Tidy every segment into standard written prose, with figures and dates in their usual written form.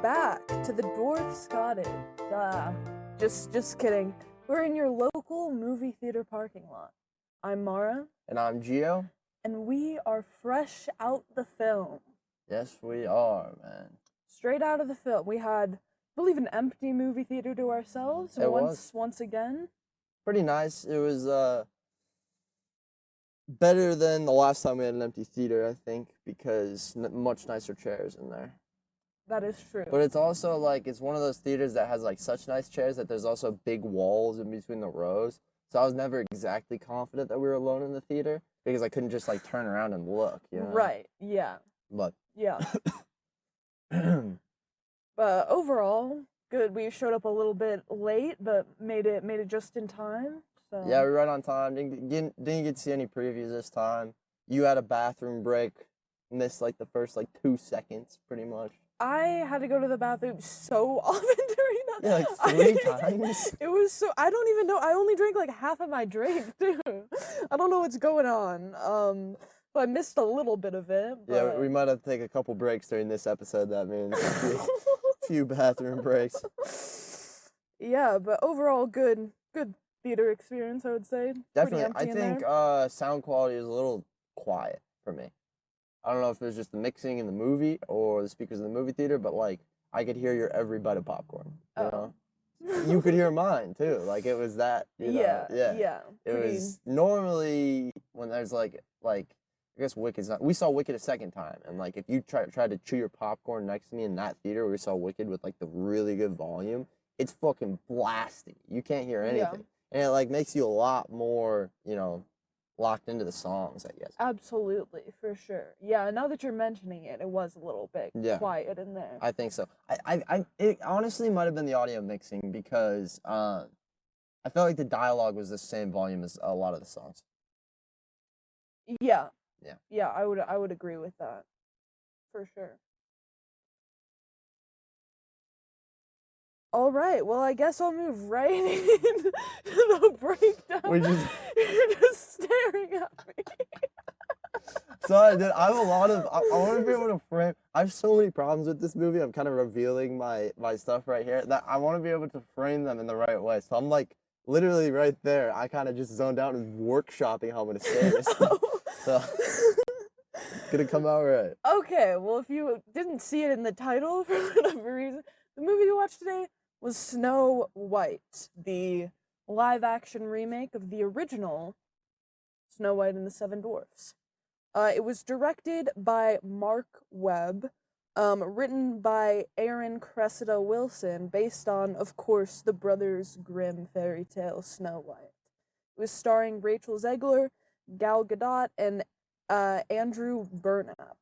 back to the Dwarf's Cottage. Just kidding. We're in your local movie theater parking lot. I'm Mara. And I'm Gio. And we are fresh out the film. Yes, we are, man. Straight out of the film. We had, I believe, an empty movie theater to ourselves. Once again. Pretty nice. It was better than the last time we had an empty theater, I think, because much nicer chairs in there. That is true. But it's also like, it's one of those theaters that has like such nice chairs that there's also big walls in between the rows. So I was never exactly confident that we were alone in the theater because I couldn't just like turn around and look, you know? Right, yeah. But yeah. But overall, good. We showed up a little bit late, but made it just in time. So. Yeah, we're right on time. Didn't get to see any previews this time. You had a bathroom break, missed like the first like 2 seconds, pretty much. I had to go to the bathroom so often during that. Yeah, like 3 times. It was so, I don't even know. I only drank like half of my drink, too. I don't know what's going on. But I missed a little bit of it. But... Yeah, we might have to take a couple breaks during this episode. That means a few bathroom breaks. Yeah, but overall, good theater experience, I would say. Definitely. I think sound quality is a little quiet for me. I don't know if it was just the mixing in the movie or the speakers in the movie theater, but like I could hear your every bite of popcorn. You know, you could hear mine too. Like it was that. Yeah. It was normally when there's like I guess Wicked's not. We saw Wicked a second time, and like if you tried to chew your popcorn next to me in that theater, where we saw Wicked with like the really good volume. It's fucking blasting. You can't hear anything, and it like makes you a lot more, locked into the songs, I guess. Absolutely, for sure. Yeah, now that you're mentioning it, it was a little bit quiet in there. I think so. It honestly might have been the audio mixing because I felt like the dialogue was the same volume as a lot of the songs. Yeah. Yeah, I would agree with that. For sure. All right, well, I guess I'll move right into the breakdown. You're just staring at me. Sorry, dude, I have a lot of... I want to be able to frame... I have so many problems with this movie. I'm kind of revealing my stuff right here. That I want to be able to frame them in the right way. So I'm like, literally right there, I kind of just zoned out and workshopping how I'm going to say this stuff. So... it's going to come out right. Okay, well, if you didn't see it in the title for whatever reason, the movie you watched today was Snow White, the live-action remake of the original Snow White and the Seven Dwarfs. It was directed by Mark Webb, written by Aaron Cressida Wilson, based on, of course, the Brothers Grimm fairy tale Snow White. It was starring Rachel Zegler, Gal Gadot, and Andrew Burnap.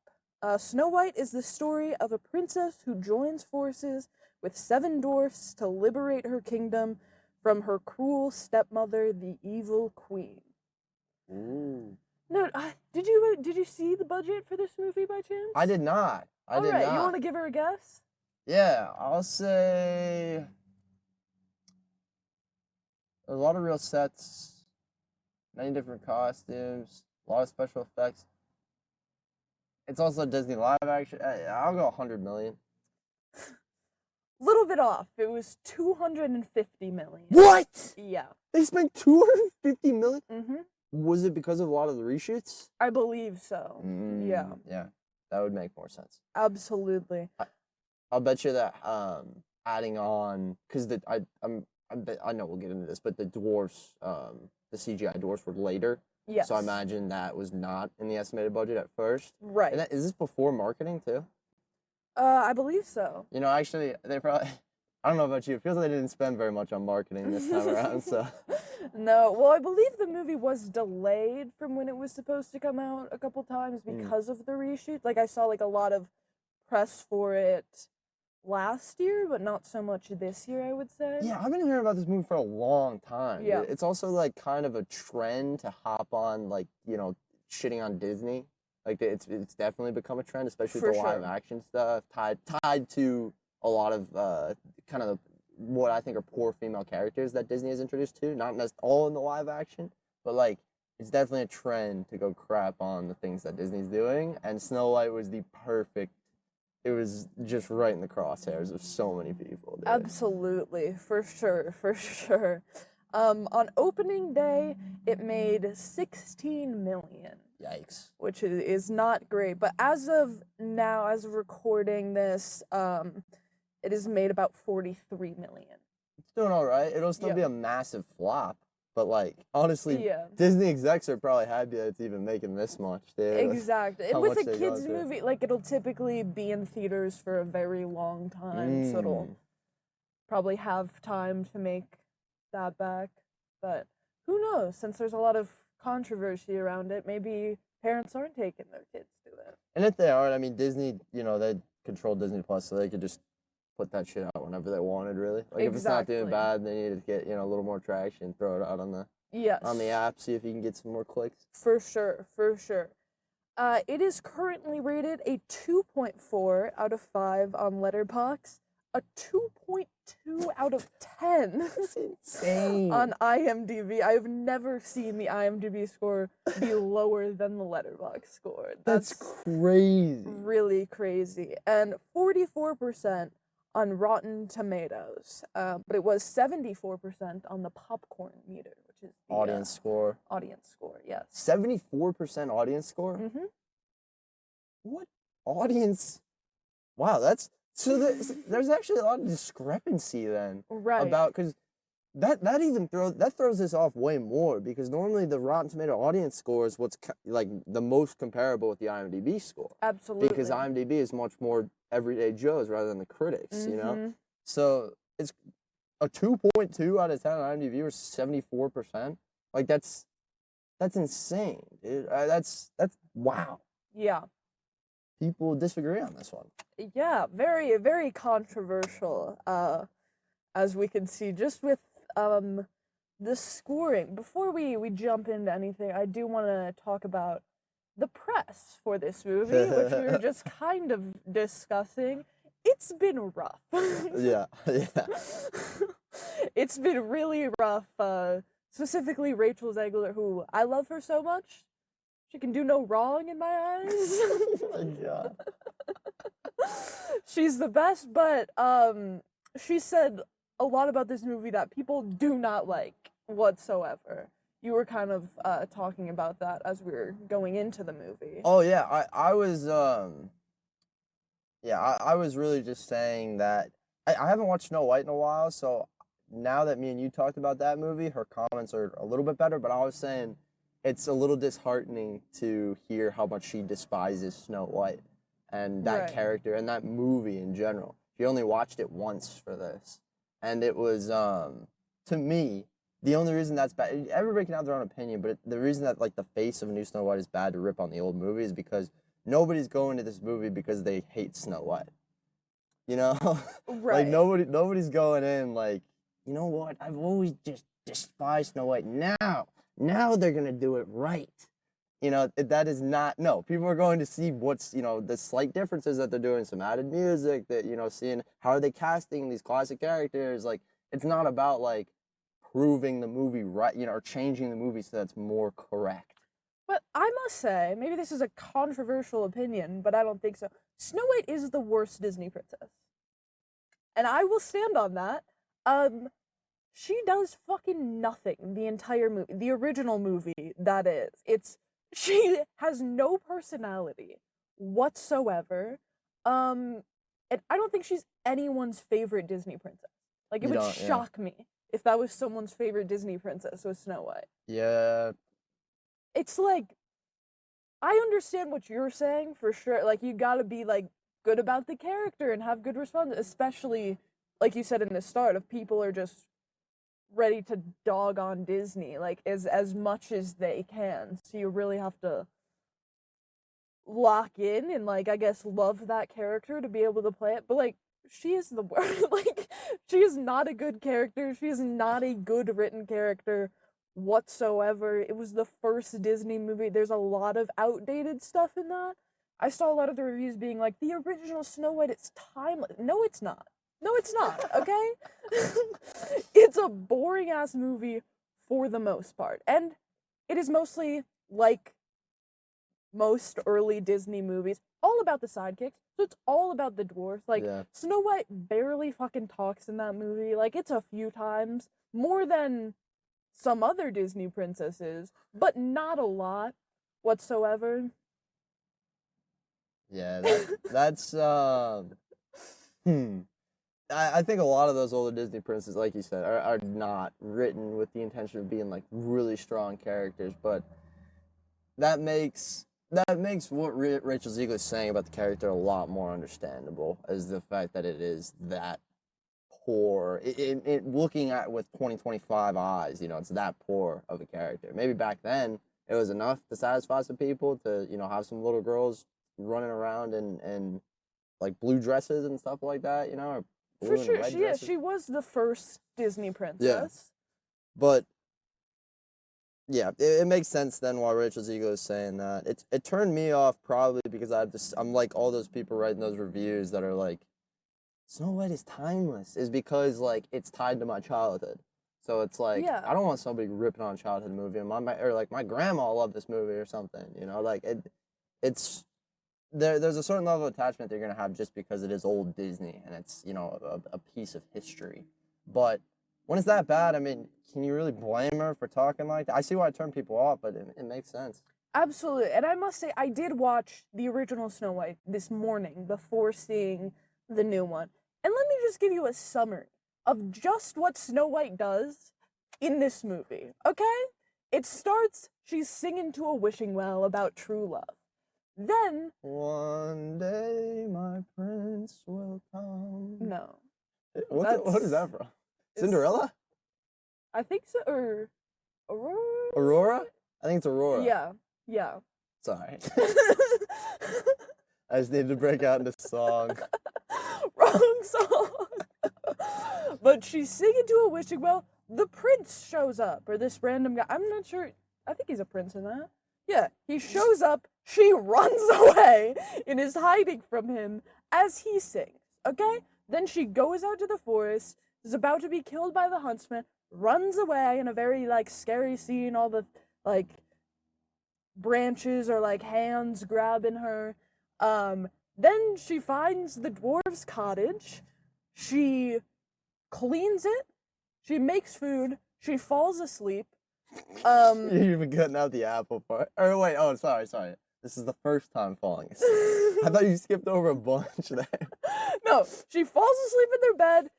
Snow White is the story of a princess who joins forces with 7 dwarfs to liberate her kingdom from her cruel stepmother, the evil queen. Ooh. No, did you see the budget for this movie by chance? I did not. All right, you want to give her a guess? Yeah, I'll say there's a lot of real sets, many different costumes, a lot of special effects. It's also Disney live action. I'll go 100 million. Little bit off. It was 250 million. What? Yeah. They spent 250 million? Mm-hmm. Was it because of a lot of the reshoots? I believe so. Yeah. Yeah, that would make more sense. Absolutely. I'll bet you that adding on, because I know we'll get into this, but the dwarfs, the CGI dwarfs were later. Yes. So I imagine that was not in the estimated budget at first. Right. And is this before marketing too? I believe so. Actually, they probably... I don't know about you. It feels like they didn't spend very much on marketing this time around, so... No, well, I believe the movie was delayed from when it was supposed to come out a couple times because of the reshoot. Like, I saw, like, a lot of press for it last year, but not so much this year, I would say. Yeah, I've been hearing about this movie for a long time. Yeah. It's also, like, kind of a trend to hop on, like, shitting on Disney. Like, it's definitely become a trend, especially with the live-action stuff, tied to a lot of kind of what I think are poor female characters that Disney has introduced to. Not necessarily all in the live-action, but, like, it's definitely a trend to go crap on the things that Disney's doing, and Snow White was the perfect it was just right in the crosshairs of so many people. Dude. Absolutely, for sure, for sure. On opening day, it made 16 million. Yikes. Which is not great. But as of now, as of recording this, it has made about 43 million. It's doing all right. It'll still Yeah. be a massive flop, but like honestly, Yeah. Disney execs are probably happy that it's even making this much, dude. Exactly. How With much a they kids got there. movie, like it'll typically be in theaters for a very long time, so it'll probably have time to make that back. But who knows? Since there's a lot of controversy around it, maybe parents aren't taking their kids to it. And if they aren't, I mean, Disney, you know, they control Disney Plus, so they could just put that shit out whenever they wanted, really. Like, if it's not doing bad, they need to get, you know, a little more traction, throw it out on the on the app, see if you can get some more clicks. For sure, for sure. It is currently rated a 2.4 out of 5 on Letterboxd, a 2.2 out of 10 That's insane. on IMDb. I've never seen the IMDb score be lower than the Letterboxd score. That's crazy. Really crazy. And 44% on Rotten Tomatoes, but it was 74% on the popcorn meter, which is the audience score. Audience score, yes. 74% audience score? Mm-hmm. What audience? Wow, that's so. There's actually a lot of discrepancy then, right? About because that throws this off way more because normally the Rotten Tomato audience score is what's like the most comparable with the IMDb score. Absolutely. Because IMDb is much more everyday Joes rather than the critics, you know. So it's a 2.2 out of 10 on IMDb or 74%. Like that's insane, dude. That's wow. Yeah. People disagree on this one. Yeah, very, very controversial, as we can see, just with the scoring. Before we jump into anything, I do want to talk about the press for this movie, which we were just kind of discussing. It's been rough. Yeah. It's been really rough, specifically Rachel Zegler, who I love her so much. She can do no wrong in my eyes. Oh my God. She's the best, but she said a lot about this movie that people do not like whatsoever. You were kind of talking about that as we were going into the movie. Oh yeah, I was I was really just saying that I haven't watched Snow White in a while, so now that me and you talked about that movie, her comments are a little bit better, but I was saying it's a little disheartening to hear how much she despises Snow White and that character and that movie in general. She only watched it once for this. And it was, to me, the only reason that's bad, everybody can have their own opinion, but the reason that, like, the face of a new Snow White is bad to rip on the old movie is because nobody's going to this movie because they hate Snow White. You know? Right. Like, nobody's going in like, you know what, I've always just despised Snow White. Now they're going to do it right. You know, that is not, no, people are going to see what's, you know, the slight differences that they're doing, some added music, that, you know, seeing how are they casting these classic characters. Like, it's not about, like, proving the movie right, you know, or changing the movie so that's more correct. But I must say, maybe this is a controversial opinion, but I don't think so. Snow White is the worst Disney princess. And I will stand on that. She does fucking nothing the entire movie. The original movie, that is. She has no personality whatsoever. And I don't think she's anyone's favorite Disney princess. Like, it would shock me if that was someone's favorite Disney princess was Snow White. Yeah. It's like, I understand what you're saying for sure. Like, you gotta be, like, good about the character and have good responses, especially, like you said in the start, if people are just ready to dog on Disney, like, as much as they can. So you really have to lock in and, like, I guess love that character to be able to play it. But, like, she is the worst. Like, she is not a good character. She is not a good written character whatsoever. It was the first Disney movie. There's a lot of outdated stuff in that. I saw a lot of the reviews being like, the original Snow White, it's timeless. No, it's not. No, it's not, okay? It's a boring-ass movie for the most part. And it is mostly, like most early Disney movies, all about the sidekicks. So it's all about the dwarfs. Like, Yeah. Snow White barely fucking talks in that movie. Like, it's a few times. More than some other Disney princesses, but not a lot whatsoever. Yeah, that's hmm. I think a lot of those older Disney princesses, like you said, are not written with the intention of being like really strong characters, but that makes what Rachel Ziegler is saying about the character a lot more understandable, as the fact that it is that poor. Looking at with 2025 eyes, it's that poor of a character. Maybe back then it was enough to satisfy some people to have some little girls running around in like blue dresses and stuff like that, or For blue and sure, red dresses. she was the first Disney Yeah, princess. but yeah, it makes sense then why Rachel Ziegler is saying that. It turned me off probably because I'm like all those people writing those reviews that are like, Snow White is timeless, is because like it's tied to my childhood. So it's like Yeah. I don't want somebody ripping on a childhood movie, and or like my grandma loved this movie or something. Like it's there's a certain level of attachment that you're gonna have just because it is old Disney and it's a piece of history. But when it's that bad, I mean, can you really blame her for talking like that? I see why it turned people off, but it makes sense. Absolutely. And I must say, I did watch the original Snow White this morning before seeing the new one. And let me just give you a summary of just what Snow White does in this movie, okay? It starts, she's singing to a wishing well about true love. Then, One day my prince will come. no. What is that from? Cinderella? I think so, or Aurora? Aurora? I think it's Aurora. Yeah. Sorry. I just needed to break out into song. Wrong song. But she's singing to a wishing well. The prince shows up, or this random guy. I'm not sure. I think he's a prince in that. Yeah, he shows up. She runs away and is hiding from him as he sings. Okay? Then she goes out to the forest, is about to be killed by the huntsman, runs away in a very like scary scene. All the like branches are like hands grabbing her. Then she finds the dwarf's cottage. She cleans it. She makes food. She falls asleep. You're even cutting out the apple part. Or wait, oh, sorry. This is the first time falling asleep. I thought you skipped over a bunch there. No, she falls asleep in their bed.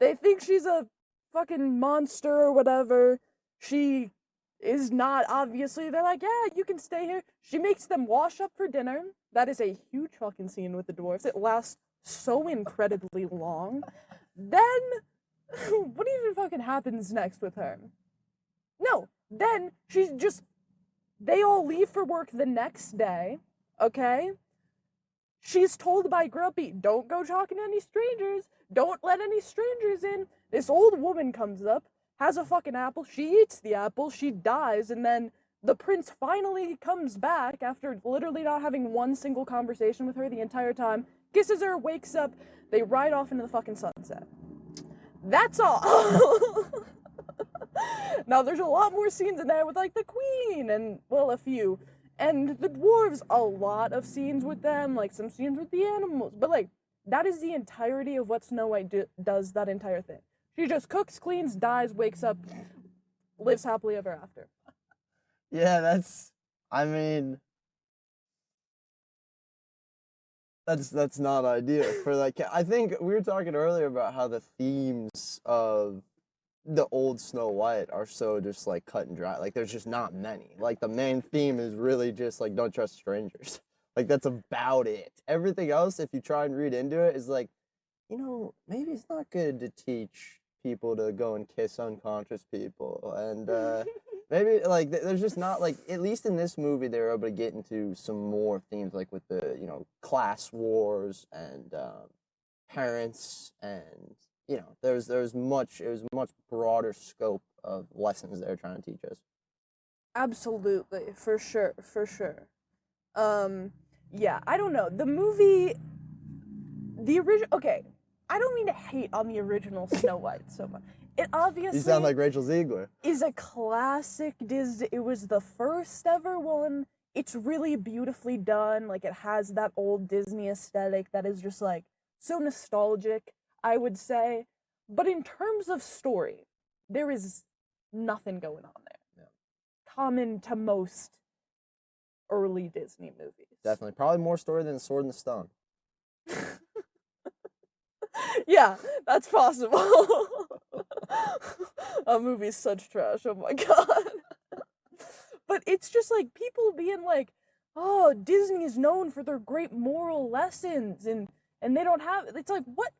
They think she's a fucking monster or whatever. She is not, obviously. They're like, yeah, you can stay here. She makes them wash up for dinner. That is a huge fucking scene with the dwarfs. It lasts so incredibly long. Then, what even fucking happens next with her? No, then they all leave for work the next day, okay? She's told by Grumpy, don't go talking to any strangers. Don't let any strangers in. This old woman comes up, has a fucking apple. She eats the apple. She dies. And then the prince finally comes back after literally not having one single conversation with her the entire time. Kisses her, wakes up. They ride off into the fucking sunset. That's all. Now, there's a lot more scenes in there with, like, the queen and, well, a few. And the dwarves, a lot of scenes with them, like, some scenes with the animals. But, like, that is the entirety of what Snow White does that entire thing. She just cooks, cleans, dies, wakes up, lives happily ever after. Yeah, that's not ideal for like. I think we were talking earlier about how the themes of the old Snow White are so just like cut and dry. Like there's just not many. Like the main theme is really just like don't trust strangers. Like that's about it. Everything else, if you try and read into it, is like, maybe it's not good to teach people to go and kiss unconscious people. And maybe like there's just not like, at least in this movie they were able to get into some more themes like with the class wars and parents, and it was a much broader scope of lessons they're trying to teach us. Absolutely, for sure. Yeah, I don't know. The movie, the original. Okay, I don't mean to hate on the original Snow White so much. It obviously. You sound like Rachel Ziegler. Is a classic Disney. It was the first ever one. it's really beautifully done. Like, it has that old Disney aesthetic that is just like so nostalgic, I would say. But in terms of story, there is nothing going on there. Yeah. Common to most early Disney movies. Definitely. Probably more story than Sword in the Stone. Yeah, that's possible. That movie's such trash. Oh my god. But it's just like people being like, "Oh, Disney is known for their great moral lessons," and they don't have. It's like, what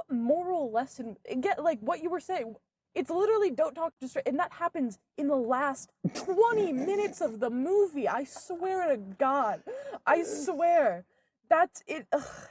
moral lesson? Get like what you were saying. It's literally don't talk to strangers, and that happens in the last 20 minutes of the movie. I swear to God, I swear, that's it. Ugh.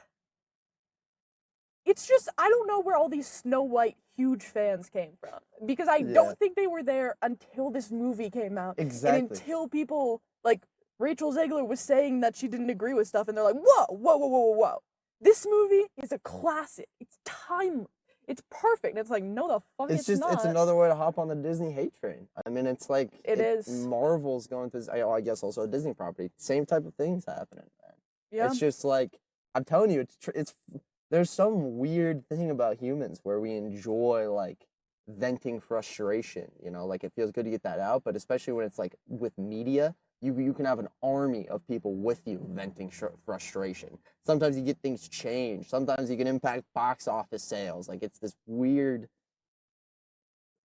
It's just I don't know where all these Snow White huge fans came from because I don't think they were there until this movie came out. Exactly. And until people like Rachel Zegler was saying that she didn't agree with stuff, and they're like, whoa, whoa, whoa, whoa, whoa. This movie is a classic. It's timeless. It's perfect. It's like, no, the fuck It's just not. it's another way to hop on the Disney hate train. I mean, it's like It is. Marvel's going through. I guess also a Disney property. Same type of things happening, man. Yeah. It's just like I'm telling you, it's there's some weird thing about humans where we enjoy like venting frustration. You know, like it feels good to get that out, but especially when it's like with media. You can have an army of people with you venting frustration. Sometimes you get things changed. Sometimes you can impact box office sales. Like it's this weird,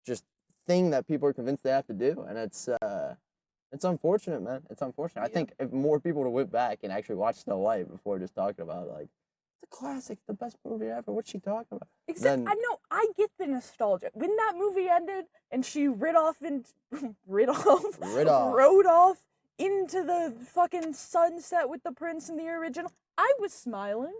just thing that people are convinced they have to do, and it's unfortunate, man. It's unfortunate. I think if more people would went back and actually watch Snow White before just talking about like it's a classic, the best movie ever. What's she talking about? Except I know I get the nostalgia. When that movie ended and she rode off into the fucking sunset with the prince in the original, I was smiling.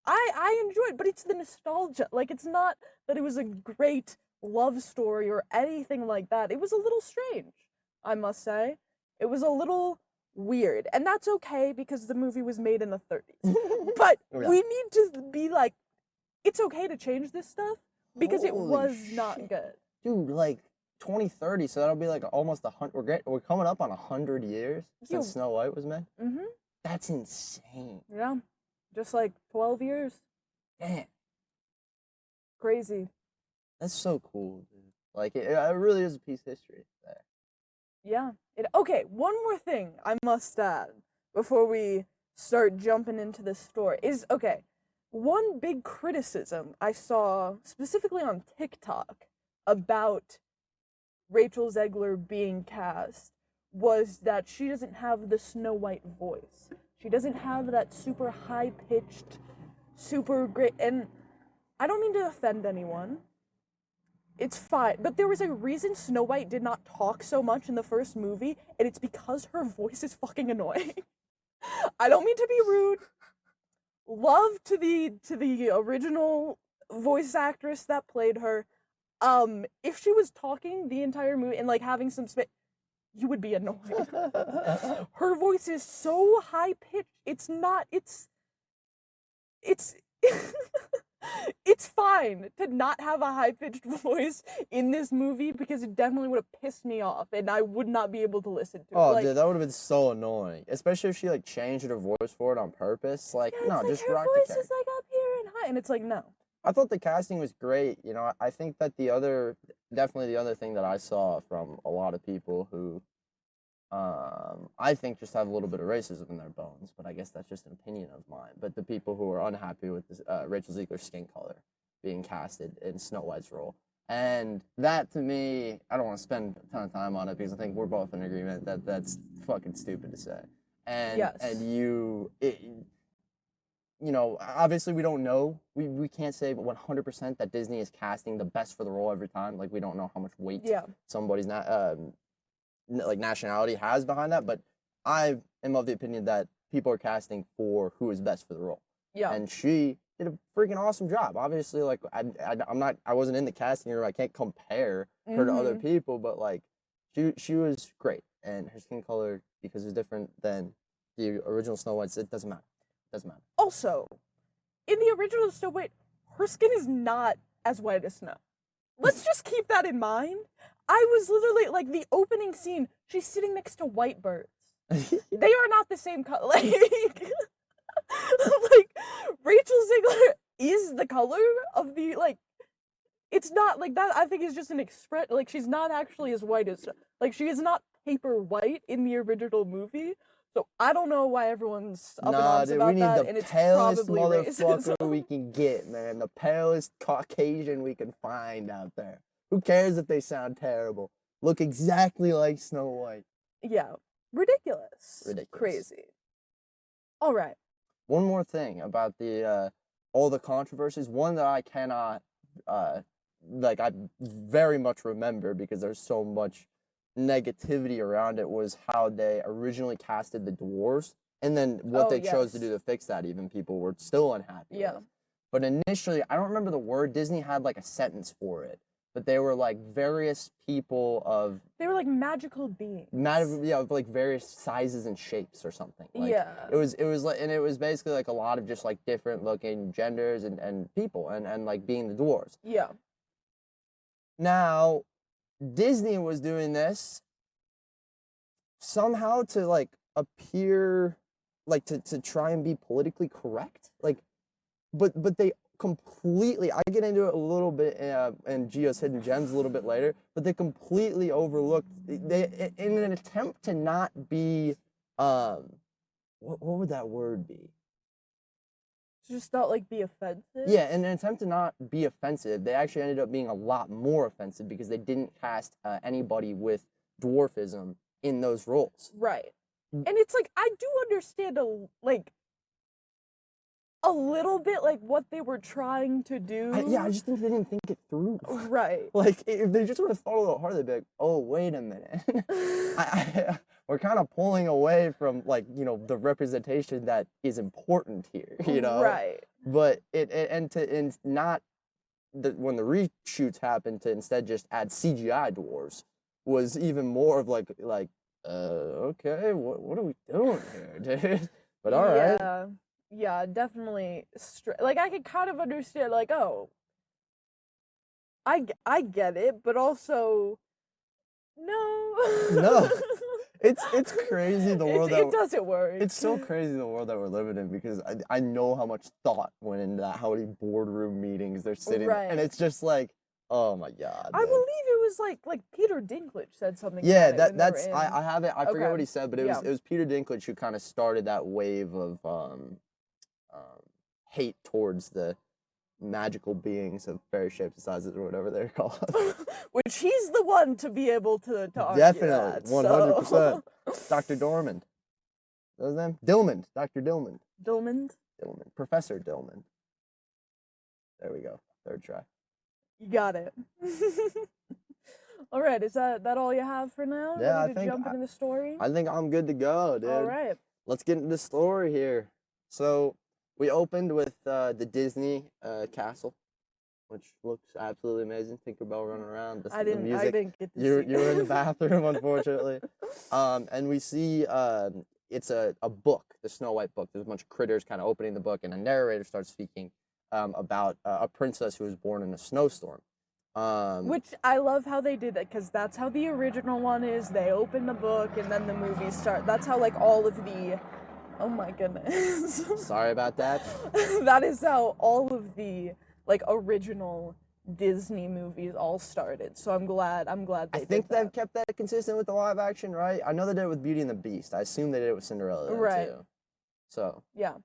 I enjoyed, but it's the nostalgia. Like, it's not that it was a great love story or anything like that. It was a little strange, I must say. It was a little weird. And that's okay because the movie was made in the 30s. But we need to be like, it's okay to change this stuff because it was not good. Dude, like 2030, so that'll be like almost 100. We're coming up on 100 years since Snow White was made. Mm-hmm. That's insane. Yeah, just like 12 years. Damn. Crazy. That's so cool, dude. Like it really is a piece of history there. Yeah. Okay, one more thing I must add before we start jumping into this story is okay. One big criticism I saw specifically on TikTok about Rachel Zegler being cast was that she doesn't have the Snow White voice. She doesn't have that super high-pitched, super great, and I don't mean to offend anyone. It's fine, but there was a reason Snow White did not talk so much in the first movie, and it's because her voice is fucking annoying. I don't mean to be rude. Love to the original voice actress that played her. If she was talking the entire movie and like having some space, you would be annoyed. Her voice is so high pitched. It's it's fine to not have a high pitched voice in this movie because it definitely would have pissed me off and I would not be able to listen to it. Oh, dude, that would have been so annoying. Especially if she like changed her voice for it on purpose. Like, no, like, just her rock voice the is like up here and high, and it's like no. I thought the casting was great. You know, I think that definitely the other thing that I saw from a lot of people who, I think just have a little bit of racism in their bones, but I guess that's just an opinion of mine. But the people who are unhappy with this, Rachel Zegler's skin color being casted in Snow White's role. And that, to me, I don't want to spend a ton of time on it because I think we're both in agreement that that's fucking stupid to say. And, yes. You know, obviously we don't know. We can't say 100% that Disney is casting the best for the role every time. Like, we don't know how much weight somebody's like nationality has behind that. But I am of the opinion that people are casting for who is best for the role. Yeah. And she did a freaking awesome job. Obviously, like I wasn't in the casting room. I can't compare her to other people, but like she was great, and her skin color, because it's different than the original Snow White, it doesn't matter. Doesn't matter. Also, in the original Snow White, her skin is not as white as snow. Let's just keep that in mind. I was literally, like, the opening scene, she's sitting next to white birds. They are not the same color. Like Rachel Ziegler is the color of the like. It's not like that. I think is just an express. Like she's not actually as white as like she is not paper white in the original movie. So I don't know why everyone's up in Nah, arms dude, we about need that, the and it's palest probably motherfucker racist. we can get, man. The palest Caucasian we can find out there. Who cares if they sound terrible? Look exactly like Snow White. Yeah, ridiculous. Ridiculous. Crazy. All right. One more thing about the all the controversies. One that I cannot like I very much remember because there's so much negativity around it was how they originally casted the dwarves and then what they chose to do to fix that. Even people were still unhappy. Yeah. With. But initially, I don't remember the word. Disney had like a sentence for it. But they were like various people of. They were like magical beings. Of like various sizes and shapes or something. Like, yeah. It was like, and it was basically like a lot of just like different looking genders and people and like being the dwarves. Yeah. Now, Disney was doing this somehow to like appear like to try and be politically correct. Like, but they completely, I get into it a little bit in Geo's Hidden Gems a little bit later, but they completely overlooked, they in an attempt to not be, what would that word be? Just not like be offensive? Yeah, in an attempt to not be offensive, they actually ended up being a lot more offensive because they didn't cast anybody with dwarfism in those roles. Right. And it's like, I do understand a little bit like what they were trying to do. I just think they didn't think it through. Right. Like if they just would have thought a little harder, they'd be like, "Oh, wait a minute, we're kind of pulling away from like the representation that is important here, Right. But when the reshoots happened to instead just add CGI dwarves was even more of like okay, what are we doing here, dude? But all right. Yeah, definitely. Like I could kind of understand. Like, oh, I get it, but also, no. It's crazy the world it doesn't work. It's so crazy the world that we're living in because I know how much thought went into that, how many boardroom meetings they're sitting, and it's just like, oh my god. I believe it was like Peter Dinklage said something. Yeah, that's I have it. I forget what he said, but it was Peter Dinklage who kind of started that wave of hate towards the magical beings of various shapes and sizes or whatever they're called. Which he's the one to be able to argue definitely that, 100%. Dr. Dormand. What's his name? Dillmond. Dr. Dillmond. Dillmond. Professor Dillmond. There we go. Third try. You got it. All right, is that all you have for now? Yeah, Ready to jump into the story? I think I'm good to go, dude. All right. Let's get into the story here. So, we opened with the Disney castle, which looks absolutely amazing. Tinkerbell running around. The music. I didn't get to see. You're in the bathroom, unfortunately. And we see it's a book, the Snow White book. There's a bunch of critters kind of opening the book, and a narrator starts speaking about a princess who was born in a snowstorm. Which I love how they did that because that's how the original one is. They open the book and then the movies start. That's how like all of the. Oh my goodness. Sorry about that. That is how all of the like original Disney movies all started. So I'm glad I think they've kept that consistent with the live action, right? I know they did it with Beauty and the Beast. I assume they did it with Cinderella too. So yeah.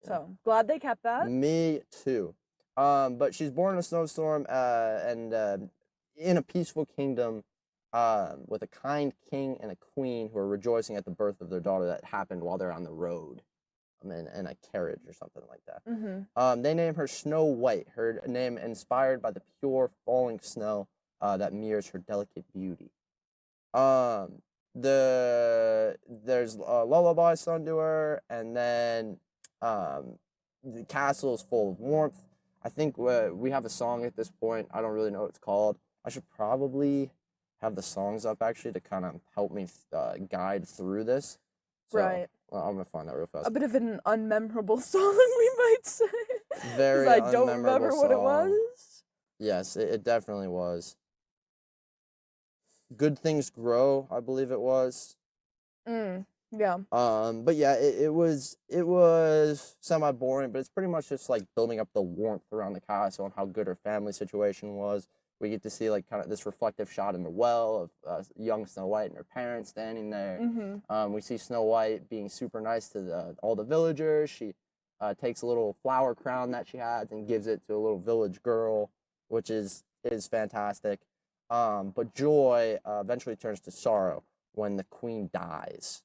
So glad they kept that. Me too. But she's born in a snowstorm and in a peaceful kingdom with a kind king and a queen who are rejoicing at the birth of their daughter that happened while they're on the road. In a carriage or something like that. Mm-hmm. They name her Snow White, her name inspired by the pure falling snow that mirrors her delicate beauty. There's lullabies sung to her, and then the castle is full of warmth. I think we have a song at this point. I don't really know what it's called. I should probably have the songs up actually to kind of help me guide through this. So, right. Well, I'm gonna find that real fast. A bit of an unmemorable song, we might say. Very I don't remember what it was. Yes, it definitely was. Good Things Grow, I believe it was. Yeah. But yeah, it was semi boring, but it's pretty much just like building up the warmth around the castle and how good her family situation was. We get to see like kind of this reflective shot in the well of young Snow White and her parents standing there. Mm-hmm. We see Snow White being super nice to all the villagers. She takes a little flower crown that she has and gives it to a little village girl, which is fantastic. But joy eventually turns to sorrow when the queen dies.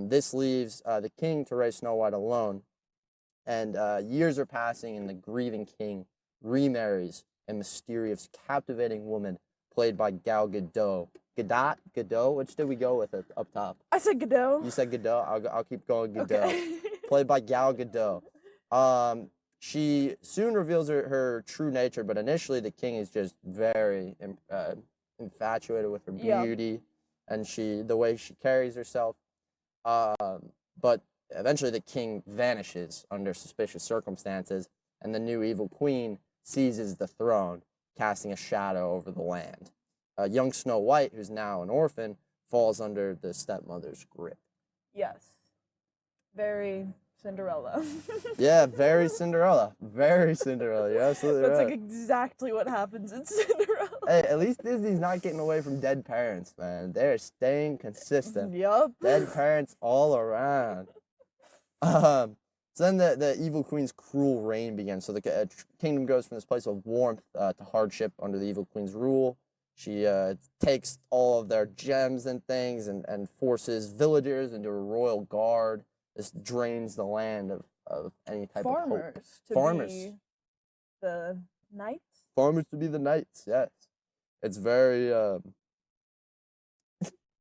This leaves the king to raise Snow White alone, and years are passing, and the grieving king remarries a mysterious, captivating woman played by Gal Gadot. Gadot? Which did we go with it up top? I said Godot. You said Gadot. I'll keep going Gadot. Okay. Played by Gal Gadot. She soon reveals her true nature, but initially the king is just very infatuated with her beauty and the way she carries herself. But eventually the king vanishes under suspicious circumstances, and the new evil queen seizes the throne, casting a shadow over the land. Young Snow White, who's now an orphan, falls under the stepmother's grip. Yes. Very Cinderella. Yeah, very Cinderella. Very Cinderella. You're absolutely That's right. like exactly what happens in Cinderella. Hey, at least Disney's not getting away from dead parents, man. They're staying consistent. Yup. Dead parents all around. So then the evil queen's cruel reign begins. So the kingdom goes from this place of warmth to hardship under the evil queen's rule. She takes all of their gems and things and forces villagers into a royal guard. This drains the land of any type of hope. Farmers to be the knights? Farmers to be the knights, yes. It's very,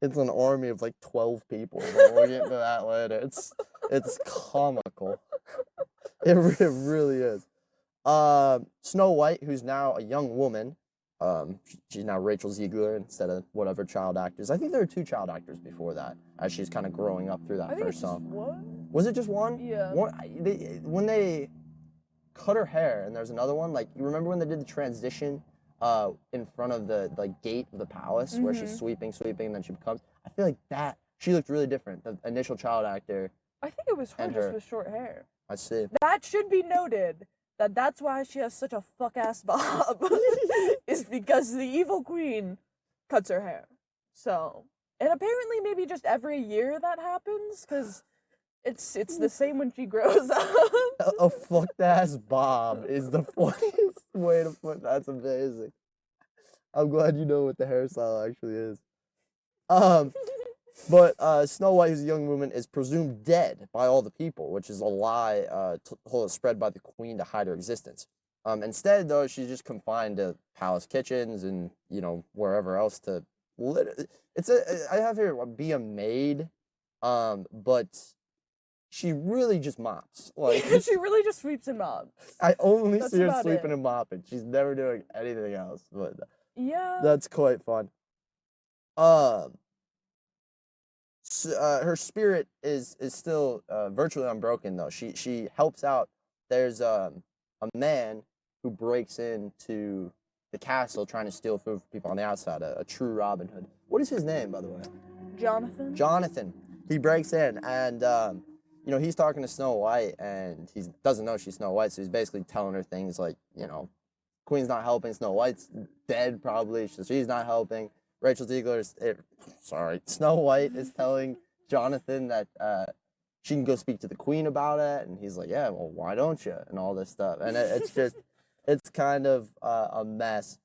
it's an army of like 12 people, but we'll get into that later. It's comical. It really is. Snow White, who's now a young woman, she's now Rachel Ziegler instead of whatever child actors. I think there were 2 child actors before that, as she's kind of growing up through that first song. One? Was it just one? Yeah. When they cut her hair, and there's another one, like, you remember when they did the transition in front of the like gate of the palace where she's sweeping, and then she becomes, I feel like that, she looked really different, the initial child actor. I think it was her just with short hair. I see. That should be noted. That's why she has such a fuck-ass bob. Is because the evil queen cuts her hair. So, and apparently maybe just every year that happens, because it's the same when she grows up. A fucked-ass bob is the funniest way to put that's amazing. I'm glad you know what the hairstyle actually is. But Snow White, who's a young woman, is presumed dead by all the people, which is a lie spread by the queen to hide her existence. Instead, though, she's just confined to palace kitchens and, wherever else to... I have here, be a maid, but she really just mops. Like she really just sweeps and mops. I only see her sweeping and mopping. She's never doing anything else, but yeah, that's quite fun. Her spirit is still virtually unbroken though. She helps out. There's a man who breaks into the castle trying to steal food from people on the outside. A true Robin Hood. What is his name, by the way? Jonathan. Jonathan. He breaks in and he's talking to Snow White and he doesn't know she's Snow White, so he's basically telling her things like Queen's not helping, Snow White's dead probably, so she's not helping. Rachel Ziegler's, Snow White is telling Jonathan that she can go speak to the queen about it, and he's like, yeah, well, why don't you? And all this stuff. And it's just, it's kind of a mess.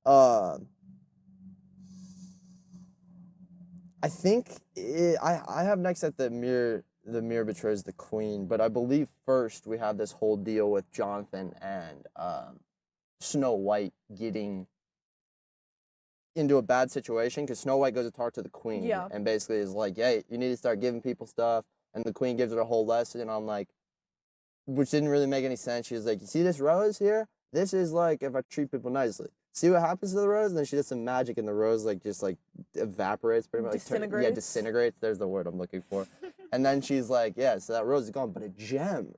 I think I have next at the mirror betrays the queen, but I believe first we have this whole deal with Jonathan and Snow White getting into a bad situation because Snow White goes to talk to the queen and basically is like, hey, you need to start giving people stuff, and the queen gives her a whole lesson, and I'm like, which didn't really make any sense. She was like, you see this rose here? This is like if I treat people nicely. See what happens to the rose? And then she does some magic and the rose just evaporates pretty much. Disintegrates. Disintegrates. There's the word I'm looking for. And then she's like, yeah, so that rose is gone, but a gem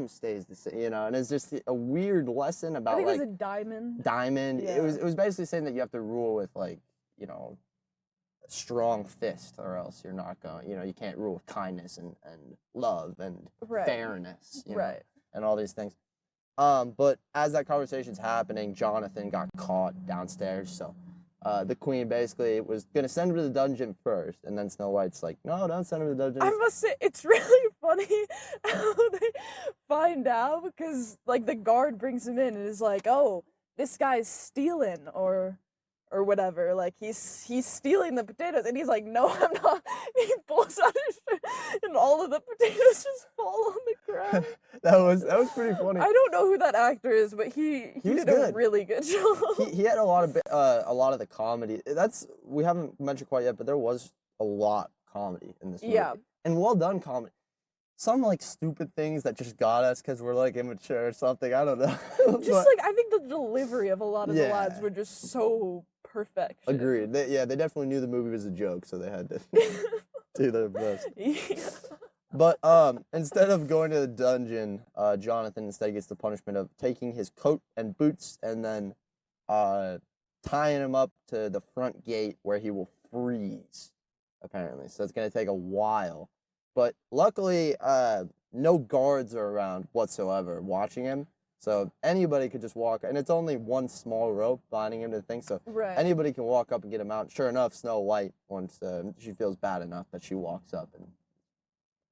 stays the same, and it's just a weird lesson about, I think it was a diamond. Yeah. It was basically saying that you have to rule with strong fist, or else you're not going. You can't rule with kindness and love and Right. fairness. Right. And all these things. But as that conversation's happening, Jonathan got caught downstairs, so the queen basically was gonna send him to the dungeon first, and then Snow White's like, no, don't send him to the dungeon. I must say, it's really funny how they find out, because like the guard brings him in and is like, oh, this guy's stealing or whatever, like he's stealing the potatoes, and he's like, no, I'm not. And he pulls out his shirt and all of the potatoes just fall on the ground. that was pretty funny. I don't know who that actor is, but he was did a good. really good job. He had a lot of the comedy. We haven't mentioned quite yet, but there was a lot of comedy in this movie. Yeah. And well done comedy. Some like stupid things that just got us because we're like immature or something. I don't know. Just like I think the delivery of a lot of the lads were just so perfect. Agreed. They definitely knew the movie was a joke, so they had to do their best. Yeah. But instead of going to the dungeon, Jonathan instead gets the punishment of taking his coat and boots and then tying him up to the front gate where he will freeze, apparently. So it's going to take a while. But luckily, no guards are around whatsoever watching him. So anybody could just walk, and it's only one small rope binding him to the thing, so anybody can walk up and get him out. Sure enough, Snow White, once she feels bad enough that she walks up and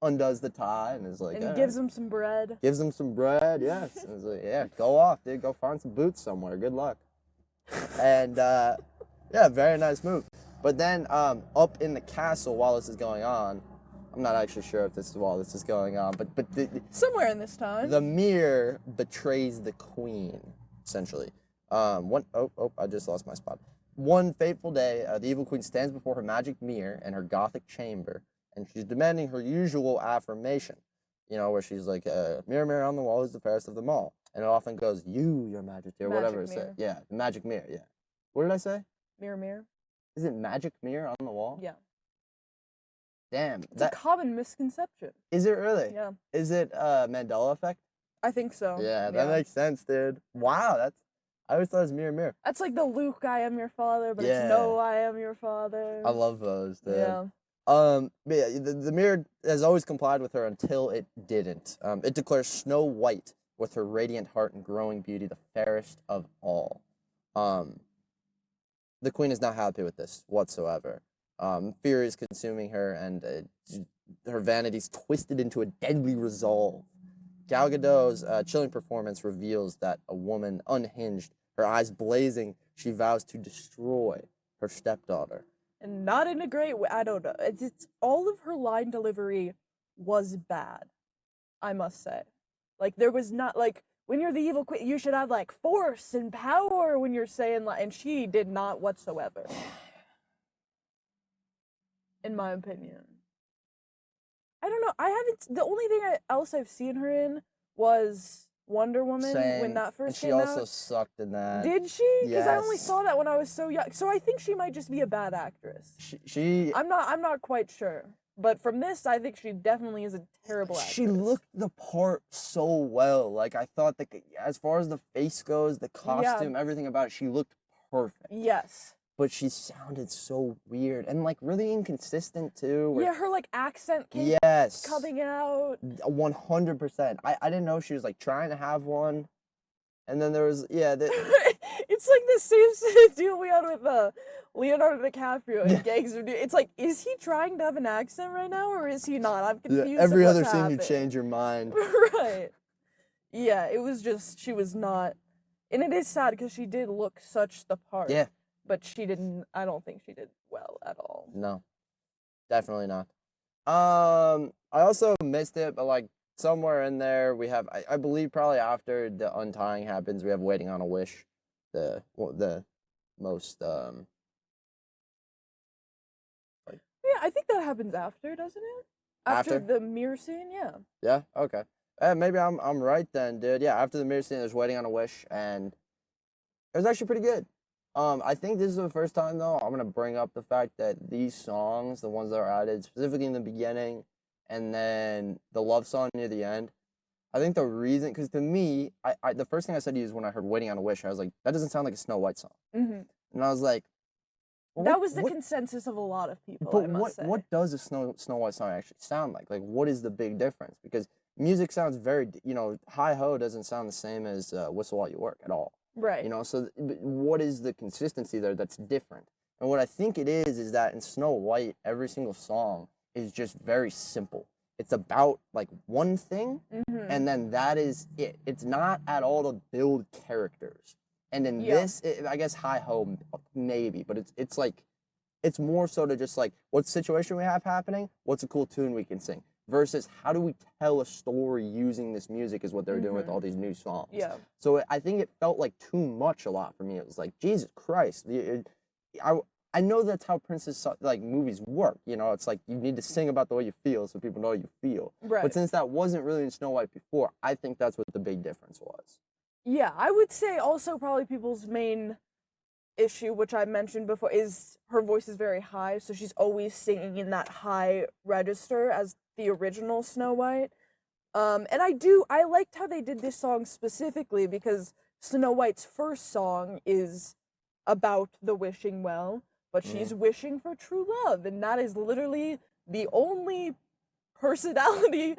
undoes the tie and is like, and gives him some bread. Gives him some bread, yes. And is like, yeah, go off, dude. Go find some boots somewhere. Good luck. And yeah, very nice move. But then up in the castle while this is going on, I'm not actually sure if this is while this is going on, but somewhere in this time, the mirror betrays the queen, essentially. I just lost my spot. One fateful day, the evil queen stands before her magic mirror in her gothic chamber, and she's demanding her usual affirmation, where she's like, mirror, mirror on the wall, who's the fairest of them all? And it often goes, you, your majesty, or whatever it says. Yeah, the magic mirror, yeah. What did I say? Mirror, mirror. Is it magic mirror on the wall? Yeah. Damn. It's a common misconception. Is it really? Yeah. Is it Mandela effect? I think so. Yeah, that makes sense, dude. Wow, I always thought it was mirror, mirror. That's like the Luke, I am your father, but it's no, I am your father. I love those, dude. Yeah. But yeah, the mirror has always complied with her until it didn't. It declares Snow White with her radiant heart and growing beauty the fairest of all. The queen is not happy with this whatsoever. Fear is consuming her, and her vanity's twisted into a deadly resolve. Gal Gadot's chilling performance reveals that a woman unhinged, her eyes blazing, she vows to destroy her stepdaughter. And not in a great way. I don't know. It's all of her line delivery was bad, I must say. Like, there was not, like, when you're the evil queen, you should have, like, force and power when you're saying, like, and she did not whatsoever. In my opinion. I don't know. The only thing else I've seen her in was Wonder Woman. Same. When that first came out. She also sucked in that. Did she? Because I only Yes. saw that when I was so young. So I think she might just be a bad actress. I'm not quite sure. But from this, I think she definitely is a terrible actress. She looked the part so well. Like, I thought that as far as the face goes, the costume, everything about it, she looked perfect. Yes. But she sounded so weird and, like, really inconsistent, too. Yeah, her, like, accent kept coming out. 100%. I didn't know she was, like, trying to have one. And then there was, It's like the same deal we had with Leonardo DiCaprio in Gangs of New York. It's like, is he trying to have an accent right now, or is he not? I'm confused. Yeah, every other scene you change your mind. Right. Yeah, it was just, she was not, and it is sad because she did look such the part. Yeah. But I don't think she did well at all. No, definitely not. I also missed it, but like somewhere in there we have, I believe probably after the untying happens, we have Waiting on a Wish, the most Yeah, I think that happens after, doesn't it? After the mirror scene, yeah. Yeah. Okay. Maybe I'm right then, dude. Yeah. After the mirror scene, there's Waiting on a Wish, and it was actually pretty good. I think this is the first time, though, I'm going to bring up the fact that these songs, the ones that are added, specifically in the beginning, and then the love song near the end, I think the reason, because to me, the first thing I said to you is when I heard Waiting on a Wish, I was like, that doesn't sound like a Snow White song. Mm-hmm. And I was like, That was the consensus of a lot of people, But I must say. what does a Snow White song actually sound like? Like, what is the big difference? Because music sounds very, Hi Ho doesn't sound the same as Whistle While You Work at all. Right. So what is the consistency there that's different? And what I think it is that in Snow White, every single song is just very simple. It's about like one thing, and then that is it. It's not at all to build characters. And in this, I guess Hi Ho maybe, but it's like, it's more so to just like, what situation we have happening, what's a cool tune we can sing, versus how do we tell a story using this music is what they're doing with all these new songs. Yeah. So I think it felt like too much a lot for me. It was like, Jesus Christ. I know that's how princess like movies work. It's like you need to sing about the way you feel so people know you feel. Right. But since that wasn't really in Snow White before, I think that's what the big difference was. Yeah, I would say also probably people's main issue, which I mentioned before, is her voice is very high, so she's always singing in that high register as the original Snow White. And I liked how they did this song specifically because Snow White's first song is about the wishing well, but she's wishing for true love, and that is literally the only personality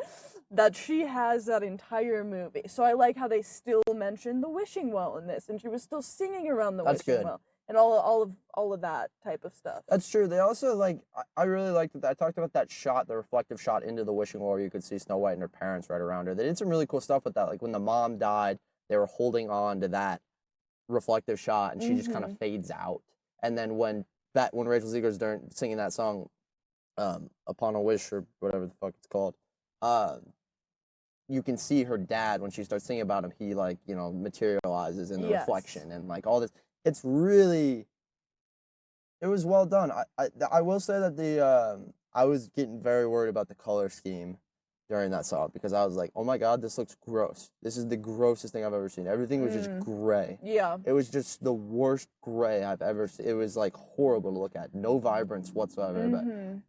that she has that entire movie. So I like how they still mentioned the wishing well in this, and she was still singing around the wishing well, and all of that type of stuff. That's true. They also like, I really liked that. I talked about that shot, the reflective shot into the wishing well, where you could see Snow White and her parents right around her. They did some really cool stuff with that. Like when the mom died, they were holding on to that reflective shot, and she just kind of fades out. And then when Rachel Zegler's singing that song, Upon a Wish or whatever the fuck it's called, you can see her dad when she starts singing about him. He like materializes in the reflection and like all this. It's really, it was well done. I will say that I was getting very worried about the color scheme during that song because I was like, oh my God, this looks gross. This is the grossest thing I've ever seen. Everything was just gray. Yeah. It was just the worst gray I've ever seen. It was like horrible to look at. No vibrance whatsoever, but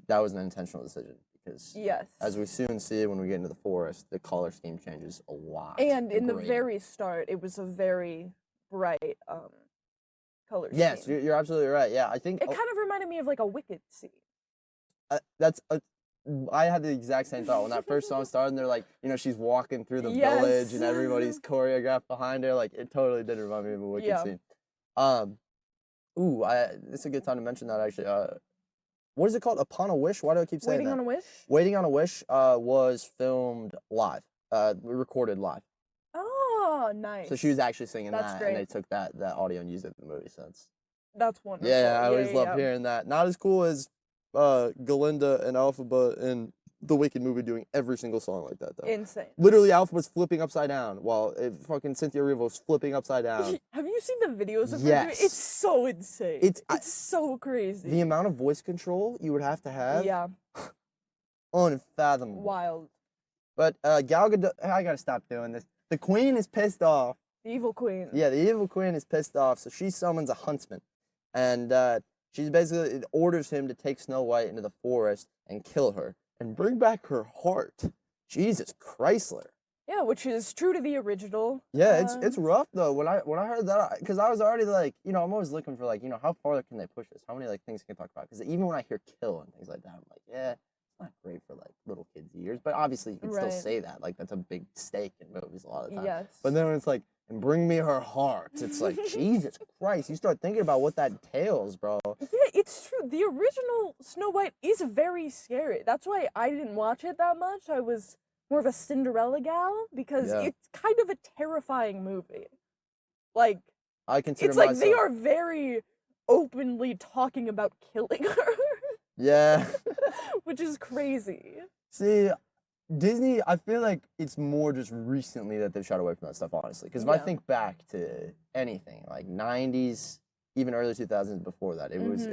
that was an intentional decision because as we soon see when we get into the forest, the color scheme changes a lot. And in the very start, it was a very bright color scheme. Yes, you're absolutely right. Yeah, I think it kind of reminded me of like a Wicked scene. I had the exact same thought when that first song started and they're like, she's walking through the village and everybody's choreographed behind her. Like, it totally did remind me of a Wicked scene. It's a good time to mention that actually. What is it called? Upon a Wish? Why do I keep saying Waiting that? on a Wish? Waiting on a Wish was filmed live. Recorded live. Oh, nice. So she was actually singing That's that, and they took that audio and used it in the movie. So that's wonderful. Yeah, I always love hearing that. Not as cool as Galinda and Alphaba in the Wicked movie doing every single song like that, though. Insane. Literally, Alphaba's flipping upside down while fucking Cynthia Erivo's flipping upside down. Have you seen the videos of her doing it? It's so insane. It's so crazy. The amount of voice control you would have to have. Yeah. Unfathomable. Wild. But Gal Gadot, I gotta stop doing this. The queen is pissed off. The evil queen. Yeah, the evil queen is pissed off, so she summons a huntsman. And she's basically orders him to take Snow White into the forest and kill her and bring back her heart. Jesus Chrysler. Yeah, which is true to the original. Yeah, it's rough though. When I heard that, because I was already like, I'm always looking for like, how far can they push this? How many like things can I talk about? Because even when I hear kill and things like that, I'm like, yeah, it's not great for like little kids' ears. But obviously you can still say that. Like that's a big stake in movies a lot of the time. Yes. But then when it's like, and bring me her heart, it's like, Jesus Christ, you start thinking about what that entails, bro. Yeah, it's true. The original Snow White is very scary. That's why I didn't watch it that much. I was more of a Cinderella gal because it's kind of a terrifying movie. Like, I consider it's like they are very openly talking about killing her. Yeah. Which is crazy. See, Disney, I feel like it's more just recently that they've shied away from that stuff, honestly. Because if I think back to anything, like 90s, even early 2000s before that, it was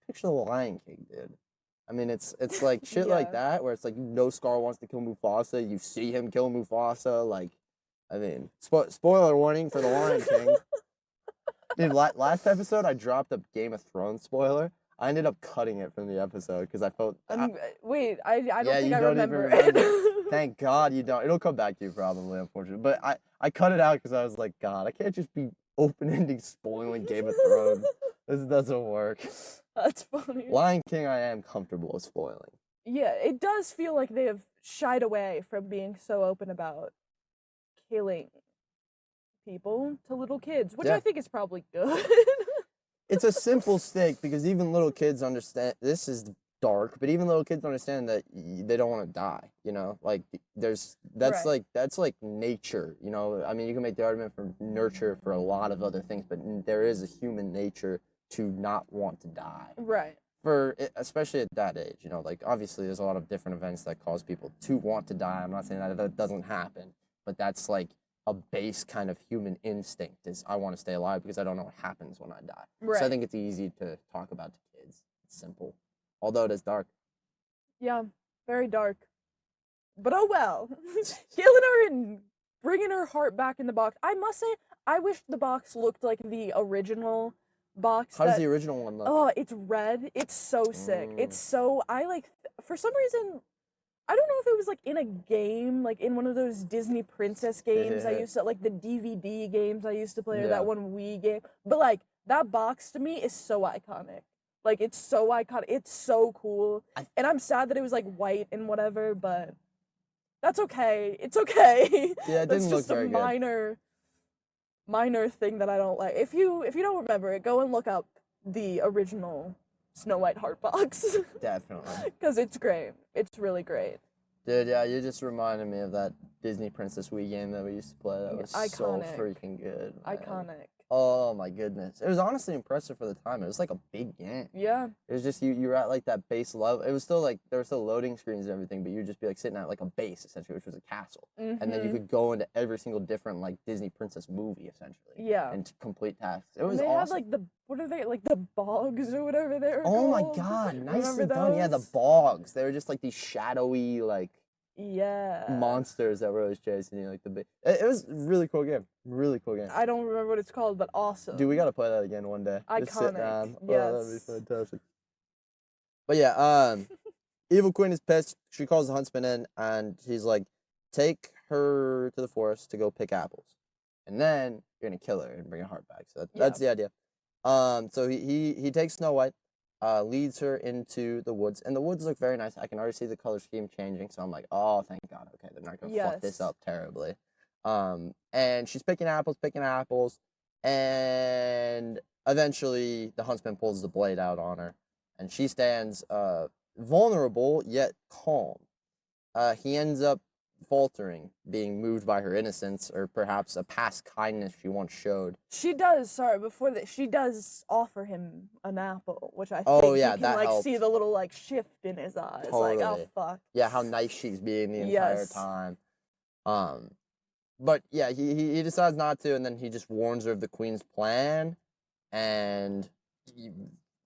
picture the Lion King, dude. I mean, it's like shit like that, where it's like, Scar wants to kill Mufasa, you see him kill Mufasa, like, I mean, spoiler warning for the Lion King. Dude, last episode, I dropped a Game of Thrones spoiler. I ended up cutting it from the episode because I felt. Wait, I don't think I remember it. it. Thank God you don't. It'll come back to you probably, unfortunately. But I cut it out because I was like, God, I can't just be open-ending spoiling Game of Thrones. This doesn't work. That's funny. Lion King, I am comfortable with spoiling. Yeah, it does feel like they have shied away from being so open about killing people to little kids, which I think is probably good. It's a simple stake because even little kids understand. This is dark, but even little kids understand that they don't want to die. You know, like that's Right. like nature. You know, I mean, you can make the argument for nurture for a lot of other things, but there is a human nature to not want to die. Right. Especially at that age, you know, like obviously there's a lot of different events that cause people to want to die. I'm not saying that doesn't happen, but that's like a base kind of human instinct is I want to stay alive because I don't know what happens when I die. Right. So I think it's easy to talk about to kids. It's simple, although it is dark. Yeah, very dark. But oh well. Killing her and bringing her heart back in the box. I must say, I wish the box looked like the original box. How does the original one look? Oh, it's red. It's so sick. It's so for some reason I don't know if it was like in a game, like in one of those Disney princess games I used to like the DVD games I used to play or that one Wii game. But like that box to me is so iconic. Like it's so iconic. It's so cool. And I'm sad that it was like white and whatever, but that's okay. It's okay. Yeah, it didn't look very good. That's just a minor thing that I don't like. If you don't remember it, go and look up the original Snow White heart box. Definitely. Because it's great. It's really great. Dude, yeah, you just reminded me of that Disney Princess Wii game that we used to play. That was so freaking good. Man. Iconic. Oh my goodness. It was honestly impressive for the time. It was like a big game. Yeah. It was just you were at like that base level. It was still like there were still loading screens and everything, but you'd just be like sitting at like a base essentially, which was a castle. And then you could go into every single different like Disney princess movie essentially. Yeah. And complete tasks. It was and they awesome. had like what are they like the bogs or whatever they were Oh my called. god, nicely done. Yeah, the bogs. They were just like these shadowy like monsters that were always chasing you, like the big. It was a really cool game. Really cool game. I don't remember what it's called, but awesome. Dude, we gotta play that again one day. Iconic. Just sit down. Yes. Oh, that'd be fantastic. But yeah, Evil Queen is pissed. She calls the huntsman in, and he's like, "Take her to the forest to go pick apples, and then you're gonna kill her and bring her heart back." So that's the idea. So he takes Snow White. Leads her into the woods, and the woods look very nice. I can already see the color scheme changing, so I'm like, oh, thank God. Okay, they're not gonna fuck this up terribly. And she's picking apples, and eventually the huntsman pulls the blade out on her, and she stands vulnerable yet calm. He ends up faltering, being moved by her innocence, or perhaps a past kindness she once showed. She does, before that, she does offer him an apple, which I think you can like helped. see the little like shift in his eyes. Totally. Like, oh fuck. Yeah, how nice she's being the entire time. But yeah, he decides not to, and then he just warns her of the queen's plan, and he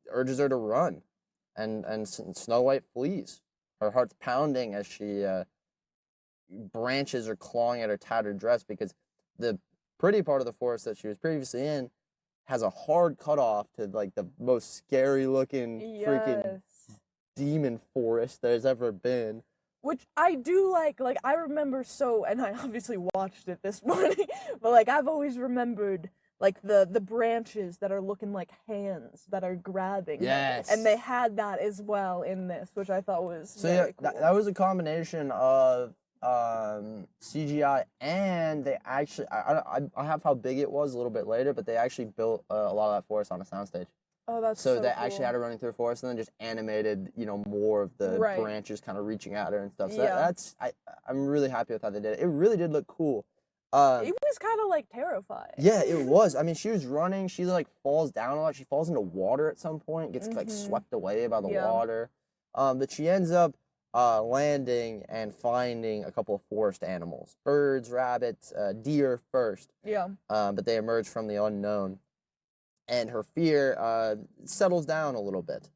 urges her to run, and Snow White flees. Her heart's pounding as she branches are clawing at her tattered dress because the pretty part of the forest that she was previously in has a hard cutoff to like the most scary looking freaking demon forest there's ever been. Which I do like I remember and I obviously watched it this morning, but like I've always remembered like the branches that are looking like hands that are grabbing. Yes. And they had that as well in this, which I thought was very cool. That was a combination of CGI, and they actually I have how big it was a little bit later, but they actually built a lot of that forest on a soundstage. Oh, that's so they cool. actually had her running through the forest, and then just animated, more of the branches kind of reaching at her and stuff. So I'm really happy with how they did it. It really did look cool. It was kind of like terrifying. Yeah, it was. I mean, she was running. She like falls down a lot. She falls into water at some point. Gets like swept away by the water. But she ends up landing and finding a couple of forest animals, birds, rabbits, deer first. Yeah. But they emerge from the unknown, and her fear settles down a little bit.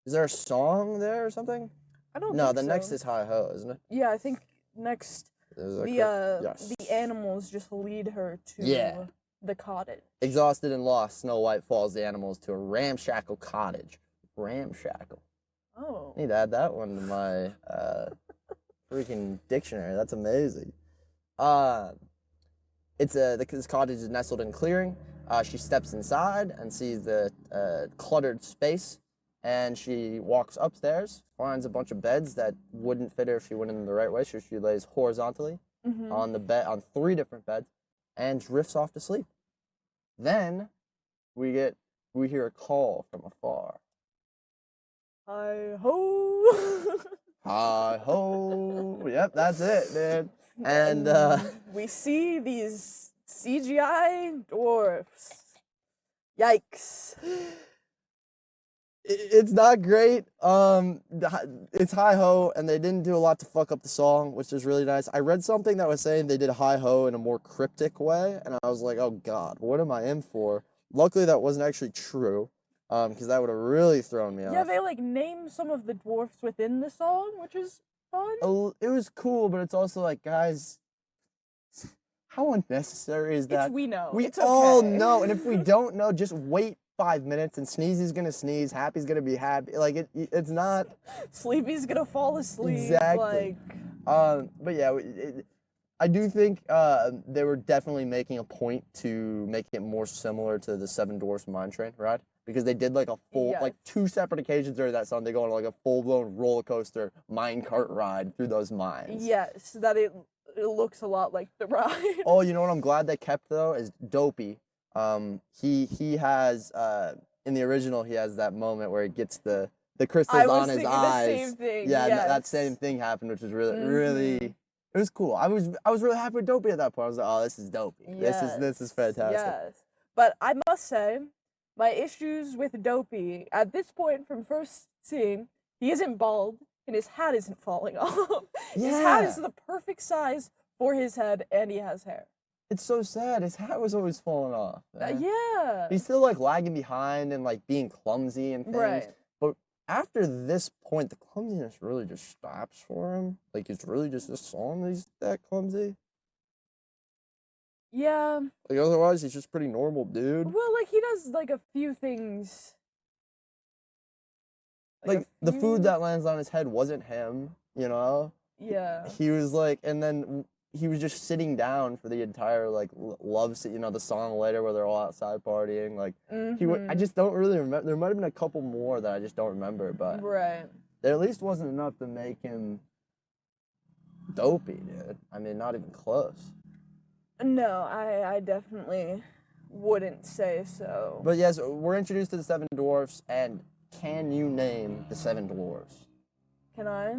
Is there a song there or something? I don't. No, think the so. next is Hi Ho, isn't it? Yeah, I think next the animals just lead her to the cottage. Exhausted and lost, Snow White follows the animals to a ramshackle cottage. Ramshackle. Oh. I need to add that one to my freaking dictionary. That's amazing. This cottage is nestled in clearing. She steps inside and sees the cluttered space, and she walks upstairs, finds a bunch of beds that wouldn't fit her if she went in the right way, so she lays horizontally on the bed, on 3 different beds, and drifts off to sleep. Then we hear a call from afar. Hi ho. Hi ho. Yep, that's it, dude. And we see these CGI dwarfs. Yikes. It's not great. It's hi ho, and they didn't do a lot to fuck up the song, which is really nice. I read something that was saying they did hi ho in a more cryptic way, and I was like, oh god, what am I in for? Luckily, that wasn't actually true, because that would have really thrown me off. Yeah, they like name some of the dwarfs within the song, which is fun. It was cool, but it's also like, guys, how unnecessary is that? We know. We it's all okay. know, and if we don't know, just wait 5 minutes, and Sneezy's gonna sneeze, Happy's gonna be happy. Like it's not. Sleepy's gonna fall asleep. Exactly. Like. But yeah, I do think they were definitely making a point to make it more similar to the Seven Dwarfs Mine Train ride, because they did like a full, like 2 separate occasions during that song. They go on like a full-blown roller coaster minecart ride through those mines. Yes, that it looks a lot like the ride. Oh, you know what I'm glad they kept though is Dopey. He has in the original he has that moment where he gets the crystals on his eyes. The same thing. Yeah, yes. that same thing happened, which was really it was cool. I was really happy with Dopey at that point. I was like, oh, this is Dopey. Yes. This is fantastic. Yes. But I must say, my issues with Dopey at this point from first seeing, he isn't bald and his hat isn't falling off. Yeah. His hat is the perfect size for his head and he has hair. It's so sad. His hat was always falling off. Yeah. He's still like lagging behind and like being clumsy and things. Right. But after this point, the clumsiness really just stops for him. Like it's really just this song that he's that clumsy. Yeah. Like otherwise, he's just pretty normal, dude. Well, like he does like a few things. Like the food that lands on his head wasn't him, you know? Yeah. He was like, and then he was just sitting down for the entire like love scene, you know, the song later where they're all outside partying. Like I just don't really remember. There might have been a couple more that I just don't remember, but right. There at least wasn't enough to make him Dopey, dude. I mean, not even close. No, I definitely wouldn't say so. But yes, we're introduced to the 7 dwarfs, and can you name the 7 dwarfs? Can I?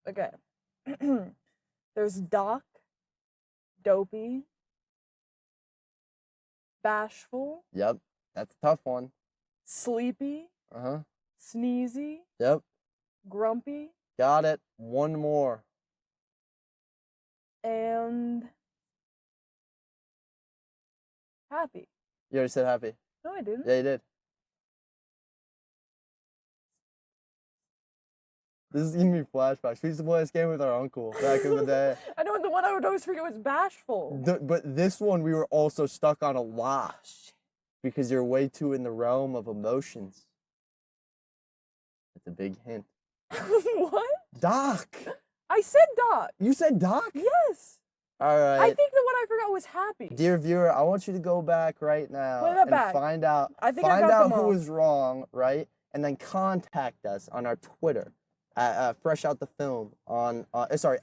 Okay. There's Doc, Dopey, Bashful. Yep, that's a tough one. Sleepy. Sneezy. Yep. Grumpy. Got it. One more. And Happy. You already said Happy. No, I didn't. Yeah, you did. This is giving me flashbacks. We used to play this game with our uncle back in the day. I know, and the one I would always forget was Bashful. But this one we were also stuck on a lot. Because you're way too in the realm of emotions. That's a big hint. What? Doc. I said Doc. You said Doc? Yes. All right. I think the one I forgot was Happy. Dear viewer, I want you to go back right now Play that and back. find out who was wrong, right? And then contact us on our Twitter, Fresh Out the Film on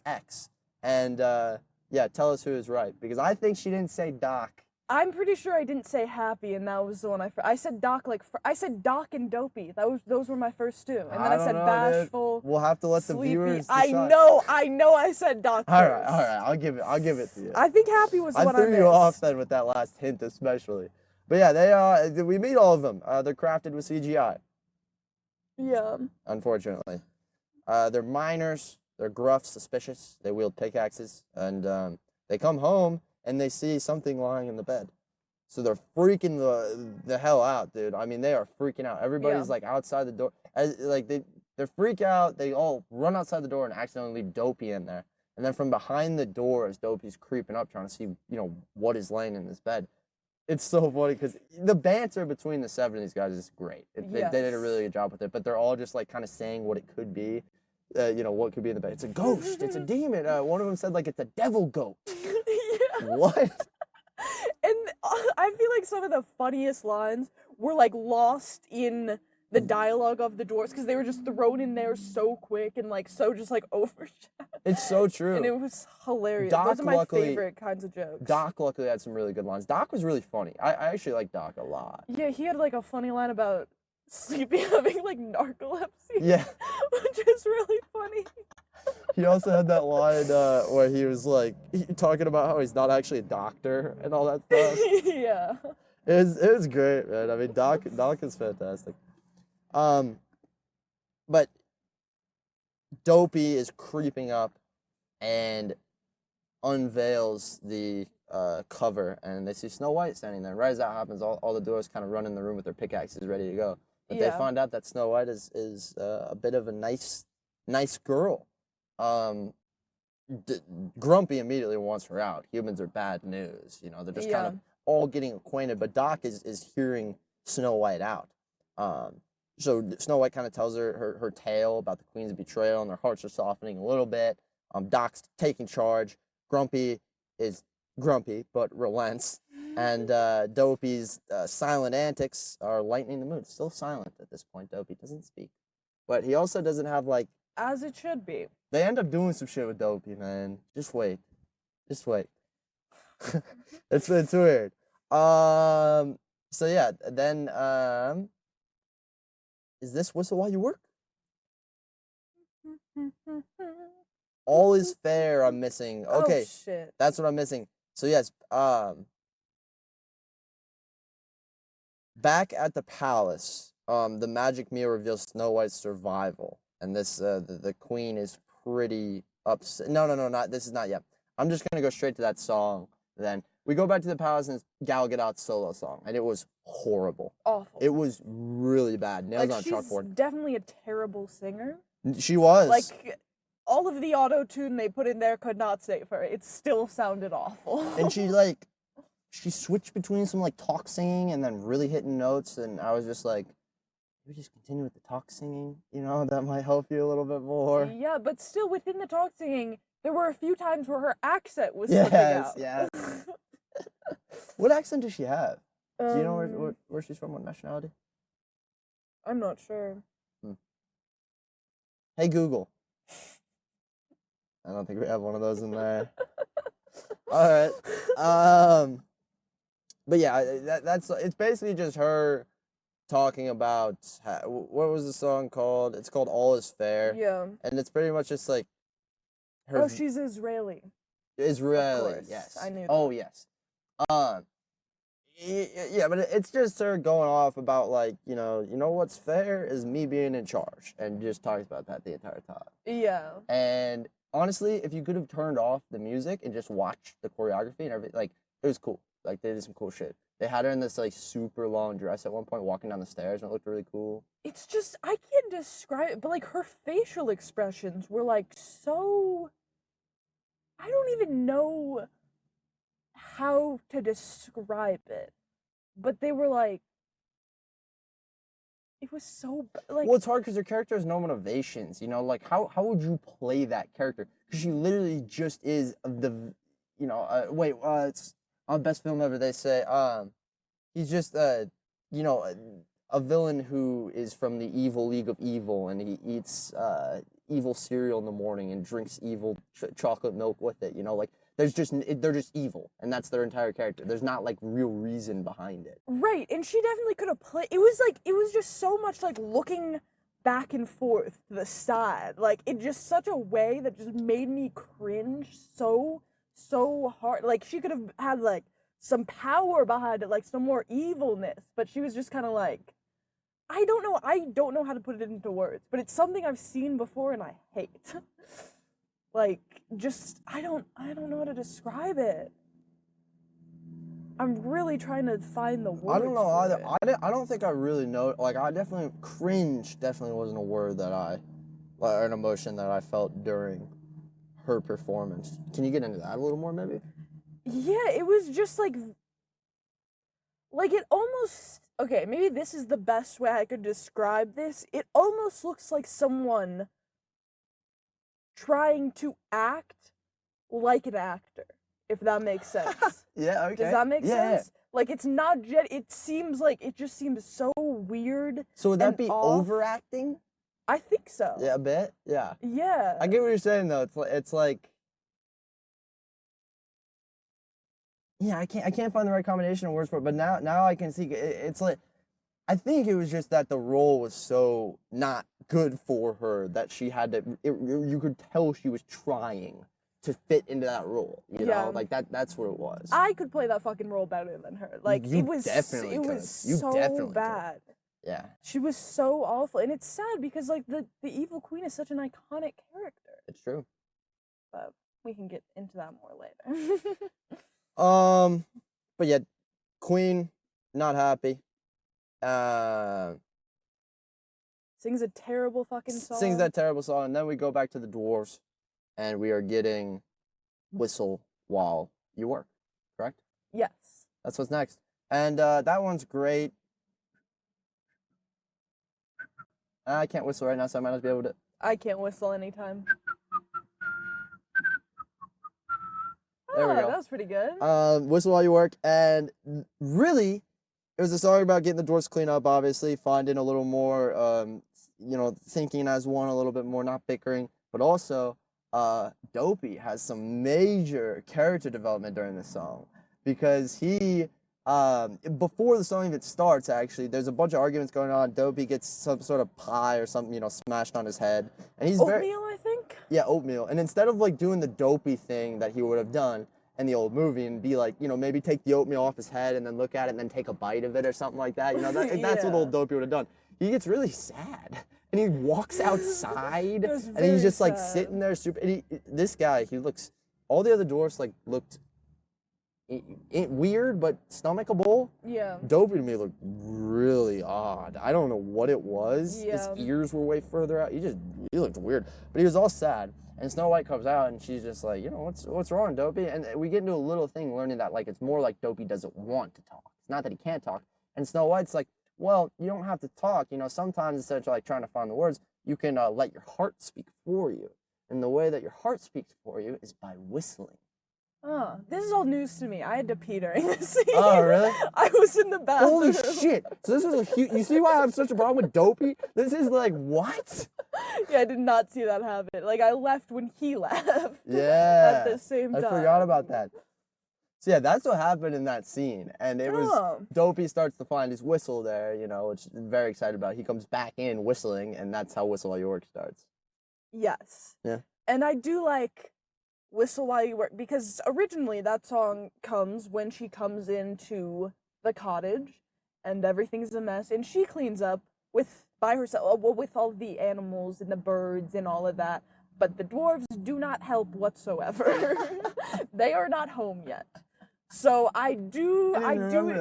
X, and yeah, tell us who is right because I think she didn't say Doc. I'm pretty sure I didn't say Happy, and that was the one I said Doc I said Doc and Dopey. Those were my first 2, and then I said Bashful. Dude. We'll have to let Sleepy. the viewers decide. I know. I said Doc. All right. I'll give it to you. I think Happy was the one I missed. I threw you off then with that last hint, especially. But yeah, we meet all of them. They're crafted with CGI. Yeah. Unfortunately, they're miners. They're gruff, suspicious. They wield pickaxes, and they come home and they see something lying in the bed. So they're freaking the hell out, dude. I mean, they are freaking out. Everybody's like outside the door. They freak out. They all run outside the door and accidentally leave Dopey in there. And then from behind the door, as Dopey's creeping up, trying to see, what is laying in this bed. It's so funny because the banter between the 7 of these guys is great. They did a really good job with it, but they're all just like kind of saying what it could be. What could be in the bed. It's a ghost. It's a demon. One of them said like it's a devil goat. Yeah. What? And I feel like some of the funniest lines were like lost in the dialogue of the dwarves because they were just thrown in there so quick and like so just like overshadowed. It's so true. And it was hilarious. Doc, Those are my luckily- favorite kinds of jokes. Doc luckily had some really good lines. Doc was really funny. I actually like Doc a lot. Yeah, he had like a funny line about sleeping, having like narcolepsy. Yeah. Which is really funny. He also had that line where he was like talking about how he's not actually a doctor and all that stuff. Yeah. It was great, man. I mean, Doc is fantastic. But Dopey is creeping up and unveils the cover, and they see Snow White standing there. Right as that happens, all the dwarves kind of run in the room with their pickaxes ready to go. But they find out that Snow White is a bit of a nice girl. Grumpy immediately wants her out. Humans are bad news. You know, they're just kind of all getting acquainted. But Doc is hearing Snow White out. So Snow White kind of tells her tale about the Queen's betrayal, and their hearts are softening a little bit. Doc's taking charge. Grumpy is grumpy, but relents. And Dopey's silent antics are lightening the mood. Still silent at this point. Dopey doesn't speak. But he also doesn't have, like... As it should be. They end up doing some shit with Dopey, man. Just wait. Just wait. it's weird. So yeah, then is this Whistle While You Work? All is fair, I'm missing. Okay. Oh, shit. That's what I'm missing. So yes, back at the palace, the magic mirror reveals Snow White's survival. And this the queen is pretty upset. No, this is not yet. I'm just gonna go straight to that song. Then we go back to the palace and it's Gal Gadot's solo song, and it was horrible. Awful. It was really bad. Nails on a chalkboard. She's definitely a terrible singer. She was. Like, all of the auto-tune they put in there could not save her. It still sounded awful. And she switched between some like talk singing and then really hitting notes, and I was just like, we just continue with the talk singing, you know, that might help you a little bit more. Yeah, but still within the talk singing, there were a few times where her accent was slipping out. Yes. What accent does she have? Do you know where she's from? What nationality? I'm not sure. Hey Google. I don't think we have one of those in there. All right. But yeah, that's it's basically just her talking about what was the song called? It's called All Is Fair. Yeah. And it's pretty much just like her. Oh, she's Israeli. Israeli, Of course, yes. I knew that. Oh, yes. Yeah, but it's just her going off about like, you know what's fair is me being in charge, and just talks about that the entire time. Yeah. And honestly, if you could have turned off the music and just watched the choreography and everything, like, it was cool. Like, they did some cool shit. They had her in this like super long dress at one point, walking down the stairs, and it looked really cool. It's just, I can't describe it, but like her facial expressions were like so, I don't even know how to describe it, but they were like, it was so like. Well, it's hard because her character has no motivations. You know, like how would you play that character? Because she literally just is the, it's on Best Film Ever. They say he's just a villain who is from the evil League of Evil, and he eats evil cereal in the morning and drinks evil chocolate milk with it. You know, like they're just evil, and that's their entire character. There's not like real reason behind it. Right, and she definitely could have played. It was just so much like looking back and forth to the side, like it just such a way that just made me cringe so hard. Like she could have had like some power behind it, like some more evilness, but she was just kind of like, I don't know how to put it into words, but it's something I've seen before and I hate. Like, just, I don't know how to describe it. I'm really trying to find the words. I don't know either. It. I don't think I really know. Like, cringe definitely wasn't a word or an emotion that I felt during her performance. Can you get into that a little more, maybe? Yeah, it was just like it almost, okay, maybe this is the best way I could describe this. It almost looks like someone trying to act like an actor, if that makes sense. Yeah, okay. Does that make sense? Like, it's not it seems like it just seems so weird. So would that and be off. overacting? I think so. Yeah, a bit. Yeah. Yeah. I get what you're saying though. It's like yeah, I can't find the right combination of words for it, but now I can see it's like I think it was just that the role was so not good for her that she had to you could tell she was trying to fit into that role, you know? Like that's what it was. I could play that fucking role better than her. Like You it was definitely could. You so definitely could. bad. Yeah. She was so awful, and it's sad because like the evil queen is such an iconic character. It's true. But we can get into that more later. But yeah, Queen not happy. Sings a terrible fucking song. Sings that terrible song, and then we go back to the dwarves, and we are getting Whistle While You Work, correct? Yes. That's what's next. And that one's great. I can't whistle right now, so I might not be able to. I can't whistle anytime. There we go. That was pretty good. Whistle While You Work, and really, it was a song about getting the dwarves clean up, obviously, finding a little more, thinking as one a little bit more, not bickering, but also, Dopey has some major character development during this song, because he, before the song even starts, actually, there's a bunch of arguments going on. Dopey gets some sort of pie or something, smashed on his head, and he's oatmeal, I think? Yeah, oatmeal. And instead of like doing the Dopey thing that he would have done in the old movie and be like, maybe take the oatmeal off his head and then look at it and then take a bite of it or something like that, that's what old Dopey would have done. He gets really sad and he walks outside and he's just like sitting there this guy, all the other dwarfs like looked weird but stomachable. Yeah. Dopey to me looked really odd. I don't know what it was. Yeah. His ears were way further out. He looked weird. But he was all sad. And Snow White comes out and she's just like, what's wrong, Dopey? And we get into a little thing learning that like it's more like Dopey doesn't want to talk. It's not that he can't talk. And Snow White's like, well, you don't have to talk. Sometimes instead of like trying to find the words, you can let your heart speak for you. And the way that your heart speaks for you is by whistling. Oh, this is all news to me. I had to pee during this scene. Oh, really? I was in the bathroom. Holy shit! So this was a huge. You see why I have such a problem with Dopey? This is like what? Yeah, I did not see that happen. Like I left when he left. Yeah. At the same time. I forgot about that. So yeah, that's what happened in that scene, and it was Dopey starts to find his whistle there, which I'm very excited about. He comes back in whistling, and that's how Whistle While You Work starts. Yes. Yeah. And I do like Whistle While You Work, because originally that song comes when she comes into the cottage and everything's a mess and she cleans up by herself, with all the animals and the birds and all of that, but the dwarves do not help whatsoever. They are not home yet. So I do enjoy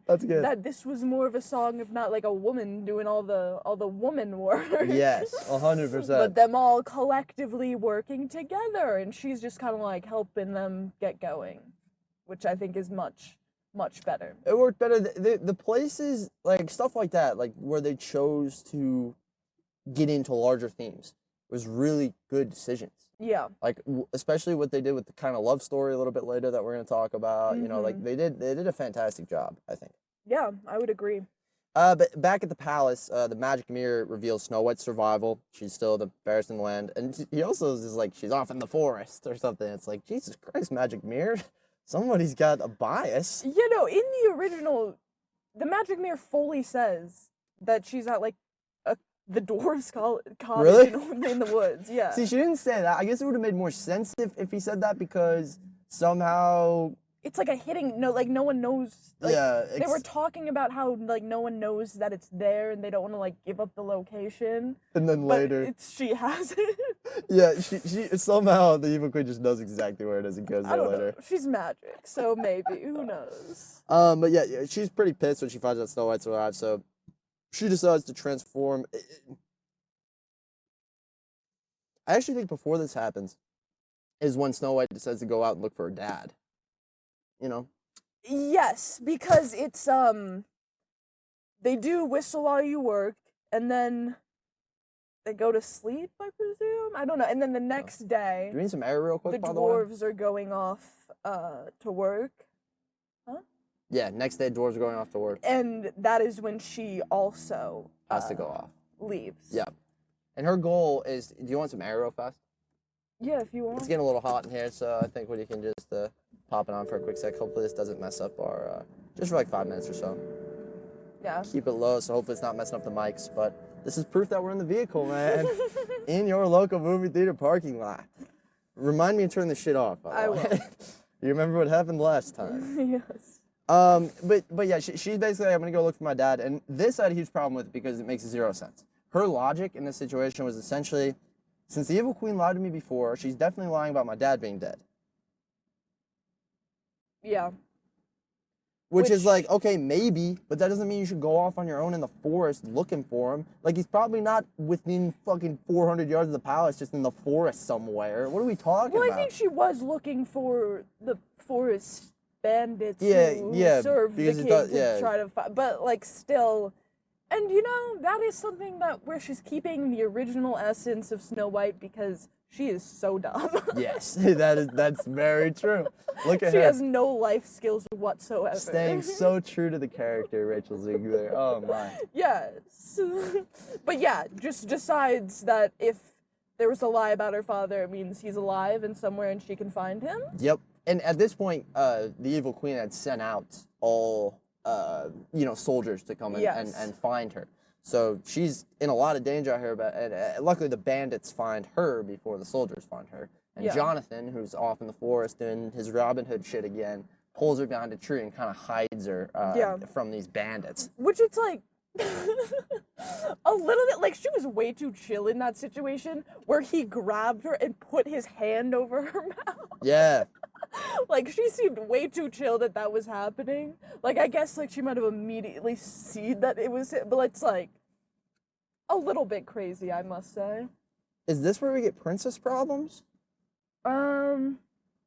That's good. that this was more of a song of not like a woman doing all the woman work. Yes, 100%. But them all collectively working together, and she's just kind of like helping them get going, which I think is much better. It worked better. The places like stuff like that, like where they chose to get into larger themes, was really good decisions. Yeah. Like especially what they did with the kind of love story a little bit later that we're going to talk about. Like they did a fantastic job, I think. Yeah, I would agree. But back at the palace, the magic mirror reveals Snow White's survival. She's still the fairest in the land, and he also is just like she's off in the forest or something. It's like Jesus Christ, magic mirror, somebody's got a bias. In the original, the magic mirror fully says that she's at like the dwarves' cottage Really? in the woods. Yeah. See, she didn't say that. I guess it would have made more sense if he said that, because somehow it's like a hitting. No, like no one knows. Like, yeah, they were talking about how like no one knows that it's there, and they don't want to like give up the location. And then but later, she has it. Yeah, she somehow the evil queen just knows exactly where it is and goes there later. Know. She's magic, so maybe who knows. But yeah, she's pretty pissed when she finds out Snow White survived. So she decides to transform. I actually think before this happens is when Snow White decides to go out and look for her dad. Yes, because it's they do Whistle While You Work, and then they go to sleep, I presume. I don't know. And then the next day, do you need some air real quick? The dwarves are going off to work. Huh? Yeah, next day dwarves are going off to work. And that is when she also Has to go off. leaves. Yeah. And her goal is, do you want some air real fast? Yeah, if you want. It's getting a little hot in here, so I think you can just pop it on for a quick sec. Hopefully this doesn't mess up our, just for like 5 minutes or so. Yeah. Keep it low, so hopefully it's not messing up the mics, but this is proof that we're in the vehicle, man. In your local movie theater parking lot. Remind me to turn this shit off, by the way. I will. You remember what happened last time? Yes. But yeah, she's basically, I'm gonna go look for my dad, and this I had a huge problem with because it makes zero sense. Her logic in this situation was essentially, since the evil queen lied to me before, she's definitely lying about my dad being dead. Yeah. Which is like, okay, maybe, but that doesn't mean you should go off on your own in the forest looking for him. Like, he's probably not within fucking 400 yards of the palace, just in the forest somewhere. What are we talking about? Well, I think she was looking for the forest bandits who serve the king to try to fight. But, like, still... And, you know, that is something that where she's keeping the original essence of Snow White because she is so dumb. Yes, that's very true. Look at her. She has no life skills whatsoever. Staying so true to the character, Rachel Ziegler. Oh, my. Yes. But yeah, just decides that if there was a lie about her father, it means he's alive and somewhere and she can find him. Yep. And at this point, the evil queen had sent out all... soldiers to come and find her. So she's in a lot of danger out here, but luckily the bandits find her before the soldiers find her. And Jonathan, who's off in the forest doing his Robin Hood shit again, pulls her behind a tree and kind of hides her from these bandits. Which it's like a little bit like she was way too chill in that situation where he grabbed her and put his hand over her mouth. Yeah. Like, she seemed way too chill that was happening. Like, I guess, like, she might have immediately seen that it was it, but it's, like, a little bit crazy, I must say. Is this where we get princess problems?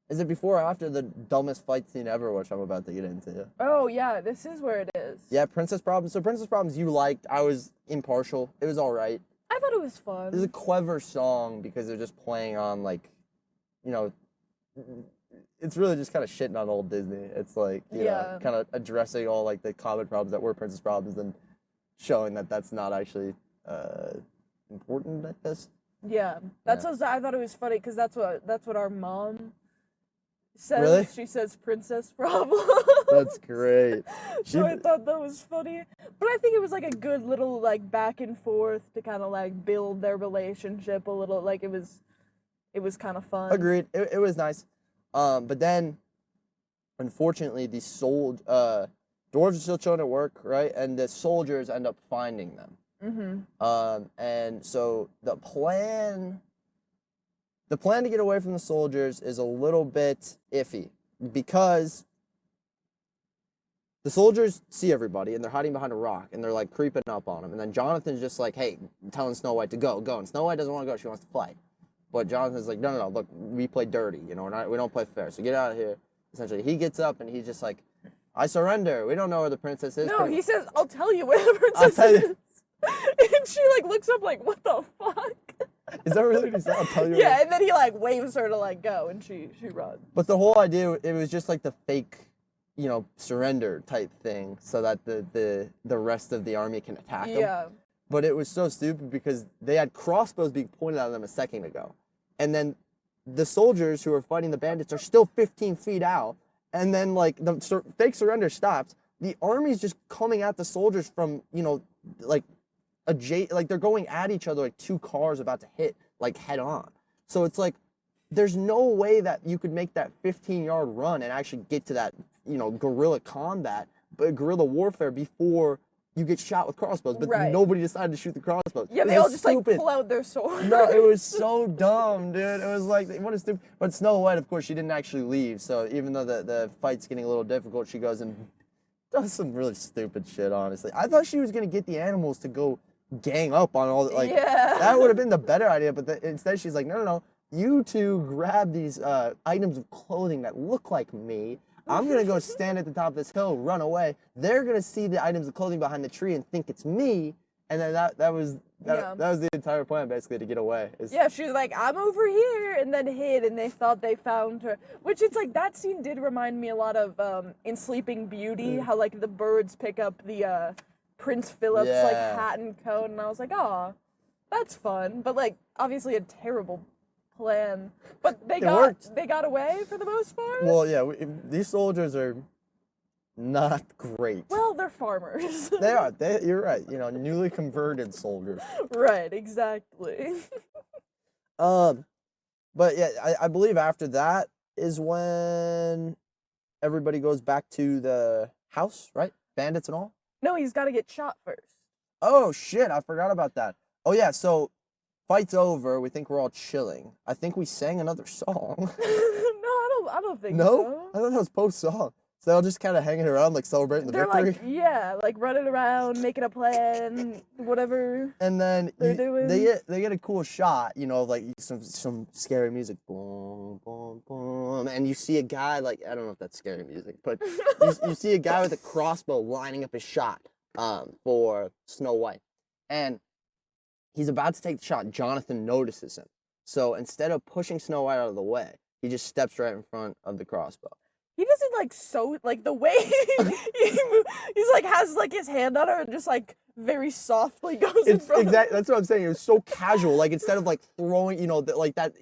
Is it before or after the dumbest fight scene ever, which I'm about to get into? Oh, yeah, this is where it is. Yeah, princess problems. So princess problems you liked. I was impartial. It was all right. I thought it was fun. It was a clever song because they're just playing on, like, it's really just kind of shitting on old Disney. It's like, you know, kind of addressing all, like, the common problems that were princess problems and showing that that's not actually important, I guess. Yeah, I thought it was funny because that's what our mom says. Really? She says princess problem. That's great. So I thought that was funny. But I think it was like a good little like back and forth to kind of like build their relationship a little. Like it was kind of fun. Agreed. It was nice. But then, unfortunately, the dwarves are still chilling at work, right? And the soldiers end up finding them. Mm-hmm. And so the plan to get away from the soldiers is a little bit iffy because the soldiers see everybody and they're hiding behind a rock and they're like creeping up on them. And then Jonathan's just like, hey, telling Snow White to go. And Snow White doesn't want to go. She wants to fight. But Jonathan's like, no, look, we play dirty, we don't play fair, so get out of here. Essentially, he gets up and he's just like, I surrender. We don't know where the princess is. No, he says, I'll tell you where the princess is. And she like looks up like, what the fuck? Is that really what he said? I'll tell you. Yeah, and then he like waves her to like go, and she runs. But the whole idea, it was just like the fake, surrender type thing, so that the rest of the army can attack him. Yeah. But it was so stupid because they had crossbows being pointed at them a second ago. And then the soldiers who are fighting the bandits are still 15 feet out. And then, like, the fake surrender stops. The army's just coming at the soldiers from, like they're going at each other like two cars about to hit, like, head on. So it's like, there's no way that you could make that 15-yard run and actually get to that, guerrilla combat, but guerrilla warfare before you get shot with crossbows, but nobody decided to shoot the crossbows. Yeah, they all just like pull out their swords. No, it was so dumb, dude. It was like, what a stupid. But Snow White, of course, she didn't actually leave. So even though the fight's getting a little difficult, she goes and does some really stupid shit. Honestly, I thought she was gonna get the animals to go gang up on all that would have been the better idea. But instead, she's like, no, you two grab these items of clothing that look like me. I'm going to go stand at the top of this hill, run away. They're going to see the items of clothing behind the tree and think it's me, And then that was Yeah. that was the entire plan, basically, to get away. Yeah, she was like, I'm over here, and then hid, and they thought they found her. Which, it's like, that scene did remind me a lot of, in Sleeping Beauty, how, like, the birds pick up the, Prince Philip's, like, Yeah. hat and coat, and I was like, aw, that's fun. But, like, obviously a terrible plan. But It worked. they got away for the most part? Well, yeah, these soldiers are not great. Well, they're farmers. They are. You're right. You know, newly converted soldiers. Right, exactly. But yeah, I believe after that is when everybody goes back to the house, right? Bandits and all. No, he's got to get shot first. Oh shit, I forgot about that. Oh yeah, so fight's over. We think we're all chilling. I think we sang another song. No, I don't think No, so. I thought that was post song. So they're just kind of hanging around, like celebrating the They're victory. like, yeah, like running around, making a plan, whatever. And then they're doing. they get a cool shot, you know, like some scary music, boom, boom, boom, and you see a guy, like, I don't know if that's scary music, but you see a guy with a crossbow lining up his shot for Snow White, and he's about to take the shot. Jonathan notices him, so instead of pushing Snow White out of the way, he just steps right in front of the crossbow. He doesn't like the way he's like has like his hand on her and just like very softly goes in front. Exactly, that's what I'm saying. It was so casual. Like, instead of like throwing, you know, like that.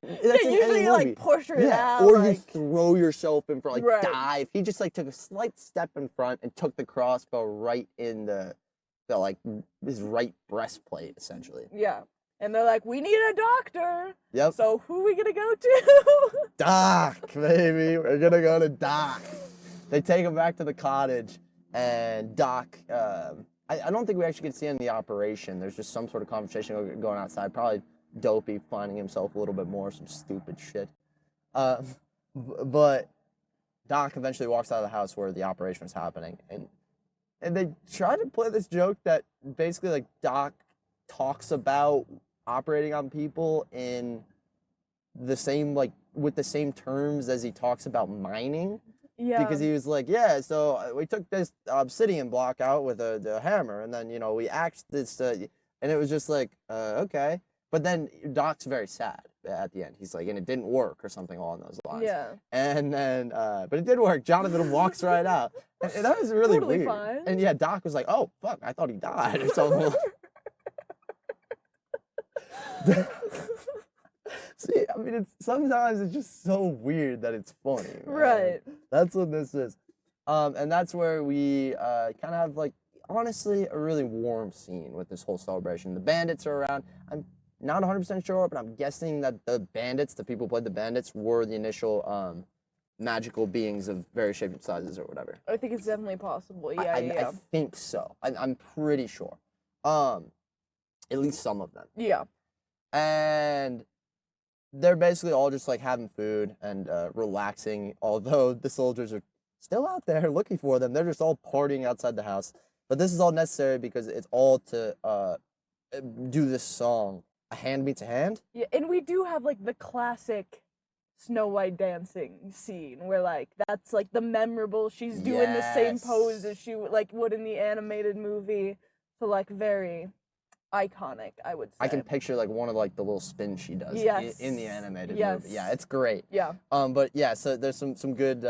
That's usually you like push her out. Or like, you throw yourself in front, like right. dive. He just like took a slight step in front and took the crossbow right in the like his right breastplate, essentially. Yeah. And they're like, we need a doctor. Yep. So who are we gonna go to? Doc, baby. We're gonna go to Doc. They take him back to the cottage, and Doc, I don't think we actually get to see him in the operation. There's just some sort of conversation going outside. Probably Dopey finding himself a little bit more, some stupid shit. But Doc eventually walks out of the house where the operation was happening, and they try to play this joke that basically, like, Doc talks about operating on people in the same, like, with the same terms as he talks about mining. Yeah. Because he was like, yeah, so we took this obsidian block out with the hammer, and then, you know, we axed this, and it was just like, okay. But then Doc's very sad at the end. He's like, and it didn't work, or something along those lines. Yeah. And then, but it did work. Jonathan walks right out. And that was really totally weird. Fine. And yeah, Doc was like, oh, fuck, I thought he died, or something. See, I mean, sometimes it's just so weird that it's funny. Man. Right. That's what this is. And that's where we kind of have, like, honestly, a really warm scene with this whole celebration. The bandits are around. I'm not 100% sure, but I'm guessing that the bandits, the people who played the bandits, were the initial magical beings of various shapes and sizes or whatever. I think it's definitely possible. Yeah, I think so. I'm pretty sure. At least some of them. Yeah. And they're basically all just like having food and relaxing, although the soldiers are still out there looking for them. They're just all partying outside the house. But this is all necessary because it's all to do this song, A Hand Meets a Hand. Yeah, and we do have like the classic Snow White dancing scene where like that's like the memorable, she's doing the same pose as she like would in the animated movie. So like very iconic, I would say. I can picture like one of like the little spins she does in the animated movie. Yeah, it's great. Yeah. But yeah, so there's some good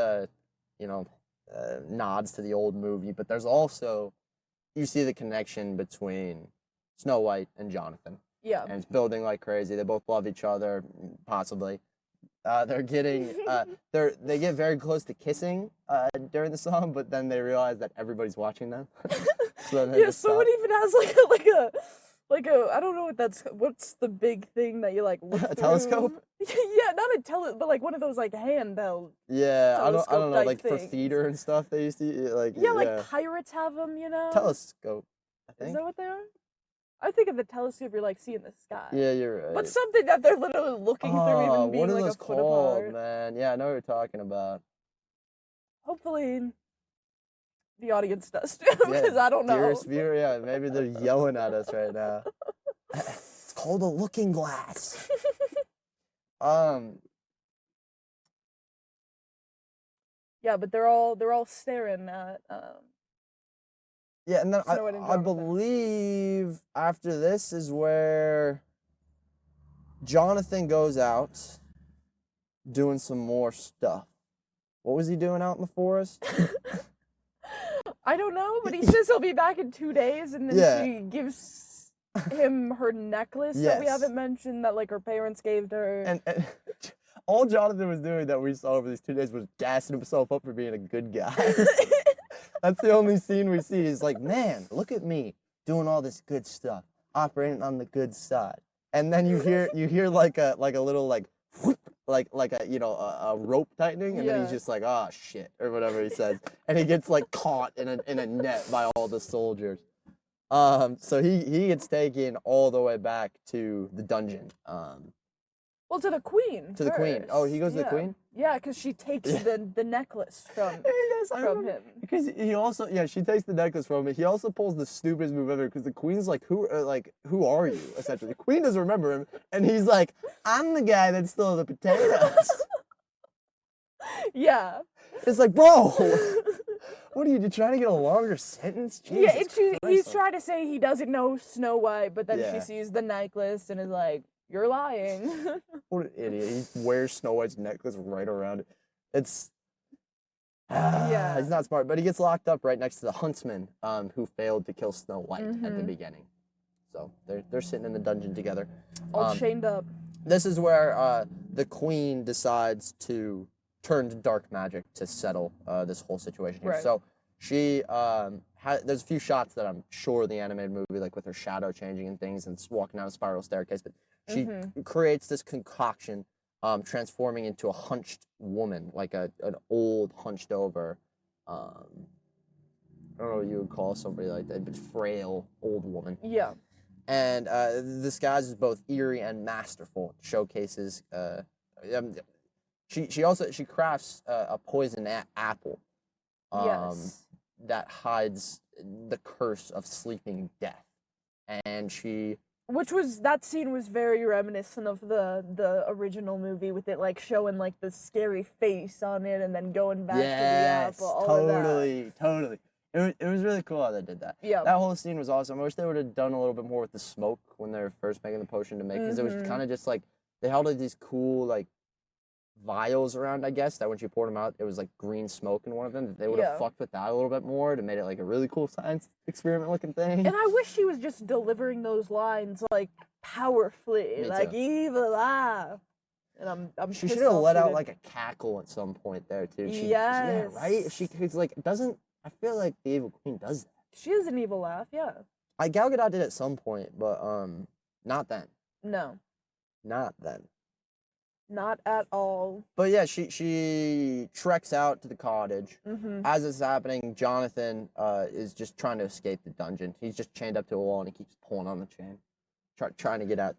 nods to the old movie, but there's also, you see the connection between Snow White and Jonathan. Yeah. And it's building like crazy. They both love each other, possibly. They're getting they get very close to kissing during the song, but then they realize that everybody's watching them. So yeah, someone even has like a I don't know what's the big thing that you like look a through? telescope? Yeah, not a but like one of those like handheld. Yeah, I don't know, like things. for theater and stuff they used to like. Yeah, like pirates have them, you know. Telescope, I think. Is that what they are? I think of the telescope you're like seeing the sky. Yeah, you're right. But something that they're literally looking through, even being like a foot apart. Man? Yeah, I know what you're talking about. Hopefully, the audience does too, because I don't know. Dearest viewer, yeah, maybe they're yelling at us right now. It's called a looking glass. Yeah, but they're all staring at Yeah, and then Snow White and I Jonathan. believe after this is where Jonathan goes out doing some more stuff. What was he doing out in the forest? I don't know, but he says he'll be back in 2 days, and then Yeah. she gives him her necklace that we Yes. haven't mentioned that like her parents gave to her. And all Jonathan was doing that we saw over these 2 days was gassing himself up for being a good guy. That's the only scene we see. He's like, man, look at me doing all this good stuff, operating on the good side. And then you hear like a little like a rope tightening, and then he's Yeah. just like, oh shit, or whatever he says, and he gets like caught in a net by all the soldiers. So he gets taken all the way back to the dungeon. Well, to the queen. To the queen. Oh, he goes to the Yeah. queen? Yeah, because she takes the necklace from Yes, I from remember. him. Because he also, she takes the necklace from him. He also pulls the stupidest move ever because the queen's like, who are you? Essentially, the queen doesn't remember him, and he's like, I'm the guy that stole the potatoes. Yeah. It's like, bro, what are you trying to get a longer sentence? Yeah, Jesus he's Christ. trying to say he doesn't know Snow White, but then Yeah. she sees the necklace and is like, "You're lying." What an idiot! He wears Snow White's necklace right around it. It's Yeah. he's not smart, but he gets locked up right next to the huntsman, who failed to kill Snow White at the Mhm. beginning. So they're sitting in the dungeon together. All chained up. This is where the queen decides to turn to dark magic to settle this whole situation here. Right. So she there's a few shots that I'm sure the animated movie, like with her shadow changing and things and walking down a spiral staircase, but she creates this concoction, transforming into a hunched woman, like an old hunched over, I don't know what you would call somebody like that, but frail old woman. Yeah. And the disguise is both eerie and masterful. It showcases. She crafts a poison apple. Yes. That hides the curse of sleeping death, and That scene was very reminiscent of the original movie, with it like showing like the scary face on it and then going back to the apple. All of that. Totally. It was really cool how they did that. Yeah. That whole scene was awesome. I wish they would have done a little bit more with the smoke when they were first making the potion to make, because it was kind of just like they held like these cool like vials around, I guess, that when she poured them out, it was like green smoke in one of them. They would have fucked with that a little bit more to make it like a really cool science experiment looking thing. And I wish she was just delivering those lines like powerfully, Me like too. evil eye. And I'm She pissed should have off let she out didn't. like a cackle at some point there too. Yes. Yeah, right. Cause like doesn't. I feel like the Evil Queen does that. She has an evil laugh, yeah. Gal Gadot did at some point, but not then. No, Not then. not at all. But yeah, she treks out to the cottage. As it's happening, Jonathan is just trying to escape the dungeon. He's just chained up to a wall and he keeps pulling on the chain, trying to get out.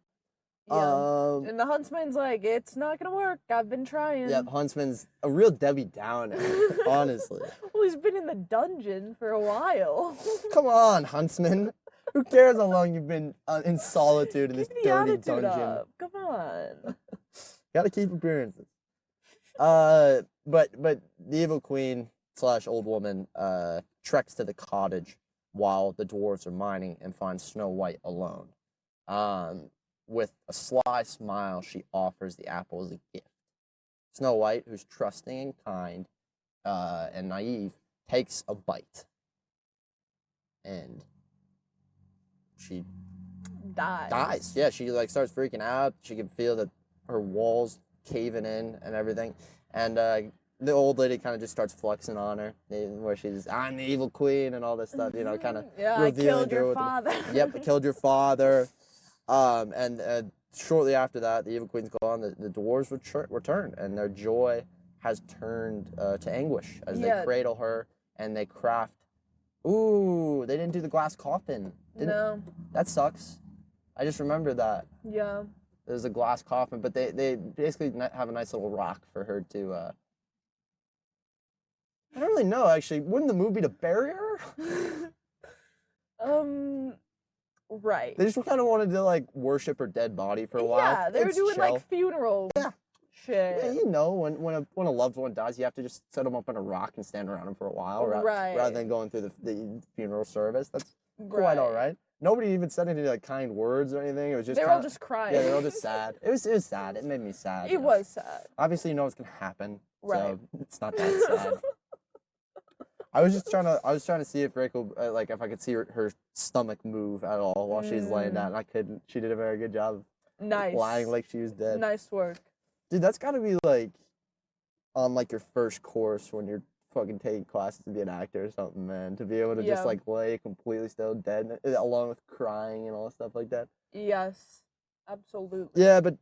Yeah. And the huntsman's like, it's not gonna work. I've been trying. Yeah, Huntsman's a real Debbie Downer, honestly. Well, he's been in the dungeon for a while. Come on, Huntsman. Who cares how long you've been in solitude in this Keep the dirty attitude dungeon? up. Come on. Gotta keep appearances. But the Evil Queen / old woman treks to the cottage while the dwarves are mining and finds Snow White alone. With a sly smile, she offers the apple as a gift. Snow White, who's trusting and kind and naive, takes a bite. And she dies. Yeah, she like starts freaking out. She can feel that her walls caving in and everything. And the old lady kind of just starts flexing on her, where she's, I'm the evil queen and all this stuff, kind of Yeah, I killed your father. Yep, I killed your father. And shortly after that, the Evil Queen's gone. The dwarves return, and their joy has turned to anguish as they cradle her and they craft. Ooh, they didn't do the glass coffin. No. That sucks. I just remembered that. Yeah. There's a glass coffin, but they basically have a nice little rock for her to. I don't really know, actually. Wouldn't the move be to bury her? Right. They just kind of wanted to like worship her dead body for a while. Yeah, they were doing like funeral shit. Yeah, you know, when a loved one dies, you have to just set them up on a rock and stand around them for a while, Right. rather than going through the funeral service. That's quite Right. all right. Nobody even said any like kind words or anything. It was just They're all just crying. Yeah, they're all just sad. It was sad. It made me sad. It was sad. Obviously, you know what's gonna happen, Right. so it's not that sad. I was trying to see if Rachel, like, if I could see her stomach move at all while she's laying down. And I couldn't. She did a very good job Nice. lying like she was dead. Nice work. Dude, that's gotta be like on like your first course when you're fucking taking classes to be an actor or something, man. To be able to just like lay completely still dead along with crying and all stuff like that. Yes, absolutely. Yeah, but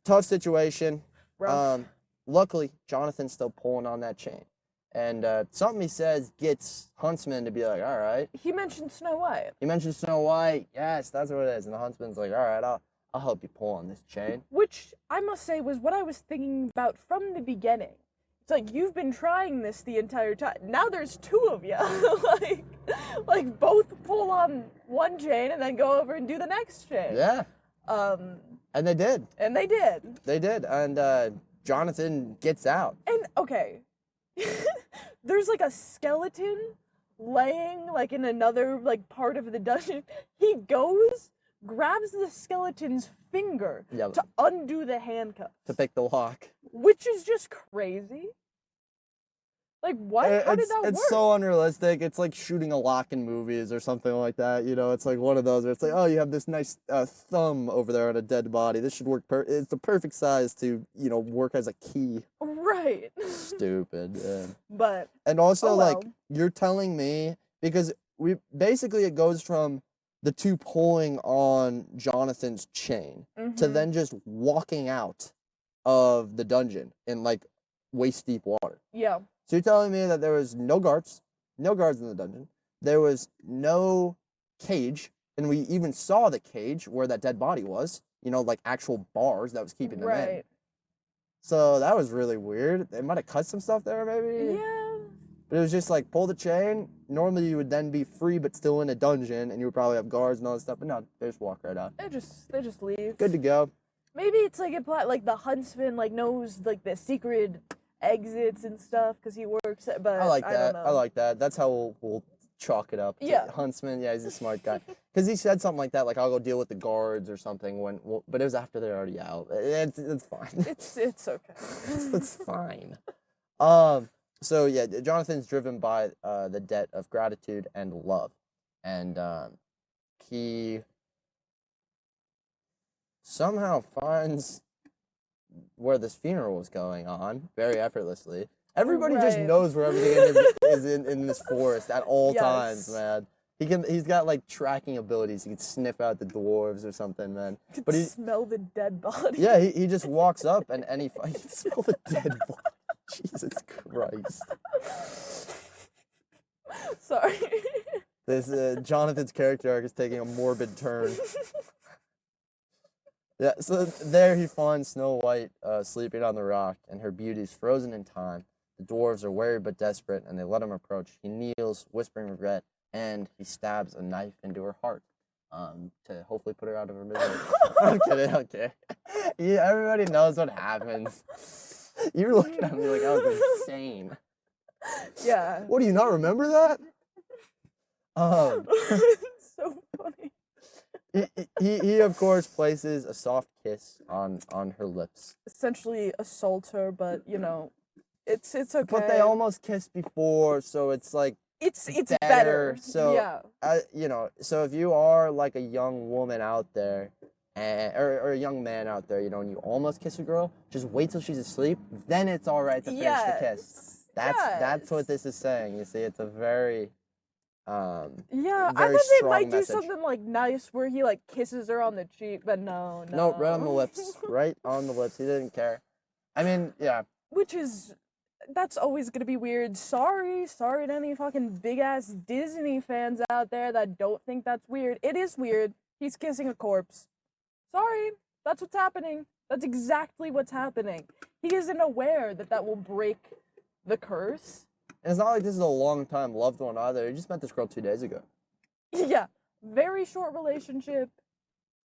tough situation. Rough. Luckily, Jonathan's still pulling on that chain. And something he says gets Huntsman to be like, all right. He mentioned Snow White. He mentioned Snow White. Yes, that's what it is. And the Huntsman's like, all right, I'll help you pull on this chain. Which, I must say, was what I was thinking about from the beginning. It's like, you've been trying this the entire time. Now there's two of you. like both pull on one chain and then go over and do the next chain. Yeah. And they did. And they did. They did. And Jonathan gets out. And, okay. There's like a skeleton laying like in another like part of the dungeon. He goes, grabs the skeleton's finger to undo the handcuffs. To pick the lock. Which is just crazy. Like, what? How did that work? It's so unrealistic. It's like shooting a lock in movies or something like that. You know, it's like one of those where it's like, oh, you have this nice thumb over there on a dead body. This should work. It's the perfect size to, you know, work as a key. Right. Stupid. Yeah. But. And also, like, you're telling me, because it goes from the two pulling on Jonathan's chain to then just walking out of the dungeon in like waist deep water. Yeah. So you're telling me that there was no guards in the dungeon. There was no cage, and we even saw the cage where that dead body was. You know, like actual bars that was keeping them in. So that was really weird. They might have cut some stuff there, maybe. Yeah. But it was just like pull the chain. Normally you would then be free, but still in a dungeon, and you would probably have guards and all that stuff. But no, they just walk right out. They just leave. Good to go. Maybe it's like like the huntsman like knows like the secret exits and stuff because he works at, but I like that. I don't know. I like that. That's how we'll chalk it up. Yeah. Huntsman, yeah, he's a smart guy. Because he said something like that, like, I'll go deal with the guards or something, but it was after they're already out. It's fine. It's okay. It's fine. So, yeah, Jonathan's driven by the debt of gratitude and love. And he somehow finds where this funeral was going on very effortlessly. Everybody just knows where everything is in this forest at all times, man. He's got like tracking abilities. He can sniff out the dwarves or something, man. But he smell the dead body. Yeah, he just walks up and he can smell the dead body. Jesus Christ. Sorry. This Jonathan's character arc is taking a morbid turn. Yeah, so there he finds Snow White sleeping on the rock, and her beauty is frozen in time. The dwarves are wary but desperate, and they let him approach. He kneels, whispering regret, and he stabs a knife into her heart to hopefully put her out of her misery. I'm kidding, okay. Yeah, everybody knows what happens. You were looking at me like I was insane. Yeah. What, do you not remember that? It's so funny. He of course places a soft kiss on her lips. Essentially assault her, but you know, it's okay. But they almost kissed before, so it's like it's better. So yeah. You know, so if you are like a young woman out there, or a young man out there, you know, and you almost kiss a girl, just wait till she's asleep. Then it's all right to finish the kiss. That's what this is saying. You see, it's a very yeah, I thought they might do something like nice where he like kisses her on the cheek, but no. No, right on the lips. Right on the lips. He didn't care. I mean, yeah. Which is, that's always gonna be weird. Sorry to any fucking big ass Disney fans out there that don't think that's weird. It is weird. He's kissing a corpse. Sorry, that's what's happening. That's exactly what's happening. He isn't aware that will break the curse. And it's not like this is a long-time loved one either. He just met this girl 2 days ago. Yeah, very short relationship.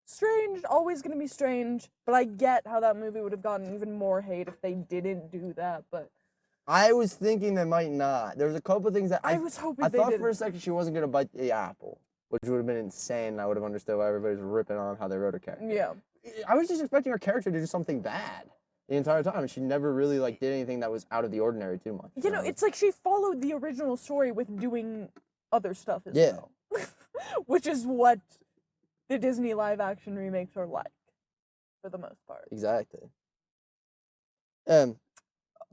strange, always gonna be strange, but I get how that movie would have gotten even more hate if they didn't do that, but I was thinking they might not. There's a couple of things that I was hoping I they thought didn't. for a second she wasn't gonna bite the apple, which would have been insane. I would have understood why everybody's ripping on how they wrote her character. Yeah. I was just expecting her character to do something bad the entire time. She never really like did anything that was out of the ordinary too much. You know, it's like she followed the original story with doing other stuff as Yeah. well. Which is what the Disney live action remakes are like, for the most part. Exactly.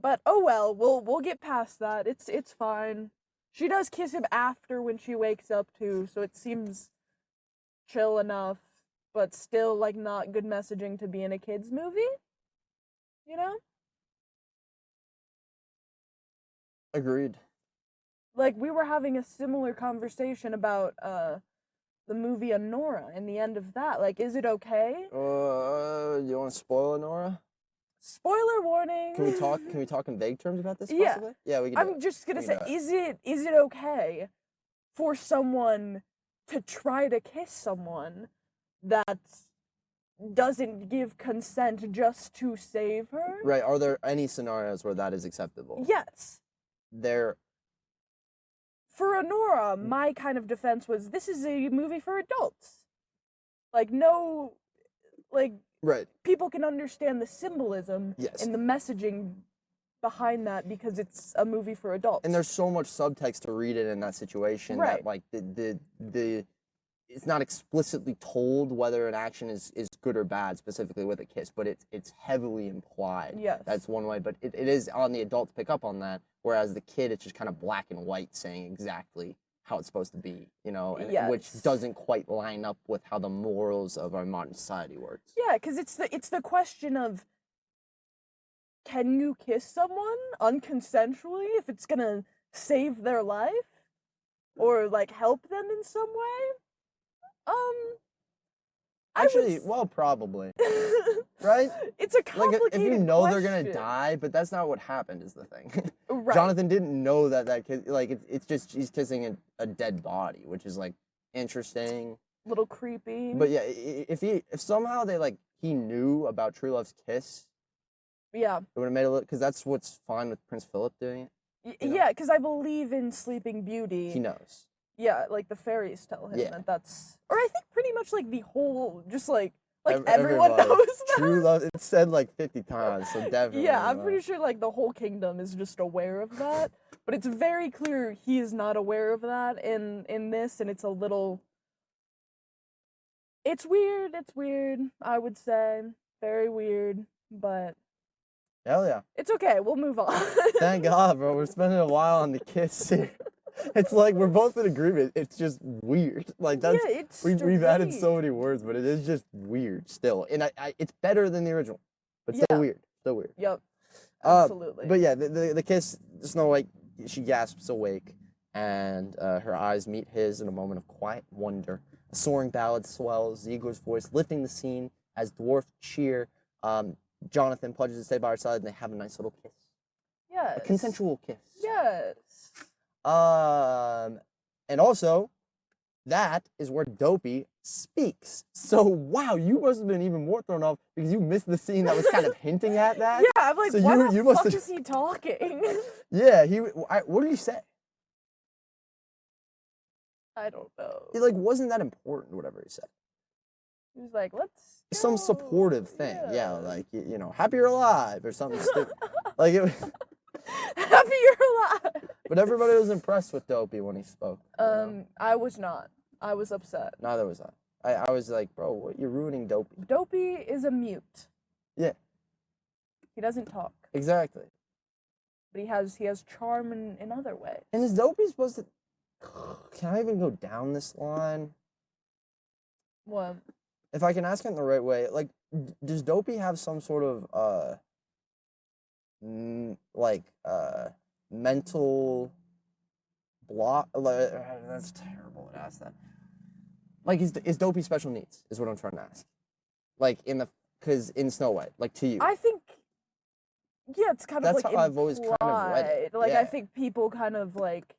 But oh well, we'll get past that. It's fine. She does kiss him after when she wakes up too, so it seems chill enough, but still like not good messaging to be in a kids movie. You know? Agreed. Like we were having a similar conversation about the movie Anora and the end of that. Like, is it okay? You want to spoil it, Nora? Spoiler warning. Can we talk in vague terms about this? Yeah. Possibly? Yeah, we can. I'm just gonna say, is it okay for someone to try to kiss someone that doesn't give consent just to save her? Right. Are there any scenarios where that is acceptable? Yes. There. For Honora, my kind of defense was, this is a movie for adults. Like, no, like, Right. people can understand the symbolism Yes. and the messaging behind that because it's a movie for adults. And there's so much subtext to read it in that situation Right. that like the it's not explicitly told whether an action is good or bad specifically with a kiss, but it's heavily implied. Yes. That's one way, but it is on the adult to pick up on that, whereas the kid it's just kind of black and white saying exactly how it's supposed to be, you know, and Yes. which doesn't quite line up with how the morals of our modern society works. Yeah, because it's the question of, can you kiss someone unconsensually if it's gonna save their life or like help them in some way? Actually, well, probably. Right? It's a Like complicated if you know they're gonna question. die, but that's not what happened is the thing. Right. Jonathan didn't know that kid, like it's just she's kissing a dead body, which is like interesting. Little creepy. But yeah, if somehow they like he knew about True Love's kiss, yeah. it would have made it look because that's what's fine with Prince Philip doing it. You know? Yeah, because I believe in Sleeping Beauty. He knows. Yeah, like the fairies tell him Yeah. that's, or I think pretty much like the whole, just like everyone Everybody. knows that. True Love. It's said like 50 times, so definitely. Yeah, I'm pretty sure like the whole kingdom is just aware of that, but it's very clear he is not aware of that in this, and it's a little. It's weird. It's weird. I would say very weird, but Hell yeah. it's okay. We'll move on. Thank God, bro. We're spending a while on the kiss here. It's like we're both in agreement. It's just weird. Like that's Yeah, it's we've added strange. so many words, but it is just weird still. And I it's better than the original, but still Yeah. weird. Still weird. Yep. Absolutely. But yeah, the kiss. Snow White, she gasps awake, and her eyes meet his in a moment of quiet wonder. A soaring ballad swells, Ziegler's voice lifting the scene as dwarf cheer. Jonathan pledges to stay by her side, and they have a nice little kiss. Yes. A consensual kiss. Yes. And also, that is where Dopey speaks. So, wow, you must have been even more thrown off because you missed the scene that was kind of hinting at that. Yeah, I'm like, So why you the must fuck have- is he talking? Yeah, what did he say? I don't know. It like wasn't that important, whatever he said. He was like, let's Some go. supportive thing, yeah, like you know, happy you're alive or something stupid. Like it, Happy you're alive. but everybody was impressed with Dopey when he spoke. You know? I was not. I was upset. Neither was I. I was like, bro, what, you're ruining Dopey. Dopey is a mute. Yeah. He doesn't talk, Exactly. but he has charm in other ways. And is Dopey supposed to? Can I even go down this line? What? If I can ask it in the right way, like, does Dopey have some sort of mental block? Like, that's terrible to ask that. Like, is Dopey special needs? Is what I'm trying to ask. Like because in Snow White, like to you. I think. Yeah, it's kind of That's like how I've always kind of read it. implied. Like Yeah. I think people kind of like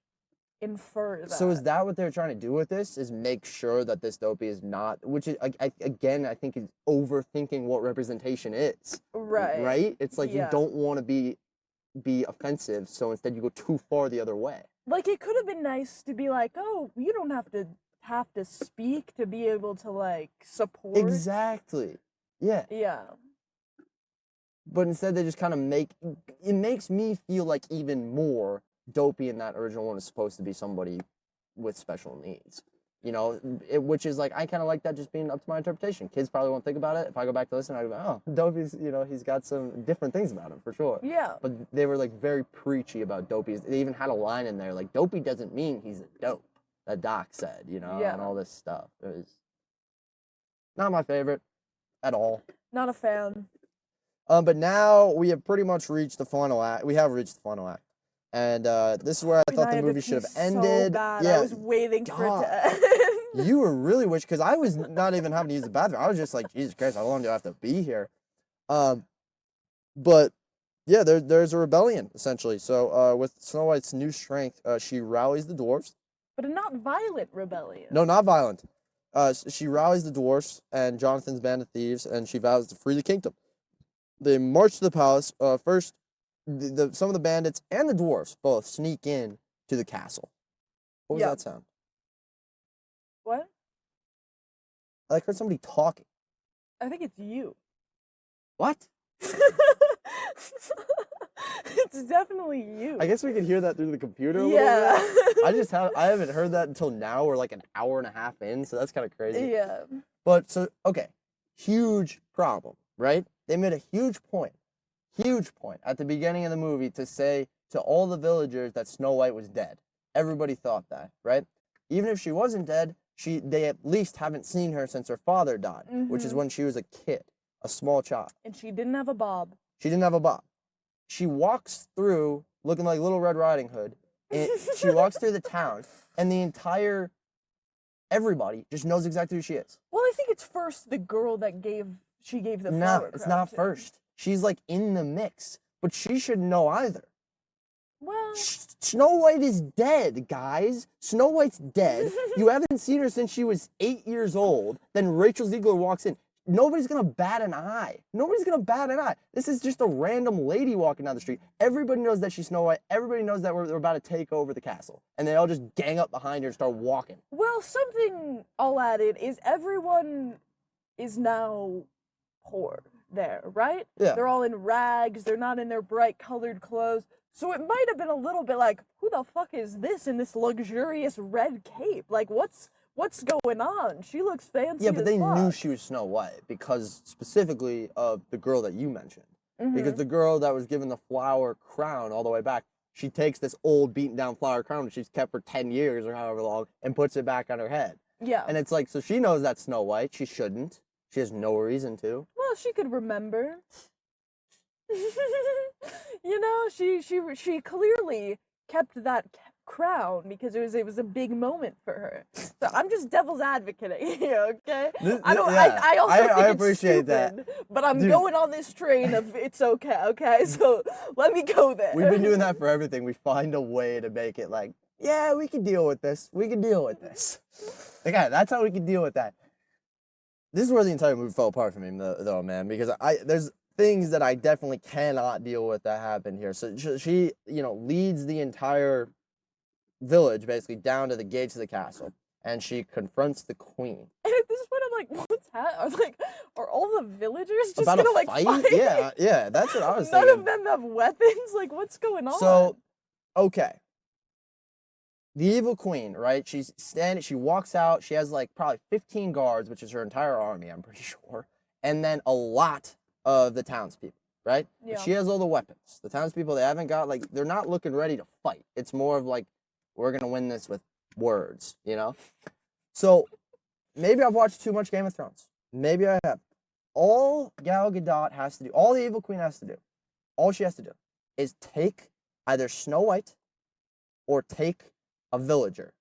infer that. So is that what they're trying to do with this? Is make sure that this dopey is not, which is again, I think is overthinking what representation is. Right. Right? It's like you Yeah. don't want to be offensive, so instead you go too far the other way. Like, it could have been nice to be like, oh, you don't have to speak to be able to, like, support. Exactly. Yeah. Yeah. But instead they just kind of it makes me feel like even more Dopey in that original one is supposed to be somebody with special needs. You know, which is like, I kind of like that just being up to my interpretation. Kids probably won't think about it. If I go back to listen, I go, oh, Dopey's, you know, he's got some different things about him for sure. Yeah. But they were like very preachy about Dopey. They even had a line in there like, Dopey doesn't mean he's a dope, that Doc said, you know, Yeah. and all this stuff. It was not my favorite at all. Not a fan. But now we have pretty much reached the final act. We have reached the final act. And this is where I thought the movie should have ended. So bad. Yeah, I was waiting for it to end. you were really wish, because I was not even having to use the bathroom. I was just like, Jesus Christ, how long do I have to be here? But yeah, there's a rebellion essentially. So with Snow White's new strength, she rallies the dwarves. But a not violent rebellion. No, not violent. She rallies the dwarves and Jonathan's band of thieves, and she vows to free the kingdom. They march to the palace. First, some of the bandits and the dwarves both sneak in to the castle. What was that sound? What? I heard somebody talking. I think it's you. What? It's definitely you. I guess we could hear that through the computer a little bit. I haven't heard that until now. We're like an hour and a half in, so that's kind of crazy. Yeah. But so, okay, huge problem, right? They made a huge point at the beginning of the movie to say to all the villagers that Snow White was dead. Everybody thought that, right? Even if she wasn't dead, they at least haven't seen her since her father died, which is when she was a kid, a small child. And she didn't have a bob. She didn't have a bob. She walks through looking like Little Red Riding Hood. And she walks through the town, and everybody just knows exactly who she is. Well, I think it's first the girl that gave the flower. No, it's not first. She's like in the mix, but she shouldn't know either. Well, Snow White is dead, guys. Snow White's dead. You haven't seen her since she was 8 years old. Then Rachel Ziegler walks in. Nobody's gonna bat an eye. Nobody's gonna bat an eye. This is just a random lady walking down the street. Everybody knows that she's Snow White. Everybody knows that we're about to take over the castle. And they all just gang up behind her and start walking. Well, something I'll add in is everyone is now poor there, right? Yeah. They're all in rags. They're not in their bright colored clothes. So it might have been a little bit like, who the fuck is this in this luxurious red cape? Like, what's going on? She looks fancy. Yeah, but they fuck. knew she was Snow White because specifically of the girl that you mentioned. Because the girl that was given the flower crown all the way back, she takes this old beaten down flower crown that she's kept for 10 years or however long and puts it back on her head. Yeah. And it's like, so she knows that's Snow White. She shouldn't. She has no reason to. Well, she could remember. You know, she clearly kept that crown because it was a big moment for her. So I'm just devil's advocating here, okay? I also think I it's appreciate stupid, that. but I'm Dude. going on this train of it's okay? So let me go there. We've been doing that for everything. We find a way to make it like, yeah, we can deal with this. We can deal with this. Okay, that's how we can deal with that. This is where the entire movie fell apart for me, though, man, because there's things that I definitely cannot deal with that happen here. So she, leads the entire village basically down to the gates of the castle, and she confronts the queen. And at this point, I'm like, what's happening? Are all the villagers just About gonna a fight? fight? Yeah, that's what I was None thinking. of them have weapons? Like, what's going on? So, okay. The evil queen, right? She walks out. She has like probably 15 guards, which is her entire army, I'm pretty sure. And then a lot of the townspeople, right? Yeah. But she has all the weapons. The townspeople, they haven't got, like, they're not looking ready to fight. It's more of like, we're going to win this with words, So, maybe I've watched too much Game of Thrones. Maybe I have. All Gal Gadot has to do, all the evil queen has to do, all she has to do is take either Snow White or take a villager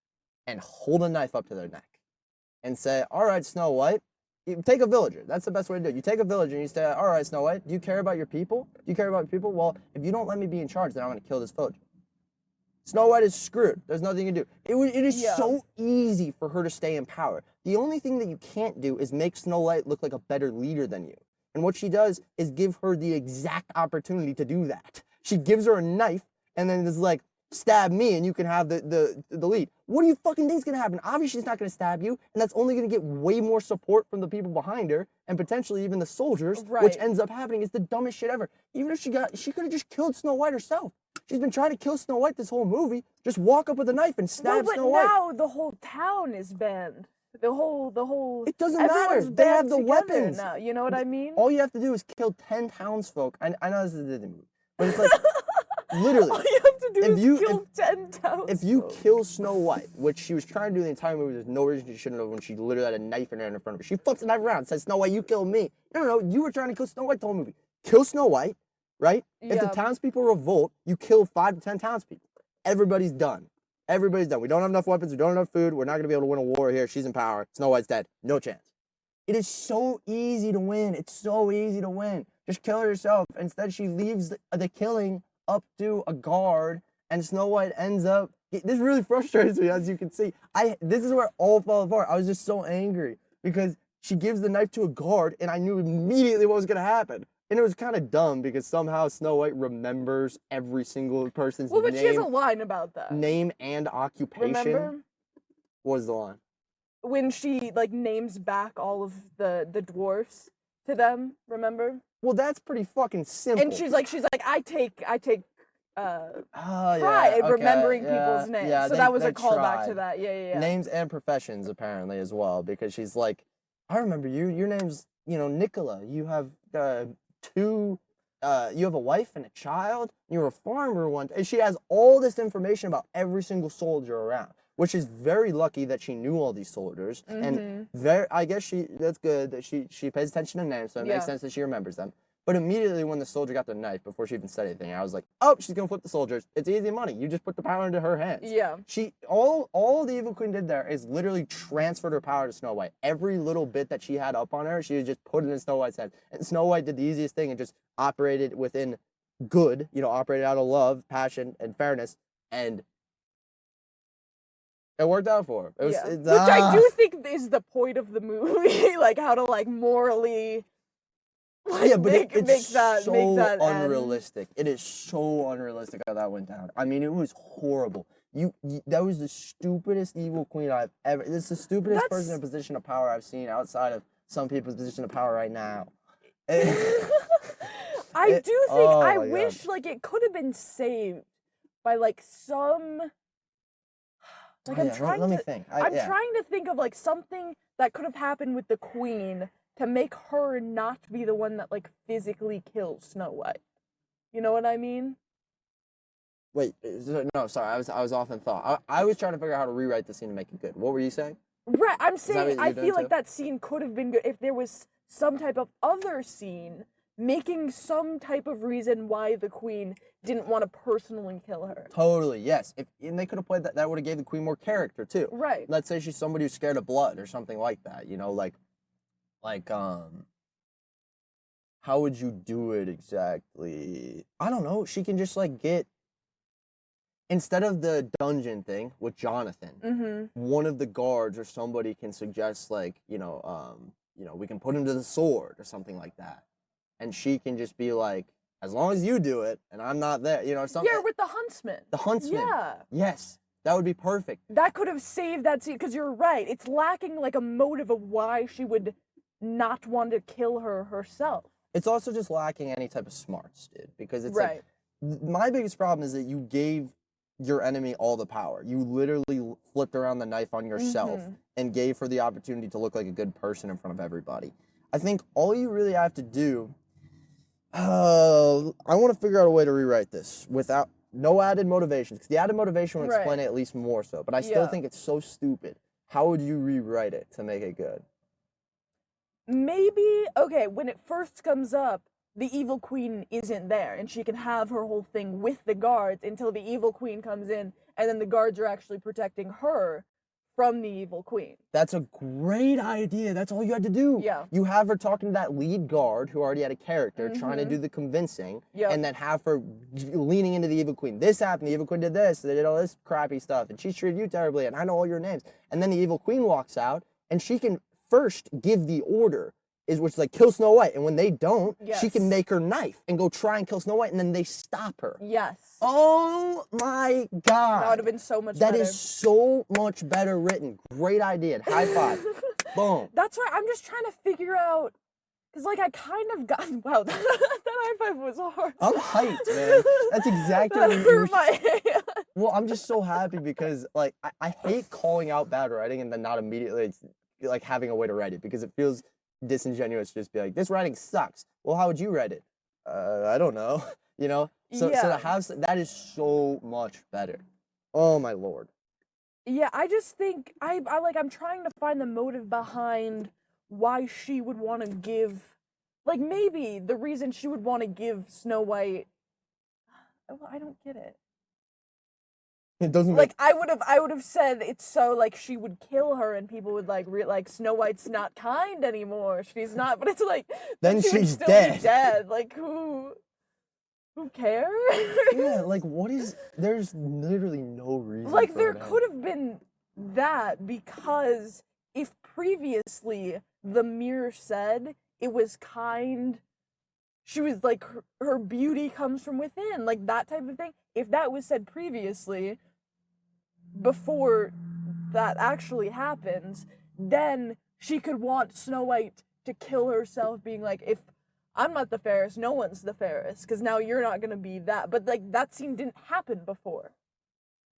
and hold a knife up to their neck and say, all right, Snow White, you take a villager. That's the best way to do it. You take a villager and you say, all right, Snow White, do you care about your people? Do you care about your people? Well, if you don't let me be in charge, then I'm going to kill this villager. Snow White is screwed. There's nothing you can do. It is Yeah. so easy for her to stay in power. The only thing that you can't do is make Snow White look like a better leader than you. And what she does is give her the exact opportunity to do that. She gives her a knife and then is like, stab me and you can have the lead. What do you fucking think is going to happen? Obviously, she's not going to stab you, and that's only going to get way more support from the people behind her and potentially even the soldiers, Right. which ends up happening. It's the dumbest shit ever. Even if she could have just killed Snow White herself. She's been trying to kill Snow White this whole movie. Just walk up with a knife and stab Snow White. Now the whole town is banned. The whole. It doesn't matter. They have the weapons now. You know what I mean? All you have to do is kill 10 townsfolk. I know this is a Disney movie, but it's like literally. All you have to do is kill 10 townsfolk. If you kill Snow White, which she was trying to do the entire movie, there's no reason she shouldn't have when she literally had a knife in front of her. She flips the knife around and says, Snow White, you killed me. No, you were trying to kill Snow White the whole movie. Kill Snow White, right? Yeah. If the townspeople revolt, you kill 5 to 10 townspeople. Everybody's done. Everybody's done. We don't have enough weapons. We don't have enough food. We're not going to be able to win a war here. She's in power. Snow White's dead. No chance. It is so easy to win. It's so easy to win. Just kill her yourself. Instead, she leaves the killing up to a guard, and Snow White ends up. This really frustrates me, as you can see. This is where it all fell apart. I was just so angry because she gives the knife to a guard, and I knew immediately what was going to happen. And it was kind of dumb because somehow Snow White remembers every single person's but name. she has a line about that. Name and occupation. Remember? What was the line? When she names back all of the dwarfs to them, remember? Well, that's pretty fucking simple. And she's like, I take pride in okay, remembering people's names. Yeah, so that was a callback tried. to that. Yeah. Names and professions apparently as well, because she's like, I remember you. Your name's Nicola. You have you have a wife and a child. You were a farmer once, and she has all this information about every single soldier around, which is very lucky that she knew all these soldiers, and I guess that's good that she pays attention to names, so it makes sense that she remembers them. But immediately when the soldier got the knife, before she even said anything, I was like, oh, she's gonna flip the soldiers. It's easy money. You just put the power into her hands. Yeah. All the Evil Queen did there is literally transferred her power to Snow White. Every little bit that she had up on her, she just put it in Snow White's head. And Snow White did the easiest thing and just operated within good, operated out of love, passion, and fairness, and it worked out for her. Which I do think is the point of the movie, how to morally. It's so make that unrealistic. It is so unrealistic how that went down. I mean, it was horrible. That was the stupidest Evil Queen I've ever. This is the stupidest person in a position of power I've seen outside of some people's position of power right now. I do think I wish it could have been saved by some. Let me think. I'm trying to think of something that could have happened with the Queen to make her not be the one that physically kills Snow White. You know what I mean? Wait, no, sorry, I was off in thought. I was trying to figure out how to rewrite the scene to make it good. What were you saying? Right, I'm saying I feel too? that scene could have been good if there was some type of other scene making some type of reason why the Queen didn't want to personally kill her. Totally, yes. And they could have played that. That would have gave the Queen more character too. Right. Let's say she's somebody who's scared of blood or something like that. How would you do it exactly? I don't know. She can just get, instead of the dungeon thing with Jonathan, one of the guards or somebody can suggest we can put him to the sword or something like that, and she can just be like, as long as you do it and I'm not there, something. Yeah, with the huntsman. The huntsman. Yeah. Yes, that would be perfect. That could have saved that scene because you're right. It's lacking a motive of why she would not want to kill her herself. It's also just lacking any type of smarts, dude, because it's right. My biggest problem is that you gave your enemy all the power. You literally flipped around the knife on yourself and gave her the opportunity to look like a good person in front of everybody. I think all you really have to do, I want to figure out a way to rewrite this without no added motivations, because the added motivation would explain it at least more so, but I still think it's so stupid. How would you rewrite it to make it good? Maybe, when it first comes up, the Evil Queen isn't there, and she can have her whole thing with the guards until the Evil Queen comes in, and then the guards are actually protecting her from the evil queen. That's a great idea. That's all you had to do. Yeah. You have her talking to that lead guard who already had a character, trying to Mhm. do the convincing, Yep. and then have her leaning into the evil queen. This happened. The evil queen did this. They did all this crappy stuff, and she treated you terribly, and I know all your names. And then the evil queen walks out, and she can first give the order, which is like kill Snow White. And when they don't, she can Yes. make her knife and go try and kill Snow White, and then they stop her. Yes. Oh my God. That would have been so much That better. is so much better written. Great idea. High five. Boom. That's right. I'm just trying to figure out, because, like, I kind of got, wow, that high five was hard. I'm hyped, man. That's exactly That what hurt my hand. Well, I'm just so happy because, like, I hate calling out bad writing and then not immediately, like, having a way to write it because it feels disingenuous to just be like, this writing sucks. Well, how would you write it? I don't know. You know? So to Yeah. have, that is so much better. Oh, my Lord. Yeah, I just think, I'm trying to find the motive behind why she would want to give, like, maybe the reason she would want to give Snow White, well, I don't get it. It doesn't Like, I would have said it's so, like, she would kill her and people would, like, Snow White's not kind anymore. She's not, but it's like, Then she would she's still dead. be dead. Like, who cares? Yeah, like, what is, there's literally no reason Like, for there it to could have been that, because if previously the mirror said it was kind, she was like, her beauty comes from within, like that type of thing. If that was said previously, before that actually happens, then she could want Snow White to kill herself, being like, if I'm not the fairest, no one's the fairest, because now you're not gonna be that. But, like, that scene didn't happen before.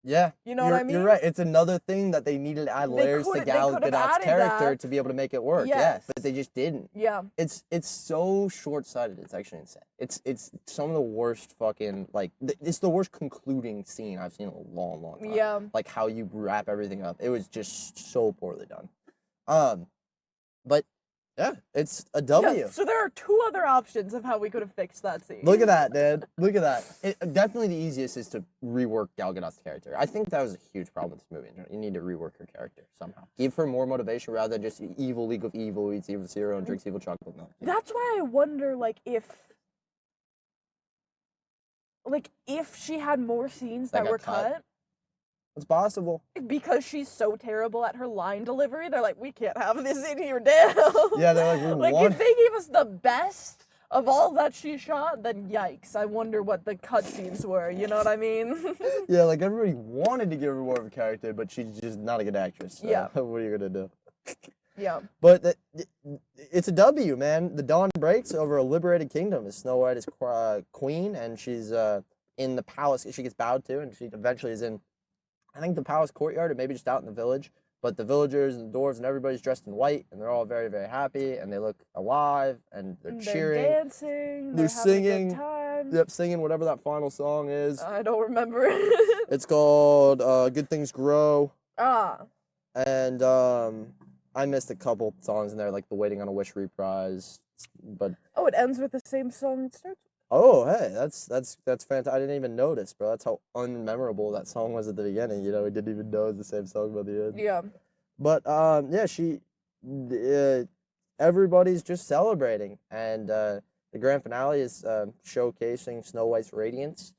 Yeah. You know what I mean? You're right. It's another thing that they needed to add layers to Gal could have Gadot's added character that. to be able to make it work. Yeah, Yes. but they just didn't. Yeah. It's so short-sighted. It's actually insane. It's some of the worst fucking, like, it's the worst concluding scene I've seen in a long, long time. Yeah. Like how you wrap everything up. It was just so poorly done. But yeah, it's a W. Yeah, so there are two other options of how we could have fixed that scene. Look at that, dude. Look at that. Definitely the easiest is to rework Gal Gadot's character. I think that was a huge problem with this movie. You need to rework her character somehow. Give her more motivation rather than just evil League of Evil, eats evil cereal, and drinks evil chocolate milk. That's why I wonder, like, if she had more scenes that were cut. It's possible. Because she's so terrible at her line delivery, they're like, we can't have this in here now. Yeah, they're like, we like, want... if they gave us the best of all that she shot, then yikes. I wonder what the cut scenes were, you know what I mean? Yeah, like, everybody wanted to give her more of a character, but she's just not a good actress. So Yeah. What are you going to do? Yeah. But it's a W, man. The dawn breaks over a liberated kingdom as Snow White is queen, and she's in the palace. She gets bowed to, and she eventually is in, I think, the palace courtyard, or maybe just out in the village. But the villagers and the dwarves and everybody's dressed in white, and they're all very, very happy, and they look alive, and they're cheering. They're dancing. They're singing. Having a good time. Yep, singing whatever that final song is. I don't remember. It's called Good Things Grow. Ah. And I missed a couple songs in there, like the Waiting on a Wish reprise. But Oh, it ends with the same song it starts with. oh, hey, that's fantastic. I didn't even notice, bro. That's how unmemorable that song was at the beginning. You know, we didn't even know it was the same song by the end. Yeah. But yeah, everybody's just celebrating, and the grand finale is showcasing Snow White's radiance.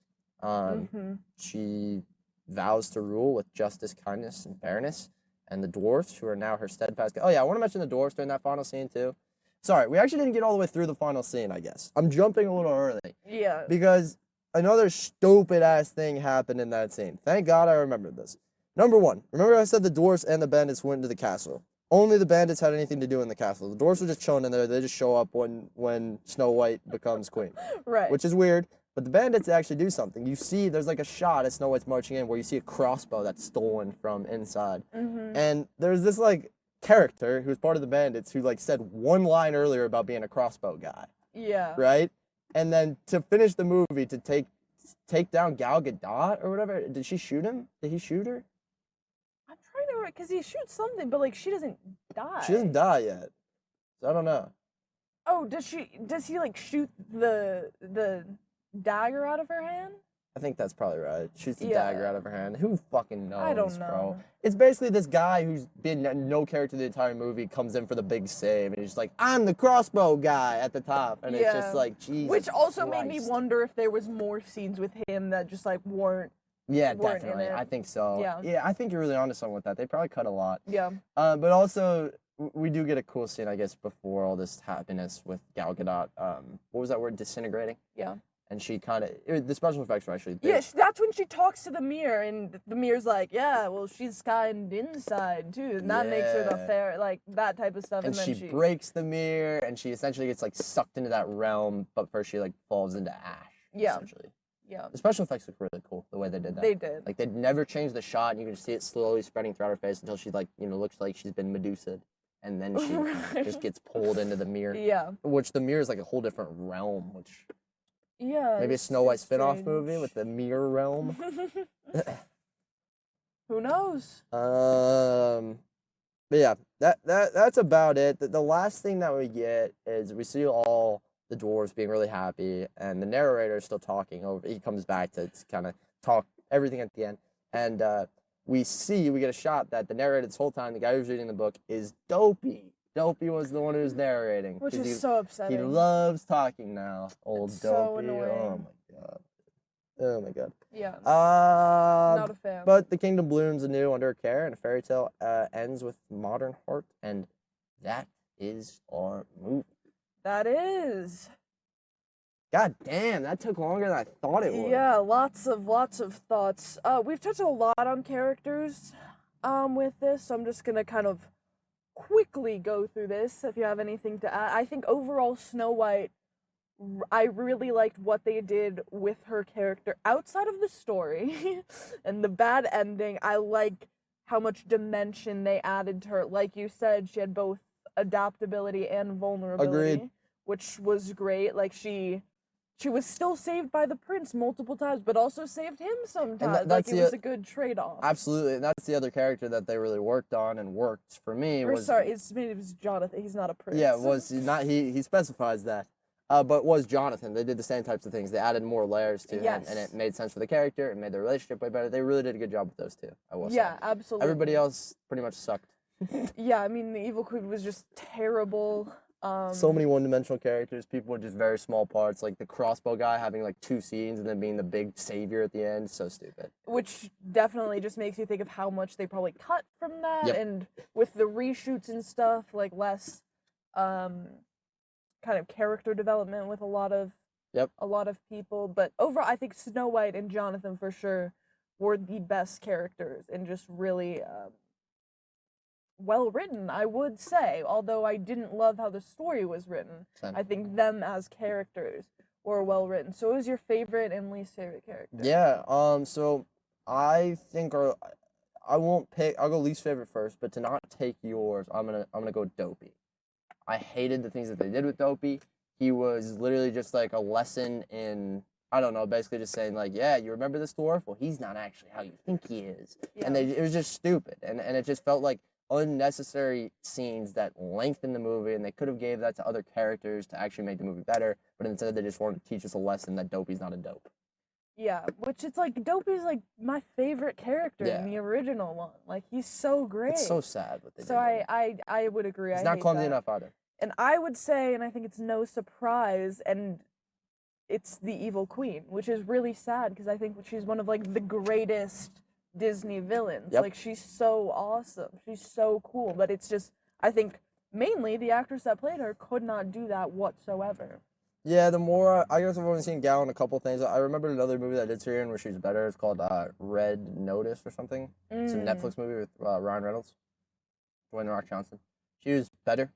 She vows to rule with justice, kindness, and fairness. And the dwarfs, who are now her steadfast... Oh, yeah, I want to mention the dwarfs during that final scene, too. Sorry, we actually didn't get all the way through the final scene, I guess. I'm jumping a little early. Yeah. Because another stupid-ass thing happened in that scene. Thank God I remembered this. Number one, remember I said the dwarfs and the bandits went into the castle. Only the bandits had anything to do in the castle. The dwarfs were just chilling in there. They just show up when Snow White becomes queen. Right. Which is weird. But the bandits actually do something. You see, there's like a shot as Snow White's marching in where you see a crossbow that's stolen from inside. And there's this like character who's part of the bandits who like said one line earlier about being a crossbow guy. Yeah. Right? And then to finish the movie, to take down Gal Gadot or whatever, did she shoot him? Did he shoot her? I'm trying to remember, because he shoots something, but like she doesn't die. She doesn't die yet. So I don't know. Oh, does he like shoot the dagger out of her hand? I think that's probably right. Shoots the Yeah. dagger out of her hand. Who fucking knows, I don't bro? know. It's basically this guy who's been no character the entire movie comes in for the big save, and he's like, I'm the crossbow guy at the top. And it's just like, Jesus Which also made me Christ. wonder if there was more scenes with him that just like weren't. Yeah, weren't in definitely. it. I think so. Yeah. I think you're really onto something with that. They probably cut a lot. Yeah. But also, we do get a cool scene, I guess, before all this happiness with Gal Gadot. What was that word? Disintegrating? Yeah. And she kind of, the special effects were actually Yeah, that's when she talks to the mirror, and the mirror's like, yeah, well, she's kind inside, too, and that makes her the fair, like, that type of stuff, and then she breaks the mirror, and she essentially gets, like, sucked into that realm, but first she, like, falls into ash, essentially. Yeah. The special effects look really cool, the way they did that. They did. Like, they'd never changed the shot, and you can just see it slowly spreading throughout her face until she, like, you know, looks like she's been Medusa'd, and then she just gets pulled into the mirror. Yeah. Which the mirror is, like, a whole different realm, which... Yeah. Maybe a Snow White spin-off movie with the mirror realm. Who knows? But yeah, that's about it. The last thing that we get is we see all the dwarves being really happy, and the narrator is still talking over. He comes back to kind of talk everything at the end, and we get a shot that the narrator this whole time, the guy who's reading the book, is Dopey. Dopey was the one who was narrating. Which is so upsetting. He loves talking now. Old it's Dopey. So annoying. Oh my god. Oh my god. Yeah. Not a fan. But the kingdom blooms anew under her care, and a fairy tale ends with modern heart, and that is our movie. That is. God damn, that took longer than I thought it would. Yeah, lots of thoughts. We've touched a lot on characters with this, so I'm just gonna kind of quickly go through this if you have anything to add. I think overall Snow White, I really liked what they did with her character outside of the story and the bad ending. I like how much dimension they added to her. Like you said, she had both adaptability and vulnerability. Agreed. Which was great. Like she was still saved by the prince multiple times, but also saved him sometimes. Like it was a good trade-off. Absolutely, and that's the other character that they really worked on and worked for me. Or sorry, it was Jonathan. He's not a prince. Yeah, not he specifies that. But was Jonathan. They did the same types of things. They added more layers to him, and it made sense for the character. It made their relationship way better. They really did a good job with those two, I will say. Yeah, absolutely. Everybody else pretty much sucked. Yeah, I mean, the Evil Queen was just terrible. So many one-dimensional characters, people with just very small parts, like the crossbow guy having like 2 scenes and then being the big savior at the end. So stupid. Which definitely just makes you think of how much they probably cut from that, and with the reshoots and stuff, like less kind of character development with a lot of people. But overall, I think Snow White and Jonathan for sure were the best characters and just really well written, I would say. Although I didn't love how the story was written. Same. I think them as characters were well written. So what was your favorite and least favorite character? Yeah, so I think I won't pick, I'll go least favorite first, but to not take yours, I'm gonna go Dopey. I hated the things that they did with Dopey. He was literally just like a lesson in, I don't know, basically just saying like, yeah, you remember this dwarf? Well, he's not actually how you think he is. Yeah. And it was just stupid. And it just felt like unnecessary scenes that lengthened the movie, and they could have gave that to other characters to actually make the movie better, but instead they just wanted to teach us a lesson that Dopey's not a dope. Yeah, which it's like Dopey's like my favorite character in the original one. Like he's so great. It's so sad what they did. So I would agree. He's not clumsy enough either. And I would say, and I think it's no surprise, and it's the Evil Queen, which is really sad because I think she's one of like the greatest Disney villains. Like she's so awesome. She's so cool, but it's just I think mainly the actress that played her could not do that whatsoever. Yeah, the more I guess I've only seen Gal in a couple things. I remember another movie that I did see her in where she was better. It's called Red Notice or something. It's a Netflix movie with Ryan Reynolds, Dwayne The Rock Johnson. She was better,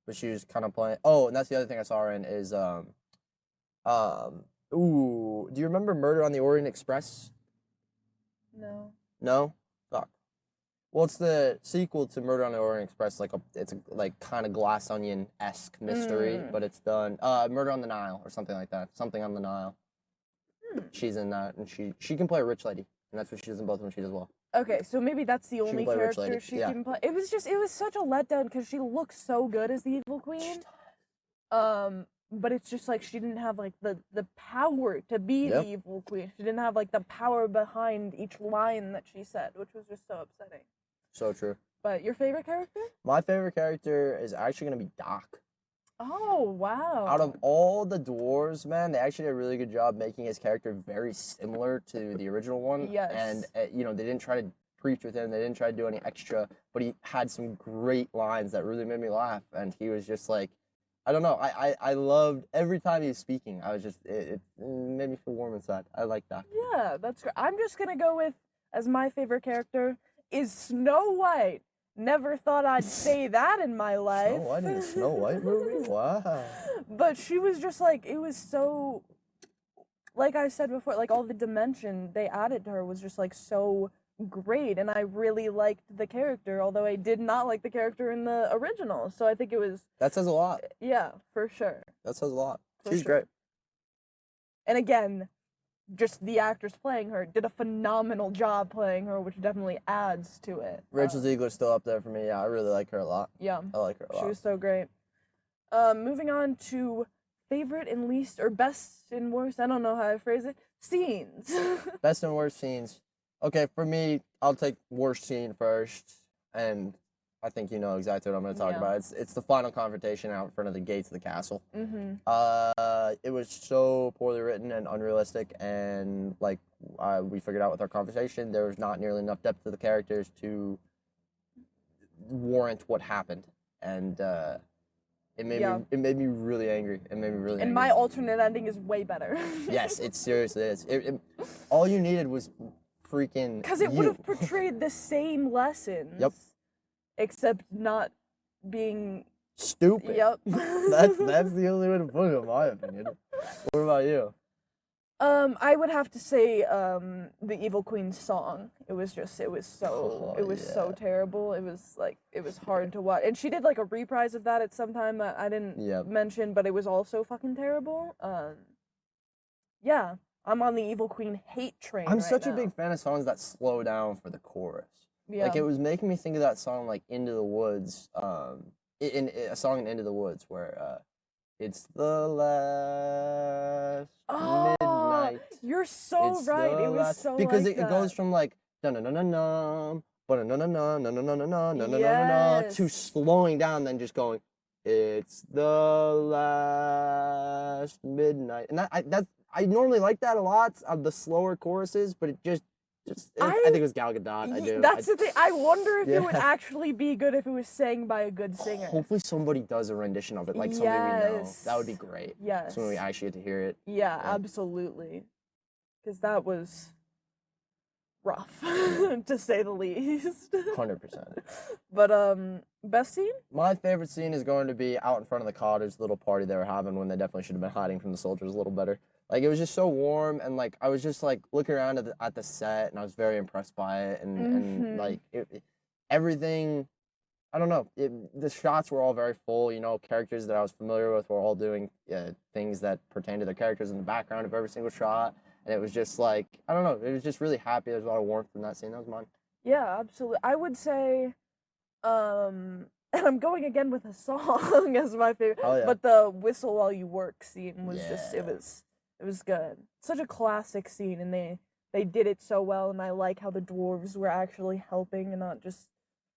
but she was kind of playing. Oh, and that's the other thing I saw her in is do you remember Murder on the Orient Express? No. No? Fuck. Well, it's the sequel to Murder on the Orient Express. It's a kind of Glass Onion-esque mystery, but it's done. Murder on the Nile or something like that. Something on the Nile. She's in that, and she can play a rich lady, and that's what she does in both of them. She does well. Okay, so maybe that's the only character she can play. It was such a letdown because she looks so good as the Evil Queen. but it's just like she didn't have like the power to be the evil queen. She didn't have like the power behind each line that she said, which was just so upsetting. So true. But your favorite character? My favorite character is actually gonna be Doc. Oh, wow. Out of all the dwarves, man, they actually did a really good job making his character very similar to the original one. Yes. And, you know, they didn't try to preach with him. They didn't try to do any extra, but he had some great lines that really made me laugh. And he was just like, I don't know. I loved every time he was speaking. I was just, it made me feel warm inside. I like that. Yeah, that's great. I'm just going to go with, as my favorite character, is Snow White. Never thought I'd say that in my life. Snow White in the Snow White movie? Wow. But she was just like, it was so, like I said before, like all the dimension they added to her was just like so great. And I really liked the character, although I did not like the character in the original. So I think it was. That says a lot. Yeah, for sure. That says a lot. She's sure. great. And again, just the actress playing her did a phenomenal job playing her, which definitely adds to it. Rachel Ziegler's still up there for me. Yeah, I really like her a lot. Yeah. I like her a lot. She was so great. Moving on to favorite and least, or best and worst, I don't know how to phrase it, scenes. Best and worst scenes. Okay, for me, I'll take worst scene first. And I think you know exactly what I'm going to talk about. It's the final confrontation out in front of the gates of the castle. It was so poorly written and unrealistic, and like we figured out with our conversation, there was not nearly enough depth to the characters to warrant what happened, and it made me really angry. It made me really. And angry. my alternate ending is way better. Yes, it seriously is. All you needed was freaking. Because it would have portrayed the same lessons. Yep. Except not being stupid. Yep. that's the only way to put it, in my opinion. What about you? I would have to say the Evil Queen's song. It was so so terrible. It was hard to watch. And she did like a reprise of that at some time that I didn't mention, but it was also fucking terrible. Yeah, I'm on the Evil Queen hate train. I'm such a big fan of songs that slow down for the chorus. Yeah. Like, it was making me think of that song, like, Into the Woods, in a song in Into the Woods, where, it's the last midnight. You're so right. It was so because like it goes from, like, na-na-na-na-na, ba-na-na-na-na-na-na-na-na-na-na, to slowing down, then just going, it's the last midnight. And I normally like that a lot, of the slower choruses, but it just, I think it was Gal Gadot. I do. That's the thing. I wonder if it would actually be good if it was sang by a good singer. Hopefully somebody does a rendition of it, like somebody we know. That would be great. Yes. So when we actually get to hear it. Yeah, absolutely. Because that was rough, to say the least. 100%. But best scene? My favorite scene is going to be out in front of the cottage, the little party they were having when they definitely should have been hiding from the soldiers a little better. Like, it was just so warm, and like I was just like looking around at the set, and I was very impressed by it, and like everything. I don't know. The shots were all very full. You know, characters that I was familiar with were all doing things that pertain to their characters in the background of every single shot, and it was just like, I don't know. It was just really happy. There's a lot of warmth in that scene. That was mine. Yeah, absolutely. I would say, and I'm going again with a song as my favorite. Oh, yeah. But the whistle while you work scene was just it was good. Such a classic scene, and they did it so well, and I like how the dwarves were actually helping and not just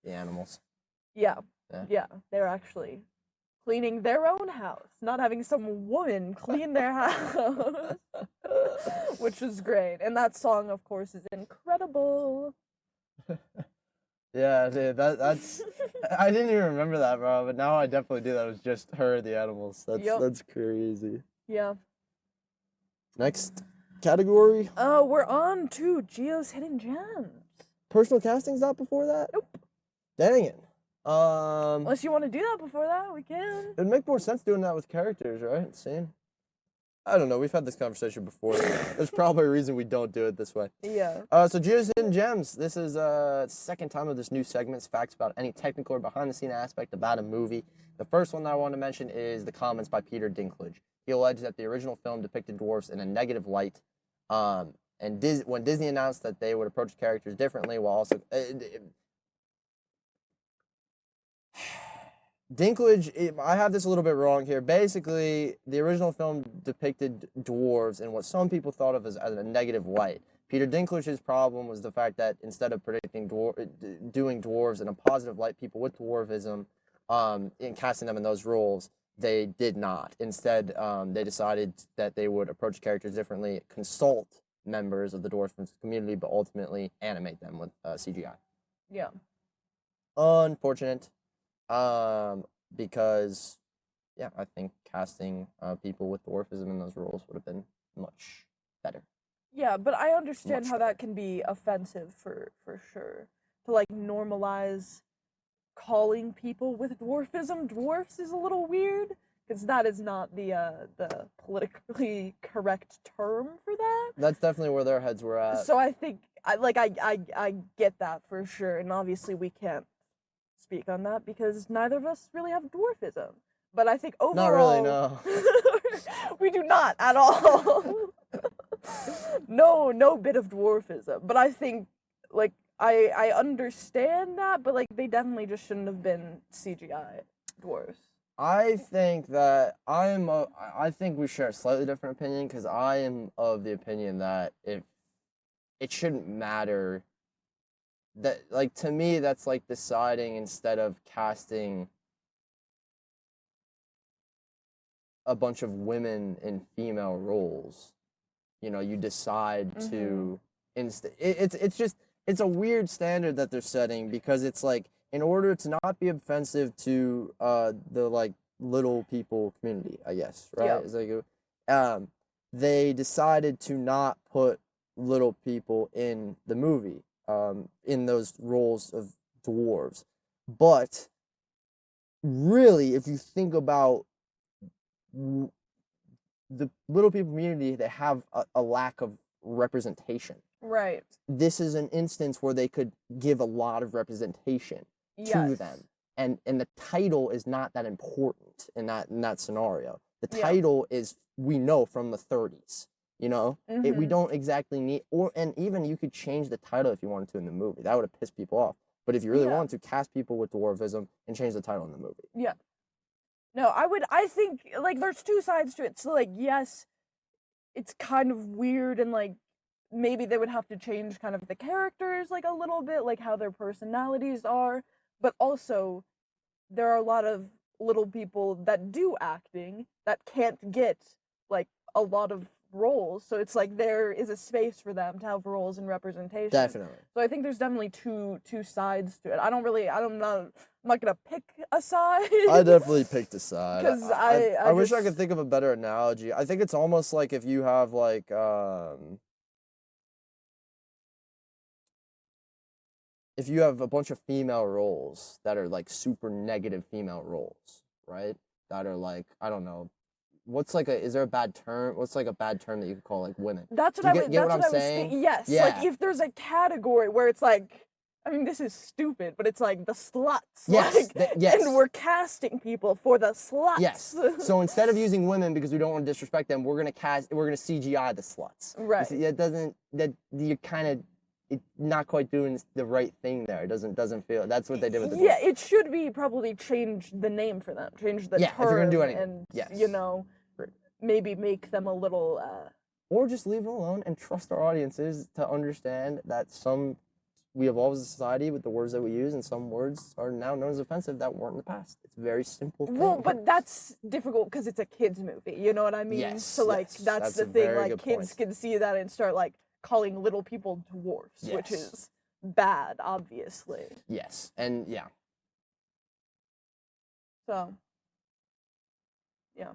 the animals. Yeah. They're actually cleaning their own house, not having some woman clean their house, which was great. And that song, of course, is incredible. Yeah, dude, that's I didn't even remember that, bro, but now I definitely do. That was just her, the animals. That's crazy. Yeah. Next category. We're on to Gio's Hidden Gems. Personal casting's not before that? Nope. Dang it. Unless you want to do that before that, we can. It'd make more sense doing that with characters, right? Scene. I don't know. We've had this conversation before. There's probably a reason we don't do it this way. Yeah. So Gio's Hidden Gems. This is second time of this new segment. Facts about any technical or behind-the-scene aspect about a movie. The first one that I want to mention is the comments by Peter Dinklage. He alleged that the original film depicted dwarfs in a negative light, and when Disney announced that they would approach characters differently while also... I have this a little bit wrong here. Basically, the original film depicted dwarves in what some people thought of as a negative light. Peter Dinklage's problem was the fact that instead of doing dwarves in a positive light, people with dwarvism, in casting them in those roles, they did not. Instead, they decided that they would approach characters differently, consult members of the dwarf community, but ultimately animate them with CGI. Yeah. Unfortunate. Because, yeah, I think casting people with dwarfism in those roles would have been much better. Yeah, but I understand Much how better. that can be offensive for sure. To like normalize calling people with dwarfism dwarfs is a little weird because that is not the politically correct term for that. That's definitely where their heads were at. So I think I get that for sure, and obviously we can't speak on that because neither of us really have dwarfism. But I think overall, Not really, no. we do not at all. No bit of dwarfism. But I think like I understand that, but like they definitely just shouldn't have been CGI dwarfs. I think that I think we share a slightly different opinion because I am of the opinion that if it shouldn't matter that, like, to me that's like deciding instead of casting a bunch of women in female roles, you decide to it's a weird standard that they're setting because it's like in order to not be offensive to the like little people community, I guess, right? Yeah. It's like they decided to not put little people in the movie in those roles of dwarves. But really, if you think about the little people community, they have a lack of representation. Right. This is an instance where they could give a lot of representation to them. And the title is not that important in that scenario. The title is, we know, from the 30s. We don't exactly need, and even you could change the title if you wanted to in the movie. That would have pissed people off. But if you really wanted to, cast people with dwarfism and change the title in the movie. Yeah. No, I think like there's two sides to it. So like yes, it's kind of weird and like maybe they would have to change kind of the characters like a little bit, like how their personalities are, but also there are a lot of little people that do acting that can't get like a lot of roles, so it's like there is a space for them to have roles and representation. Definitely. So I think there's definitely two sides to it. I'm not gonna pick a side. I definitely picked a side. Because I wish I could think of a better analogy. I think it's almost like if you have like if you have a bunch of female roles that are like super negative female roles, right? That are like, I don't know, is there a bad term? What's like a bad term that you could call like women? That's what I was thinking. Yes. Yeah. Like if there's a category where it's like, I mean, this is stupid, but it's like the sluts. Yes. Yes. And we're casting people for the sluts. Yes. So instead of using women because we don't want to disrespect them, we're gonna CGI the sluts. Right. You see, you're kind of not quite doing the right thing there. It doesn't feel. That's what they did with the. Yeah, it should be probably change the name for them, change the term, if you're gonna do anything, and maybe make them a little. Or just leave it alone and trust our audiences to understand that we evolve as a society with the words that we use, and some words are now known as offensive that weren't in the past. It's a very simple thing. Well, but that's difficult because it's a kids movie. You know what I mean? Yes. So like that's the thing. Like kids can see that and start like calling little people dwarfs, which is bad, obviously. Yes, and yeah. So. Yeah.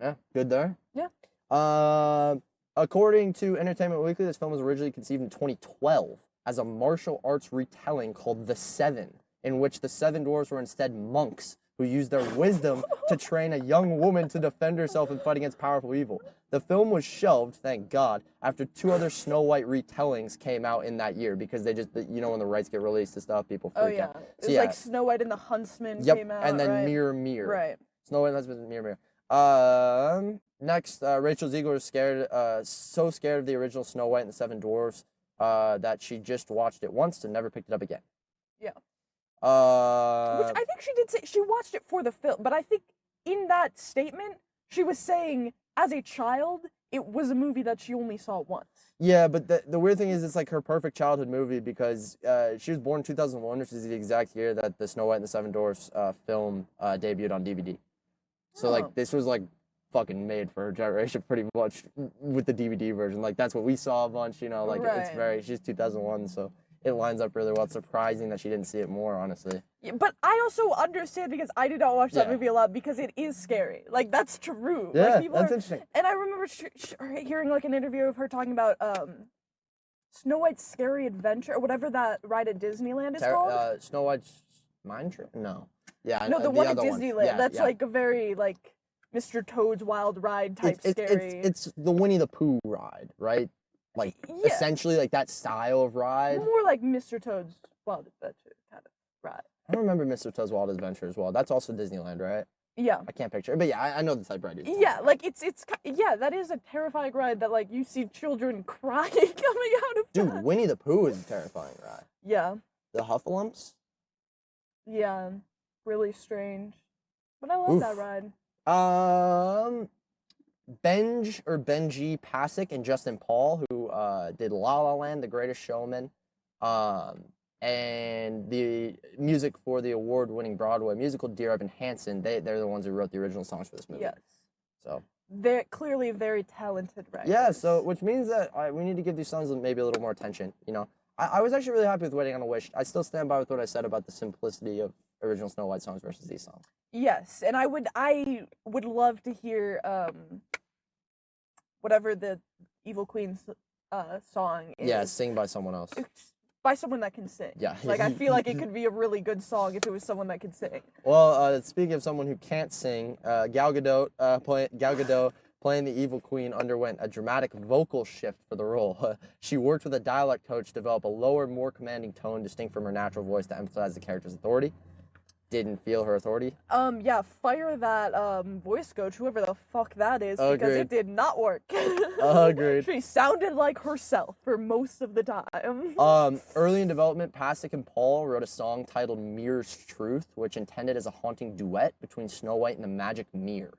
Yeah, good there. Yeah. According to Entertainment Weekly, this film was originally conceived in 2012 as a martial arts retelling called The Seven, in which the seven dwarves were instead monks who used their wisdom to train a young woman to defend herself and fight against powerful evil. The film was shelved, thank God, after 2 other Snow White retellings came out in that year because they just, when the rights get released to stuff, people freak out. It was like Snow White and the Huntsman came out, and then right? Mirror Mirror. Right. Snow White and the Huntsman, Mirror Mirror. Next, Rachel Zegler was so scared of the original Snow White and the Seven Dwarfs that she just watched it once and never picked it up again. Yeah. Which I think she did say she watched it for the film, but I think in that statement she was saying as a child it was a movie that she only saw once. Yeah, but the weird thing is it's like her perfect childhood movie because she was born in 2001, which is the exact year that the Snow White and the Seven Dwarfs film debuted on DVD. So like this was like fucking made for her generation pretty much with the DVD version. Like that's what we saw a bunch, you know, like it's very, she's 2001, so it lines up really well. It's surprising that she didn't see it more, honestly. Yeah, but I also understand because I did not watch that movie a lot because it is scary. Like that's true. Yeah, like, people that's are, interesting. And I remember hearing like an interview of her talking about Snow White's Scary Adventure or whatever that ride at Disneyland is called. Snow White's Mine Trip? No. Yeah. No, the one at Disneyland. Yeah, that's like a very like Mr. Toad's Wild Ride type scary. It's the Winnie the Pooh ride, right? Like essentially like that style of ride. More like Mr. Toad's Wild Adventure kind of ride. I don't remember Mr. Toad's Wild Adventure as well. That's also Disneyland, right? Yeah. I can't picture it, but yeah, I know the type of ride. Yeah, like it's that is a terrifying ride that like you see children crying coming out of. Dude, Winnie the Pooh is a terrifying ride. Yeah. The Huffalumps? Yeah, really strange, but I love that ride. Benji Pasek and Justin Paul, who did La La Land, The Greatest Showman, and the music for the award-winning Broadway musical Dear Evan Hansen. They're the ones who wrote the original songs for this movie. Yes. So they're clearly very talented writers. Yeah. So which means that we need to give these songs maybe a little more attention. You know, I was actually really happy with Waiting on a Wish. I still stand by with what I said about the simplicity of original Snow White songs versus these songs. Yes, and I would love to hear whatever the Evil Queen's song is. Yeah, sing by someone else. By someone that can sing. Yeah. Like I feel like it could be a really good song if it was someone that can sing. Well, speaking of someone who can't sing, Gal Gadot playing the Evil Queen underwent a dramatic vocal shift for the role. She worked with a dialect coach to develop a lower, more commanding tone distinct from her natural voice to emphasize the character's authority. Didn't feel her authority. Yeah, fire that voice coach, whoever the fuck that is, because it did not work. Agreed. She sounded like herself for most of the time. Early in development, Pasek and Paul wrote a song titled Mirror's Truth, which intended as a haunting duet between Snow White and the Magic Mirror.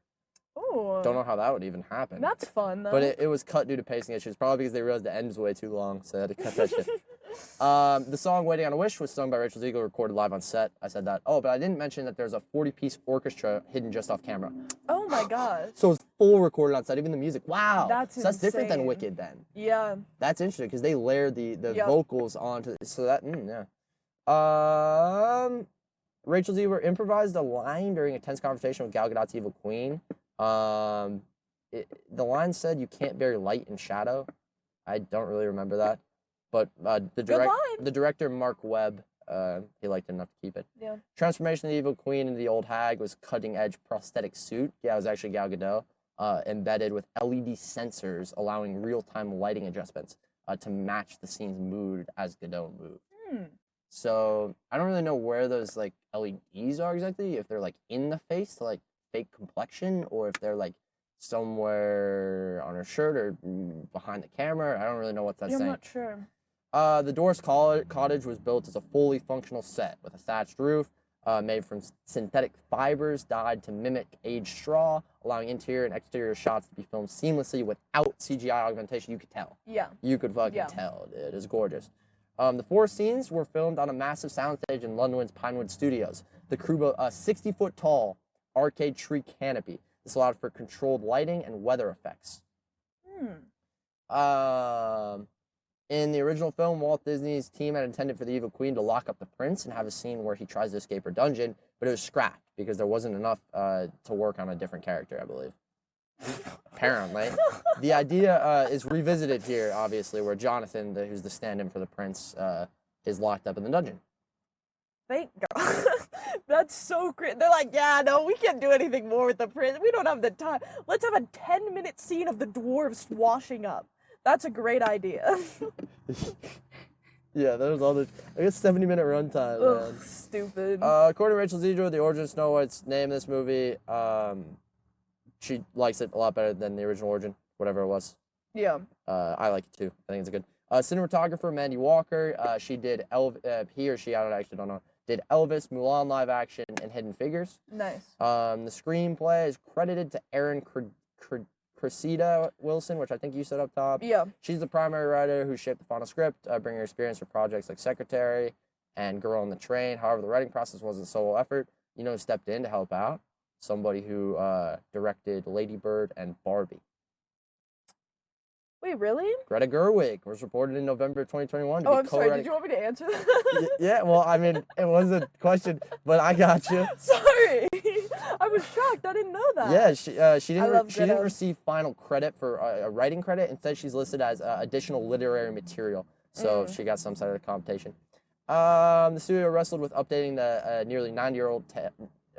Oh. Don't know how that would even happen. That's fun, though. But it was cut due to pacing issues, probably because they realized the end was way too long, so they had to cut that shit. The song Waiting on a Wish was sung by Rachel Zegler, recorded live on set. I said that. Oh, but I didn't mention that there's a 40-piece orchestra hidden just off camera. Oh my god. So it's full recorded on set, even the music. Wow. That's that's different than Wicked then. Yeah. That's interesting because they layered the vocals onto so that yeah. Rachel Zegler improvised a line during a tense conversation with Gal Gadot's Evil Queen. The line said, "You can't bury light in shadow." I don't really remember that. But the director, Mark Webb, he liked it enough to keep it. Yeah. Transformation of the Evil Queen into the Old Hag was cutting-edge prosthetic suit. Yeah, it was actually Gal Gadot, embedded with LED sensors, allowing real-time lighting adjustments to match the scene's mood as Gadot moved. So I don't really know where those like LEDs are exactly, if they're like in the face to like fake complexion, or if they're like somewhere on her shirt or behind the camera. I don't really know what that's saying. I'm not sure. The Dwarf's cottage was built as a fully functional set with a thatched roof made from synthetic fibers dyed to mimic aged straw, allowing interior and exterior shots to be filmed seamlessly without CGI augmentation. You could tell. Yeah. You could fucking tell. It is gorgeous. The 4 scenes were filmed on a massive soundstage in London's Pinewood Studios. The crew built a 60-foot tall arcade tree canopy. This allowed for controlled lighting and weather effects. In the original film, Walt Disney's team had intended for the Evil Queen to lock up the prince and have a scene where he tries to escape her dungeon, but it was scrapped because there wasn't enough to work on a different character, I believe. Apparently. The idea is revisited here, obviously, where Jonathan, who's the stand-in for the prince, is locked up in the dungeon. Thank God. That's so great. They're like, yeah, no, we can't do anything more with the prince. We don't have the time. Let's have a 10-minute scene of the dwarves washing up. That's a great idea. Yeah, there's all the, I guess, 70-minute runtime, man. Ugh, stupid. According to Rachel Zegler, the origin of Snow White's name in this movie, she likes it a lot better than the original origin, whatever it was. Yeah. I like it too. I think it's good. Cinematographer Mandy Walker, she did he or she, I actually don't know, did Elvis, Mulan live action, and Hidden Figures. Nice. The screenplay is credited to Erin Cressida Wilson, which I think you said up top. Yeah. She's the primary writer who shaped the final script, bringing her experience for projects like Secretary and Girl on the Train. However, the writing process wasn't a solo effort. You know who stepped in to help out? Somebody who directed Lady Bird and Barbie. Wait, really? Greta Gerwig was reported in November 2021 to Oh, be I'm sorry. co-writing. Did you want me to answer that? Yeah, well, I mean, it was a question, but I got you. Sorry. I was shocked. I didn't know that. Yeah, she didn't Greta. receive final credit for a writing credit. Instead, she's listed as additional literary material. So she got some side of the computation. The studio wrestled with updating the nearly 90-year-old,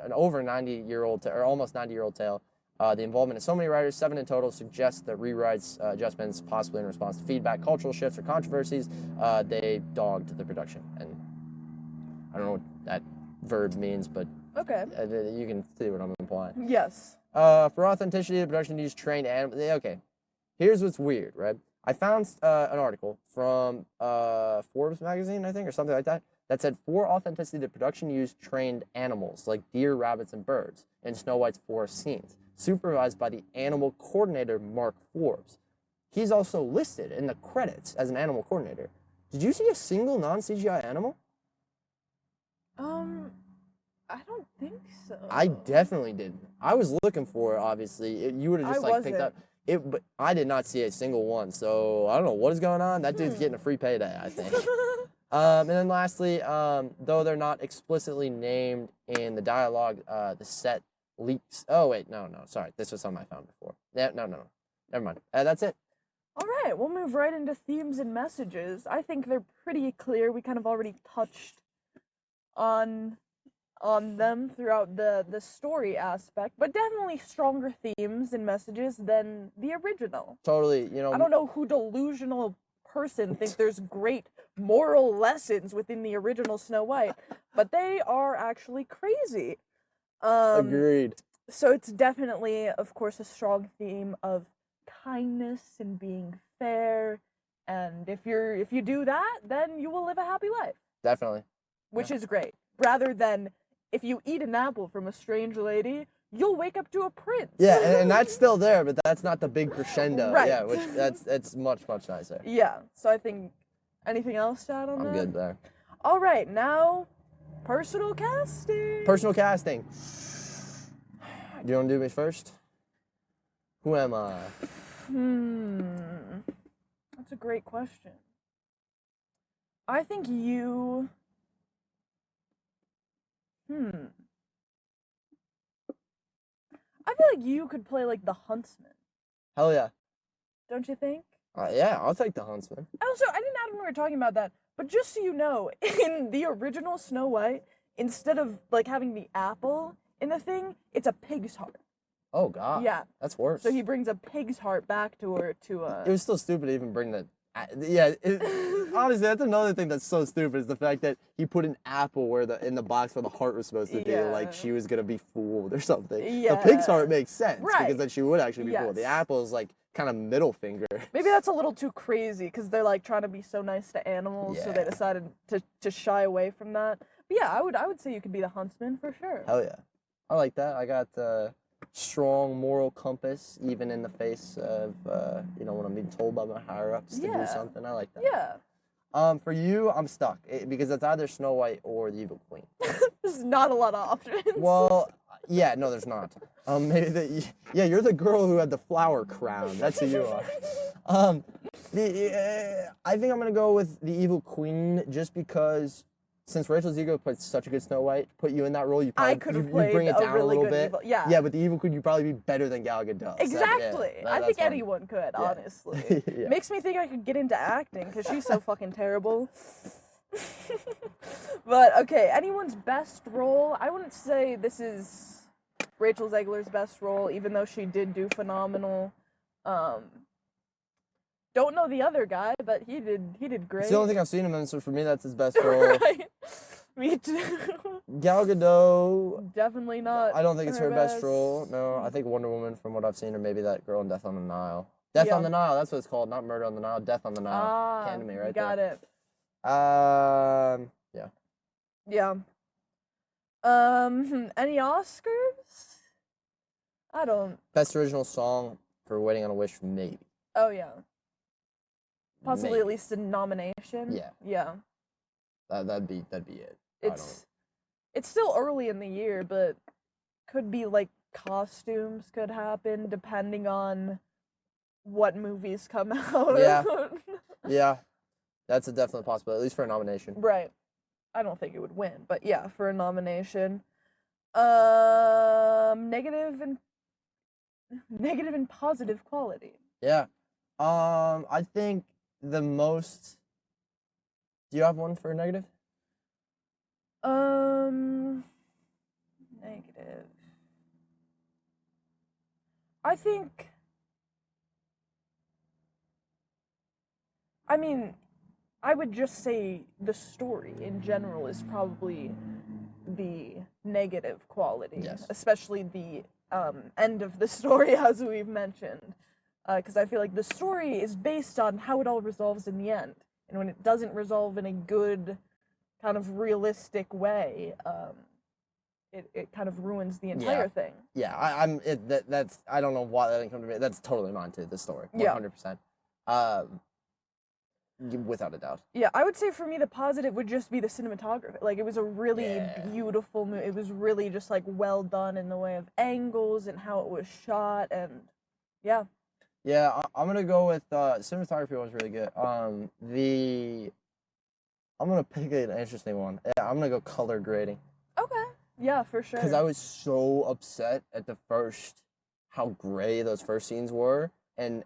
an over 90-year-old, or almost 90-year-old tale. The involvement of so many writers, 7 in total, suggests that rewrites, adjustments, possibly in response to feedback, cultural shifts, or controversies, they dogged the production. And I don't know what that verb means, but Okay. you can see what I'm implying. Yes. For authenticity, the production used trained animals. Okay, here's what's weird, right? I found an article from Forbes magazine, I think, or something like that, that said for authenticity, the production used trained animals like deer, rabbits, and birds in Snow White's forest scenes, supervised by the animal coordinator, Mark Forbes. He's also listed in the credits as an animal coordinator. Did you see a single non-CGI animal? I don't think so. I definitely didn't. I was looking for it, obviously. You would have just picked up it, but I did not see a single one. So I don't know what is going on. That dude's getting a free payday, I think. And then lastly, though they're not explicitly named in the dialogue, the set leaks. Oh wait, no, sorry. This was something I found before. Yeah, no. Never mind. That's it. All right, we'll move right into themes and messages. I think they're pretty clear. We kind of already touched on them throughout the story aspect, but definitely stronger themes and messages than the original. Totally, I don't know who delusional person thinks there's great moral lessons within the original Snow White, but they are actually crazy. Agreed. So it's definitely, of course, a strong theme of kindness and being fair, and if you do that, then you will live a happy life. Definitely. Which is great. Rather than if you eat an apple from a strange lady, you'll wake up to a prince. Yeah, and that's still there, but that's not the big crescendo. Right. Yeah, which it's much nicer. Yeah. So I think anything else to add on that? I'm good there. All right, now personal casting. Personal casting. Do you want to do me first? Who am I? That's a great question. I think you. I feel like you could play like the huntsman. Hell yeah. Don't you think? Yeah, I'll take the huntsman. Also, I didn't add when we were talking about that, but just so you know, in the original Snow White, instead of like having the apple in the thing, it's a pig's heart. Oh god. Yeah. That's worse. So he brings a pig's heart back to her to It was still stupid to even bring the. Yeah. Honestly, that's another thing that's so stupid is the fact that he put an apple in the box where the heart was supposed to be, like she was gonna be fooled or something. Yeah. The pig's heart makes sense Right. because then she would actually be fooled. The Yes. apple is like kind of middle finger. Maybe that's a little too crazy because they're like trying to be so nice to animals, so they Yeah. decided to shy away from that. But yeah, I would say you could be the huntsman for sure. Hell yeah. I like that. I got strong moral compass, even in the face of, when I'm being told by my higher ups to do something. I like that. Yeah. For you, I'm stuck because it's either Snow White or the Evil Queen. There's not a lot of options. Well, yeah, no, there's not. Maybe you're the girl who had the flower crown. That's who you are. I think I'm gonna go with the Evil Queen just because. Since Rachel Zegler played such a good Snow White, put you in that role, you probably you bring it down a little bit. Evil. Yeah. Yeah, but the Evil Queen, you'd probably be better than Gal Gadot. Exactly. So, I think anyone could, honestly. Yeah. Makes me think I could get into acting because she's so fucking terrible. But okay, anyone's best role? I wouldn't say this is Rachel Zegler's best role, even though she did do phenomenal. Don't know the other guy, but he did great. It's the only thing I've seen him in, so for me, that's his best role. Right. Me too. Gal Gadot. Definitely not. I don't think it's her best role. No, I think Wonder Woman, from what I've seen, or maybe that girl in Death on the Nile. Death on the Nile, that's what it's called, not Murder on the Nile. Death on the Nile. Came to me right got there. Got it. Yeah. Yeah. Any Oscars? I don't. Best original song for Waiting on a Wish, maybe. Oh yeah. Possibly Maybe. at least a nomination. Yeah. Yeah. That'd be it. It's still early in the year, but could be like costumes could happen depending on what movies come out. Yeah. Yeah. That's a definite possibility, at least for a nomination. Right. I don't think it would win, but yeah, for a nomination. Negative and positive quality. Yeah. I think the most. Do you have one for negative? Negative. I think. I mean, I would just say the story in general is probably the negative quality, Yes. especially the end of the story, as we've mentioned, because I feel like the story is based on how it all resolves in the end, and when it doesn't resolve in a good, kind of realistic way, it kind of ruins the entire thing. Yeah, that's I don't know why that didn't come to me. That's totally mine too. The story, 100%. Without a doubt. Yeah, I would say for me the positive would just be the cinematography. Like it was a really beautiful movie. It was really just like well done in the way of angles and how it was shot, and yeah. Yeah, I'm gonna go with cinematography was really good. I'm gonna pick an interesting one. Yeah, I'm gonna go color grading. Okay. Yeah, for sure. Because I was so upset at how gray those first scenes were. And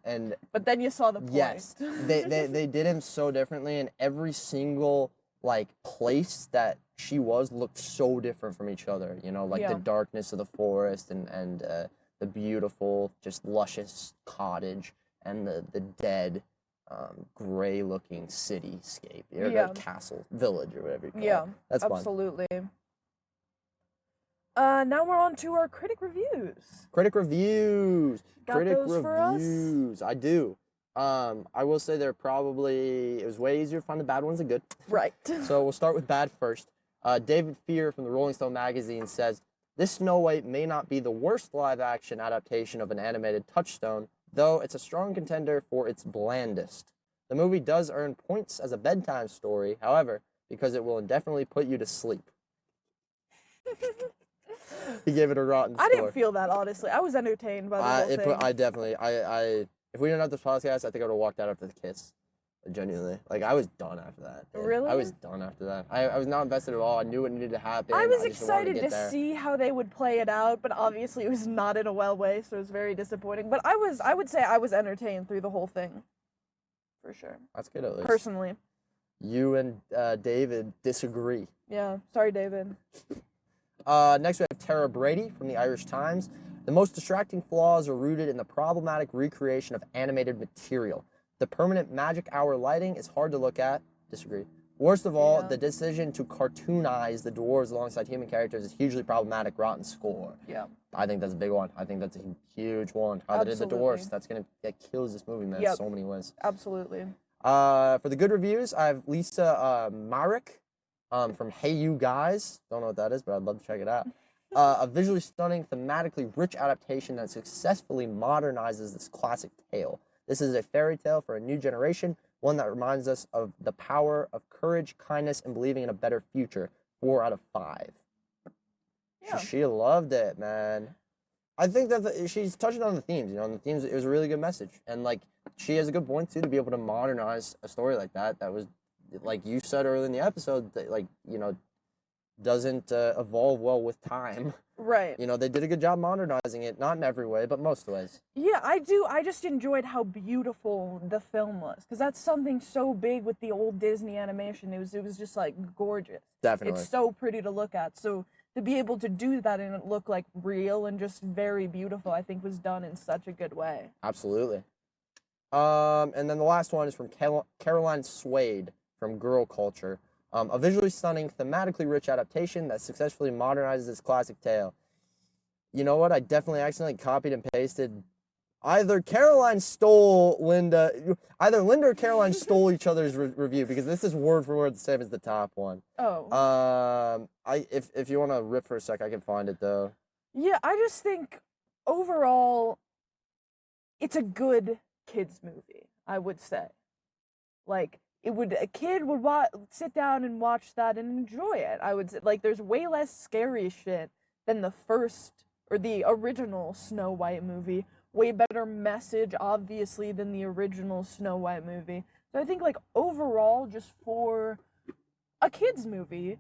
but then you saw the point. Yes, they did him so differently, and every single like place that she was looked so different from each other. You know, like the darkness of the forest and the beautiful, just luscious cottage, and the dead, gray-looking cityscape or castle, village, or whatever you call it. Yeah, That's absolutely. Now we're on to our critic reviews. Critic reviews. Got critic those for reviews. I do. I will say it was way easier to find the bad ones than good. Right. So we'll start with bad first. David Fear from the Rolling Stone magazine says, "This Snow White may not be the worst live-action adaptation of an animated touchstone, though it's a strong contender for its blandest. The movie does earn points as a bedtime story, however, because it will indefinitely put you to sleep." He gave it a rotten score. I didn't feel that, honestly. I was entertained by the whole thing. I definitely, if we didn't have this podcast, I think I would have walked out after the kiss. Genuinely. Like, I was done after that. Dude. Really? I was done after that. I was not invested at all. I knew what needed to happen. I was excited to see how they would play it out, but obviously it was not in a well way, so it was very disappointing. But I would say I was entertained through the whole thing. For sure. That's good, at least. Personally. You and David disagree. Yeah. Sorry, David. Next, we have Tara Brady from the Irish Times. "The most distracting flaws are rooted in the problematic recreation of animated material. The permanent magic hour lighting is hard to look at." Disagree. "Worst of all, the decision to cartoonize the dwarves alongside human characters is hugely problematic. Rotten score." Yeah. I think that's a big one. I think that's a huge one. How they did the dwarves, that kills this movie, man, in so many ways. Absolutely. For the good reviews, I have Lisa Marek. From Hey You Guys. Don't know what that is, but I'd love to check it out. A visually stunning, thematically rich adaptation that successfully modernizes this classic tale. This is a fairy tale for a new generation, one that reminds us of the power of courage, kindness, and believing in a better future. 4 out of 5. Yeah. She loved it, man. I think that she's touching on the themes, and the themes, it was a really good message. And, like, she has a good point, too, to be able to modernize a story like that was, like you said earlier in the episode, that, like, doesn't evolve well with time. Right. They did a good job modernizing it, not in every way, but most ways. Yeah, I do. I just enjoyed how beautiful the film was, because that's something so big with the old Disney animation. It was just, like, gorgeous. Definitely. It's so pretty to look at. So to be able to do that and it look, like, real and just very beautiful, I think was done in such a good way. Absolutely. And then the last one is from Caroline Swade from Girl Culture. A visually stunning, thematically rich adaptation that successfully modernizes this classic tale. You know what? I definitely accidentally copied and pasted Either Caroline stole Linda, either Linda or Caroline stole each other's review, because this is word for word the same as the top one. Oh. If you want to rip for a sec, I can find it though. Yeah, I just think overall it's a good kids movie, I would say. Like a kid would sit down and watch that and enjoy it. I would say, like, there's way less scary shit than the first or the original Snow White movie. Way better message, obviously, than the original Snow White movie. So I think, like, overall, just for a kids movie,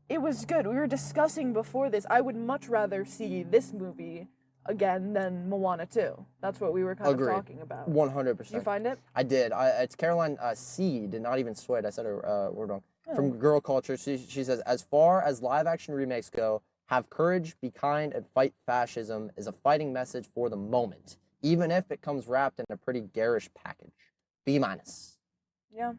it was good. We were discussing before this. I would much rather see this movie again than Moana 2. That's what we were kind Agreed. of talking about. 100%. You find it? I did. It's Caroline Seed, not even Sweat. I said her word wrong. Oh. From Girl Culture, she says, as far as live action remakes go, have courage, be kind, and fight fascism is a fighting message for the moment, even if it comes wrapped in a pretty garish package. B-. Yeah.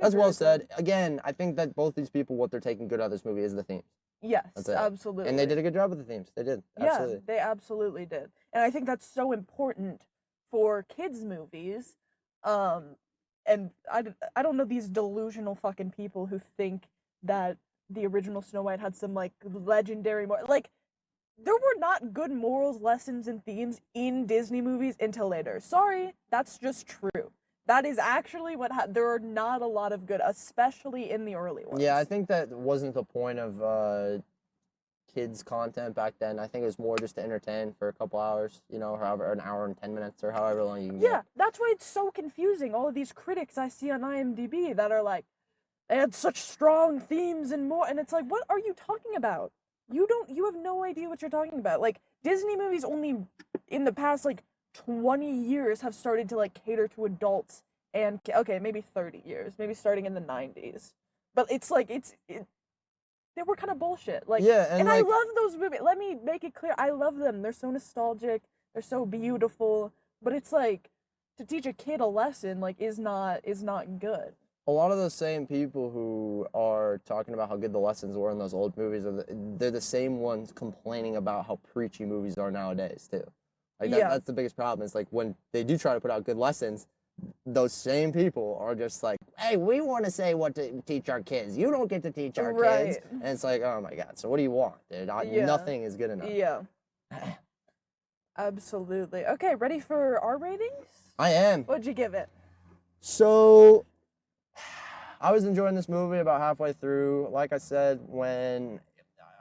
That's well said. Again, I think that both these people, what they're taking good out of this movie is the themes. Yes, That's it. absolutely. And they did a good job with the themes. They did. Absolutely. Yeah, they absolutely did. And I think that's so important for kids' movies. And I don't know these delusional fucking people who think that the original Snow White had some, like, legendary like, there were not good morals, lessons, and themes in Disney movies until later. Sorry, that's just true. That is actually what there are not a lot of good, especially in the early ones. Yeah, I think that wasn't the point of kids content back then. I think it was more just to entertain for a couple hours, however, an hour and 10 minutes or however long you can Yeah, get. that's why it's so confusing. All of these critics I see on IMDb that are like, they had such strong themes and more, and it's like, what are you talking about? You have no idea what you're talking about. Like, Disney movies only in the past, like, 20 years have started to, like, cater to adults, and okay, maybe 30 years, maybe starting in the 90s. But it's like, they were kind of bullshit. Like, yeah, and I love those movies. Let me make it clear, I love them. They're so nostalgic. They're so beautiful. But it's like, to teach a kid a lesson, like, is not good. a lot of those same people who are talking about how good the lessons were in those old movies they're the same ones complaining about how preachy movies are nowadays too. Like that's the biggest problem. Is like when they do try to put out good lessons, those same people are just like, hey, we want to say what to teach our kids. You don't get to teach our kids. And it's like, oh my God. So what do you want, dude? Nothing is good enough. Yeah. Absolutely. Okay, ready for our ratings? I am. What'd you give it? So I was enjoying this movie about halfway through. Like I said, when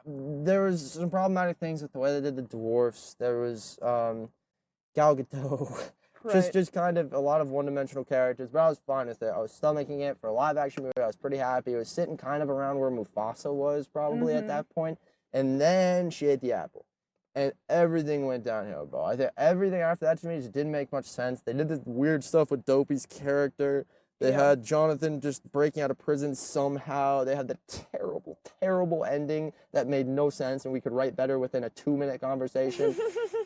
there was some problematic things with the way they did the dwarfs. There was Gal Gadot. Right. Just kind of a lot of one-dimensional characters, but I was fine with it. I was stomaching it for a live-action movie. I was pretty happy. It was sitting kind of around where Mufasa was probably at that point. And then she ate the apple. And everything went downhill, bro. I think everything after that to me just didn't make much sense. They did this weird stuff with Dopey's character. They had Jonathan just breaking out of prison somehow. They had the terrible, terrible ending that made no sense, and we could write better within a 2-minute conversation.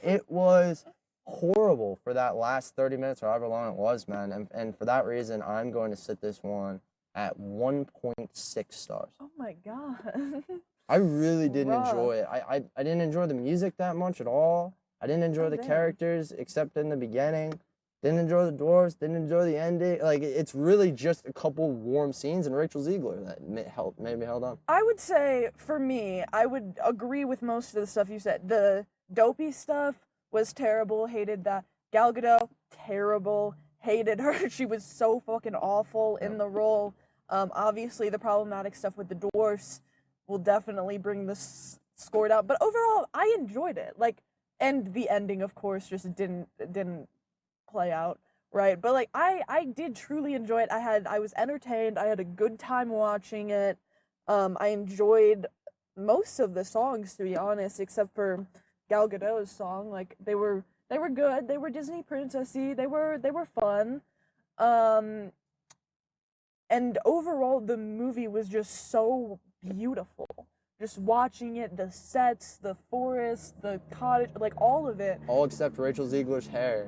It was horrible for that last 30 minutes or however long it was, man. And for that reason, I'm going to sit this one at 1.6 stars. Oh my God. I really didn't enjoy it. I didn't enjoy the music that much at all. I didn't enjoy the characters except in the beginning. Didn't enjoy the dwarves. Didn't enjoy the ending. Like, it's really just a couple warm scenes and Rachel Ziegler that made me held on. I would say, for me, I would agree with most of the stuff you said. The Dopey stuff was terrible. Hated that. Gal Gadot, terrible. Hated her. She was so fucking awful in the role. Obviously, the problematic stuff with the dwarfs will definitely bring the score down. But overall, I enjoyed it. Like, and the ending, of course, just didn't play out, right? But like, I did truly enjoy it. I was entertained. I had a good time watching it. I enjoyed most of the songs, to be honest, except for Gal Gadot's song. Like, they were good. They were Disney princessy. They were fun. And overall, the movie was just so beautiful. Just watching it, the sets, the forest, the cottage, like, all of it. All except Rachel Ziegler's hair.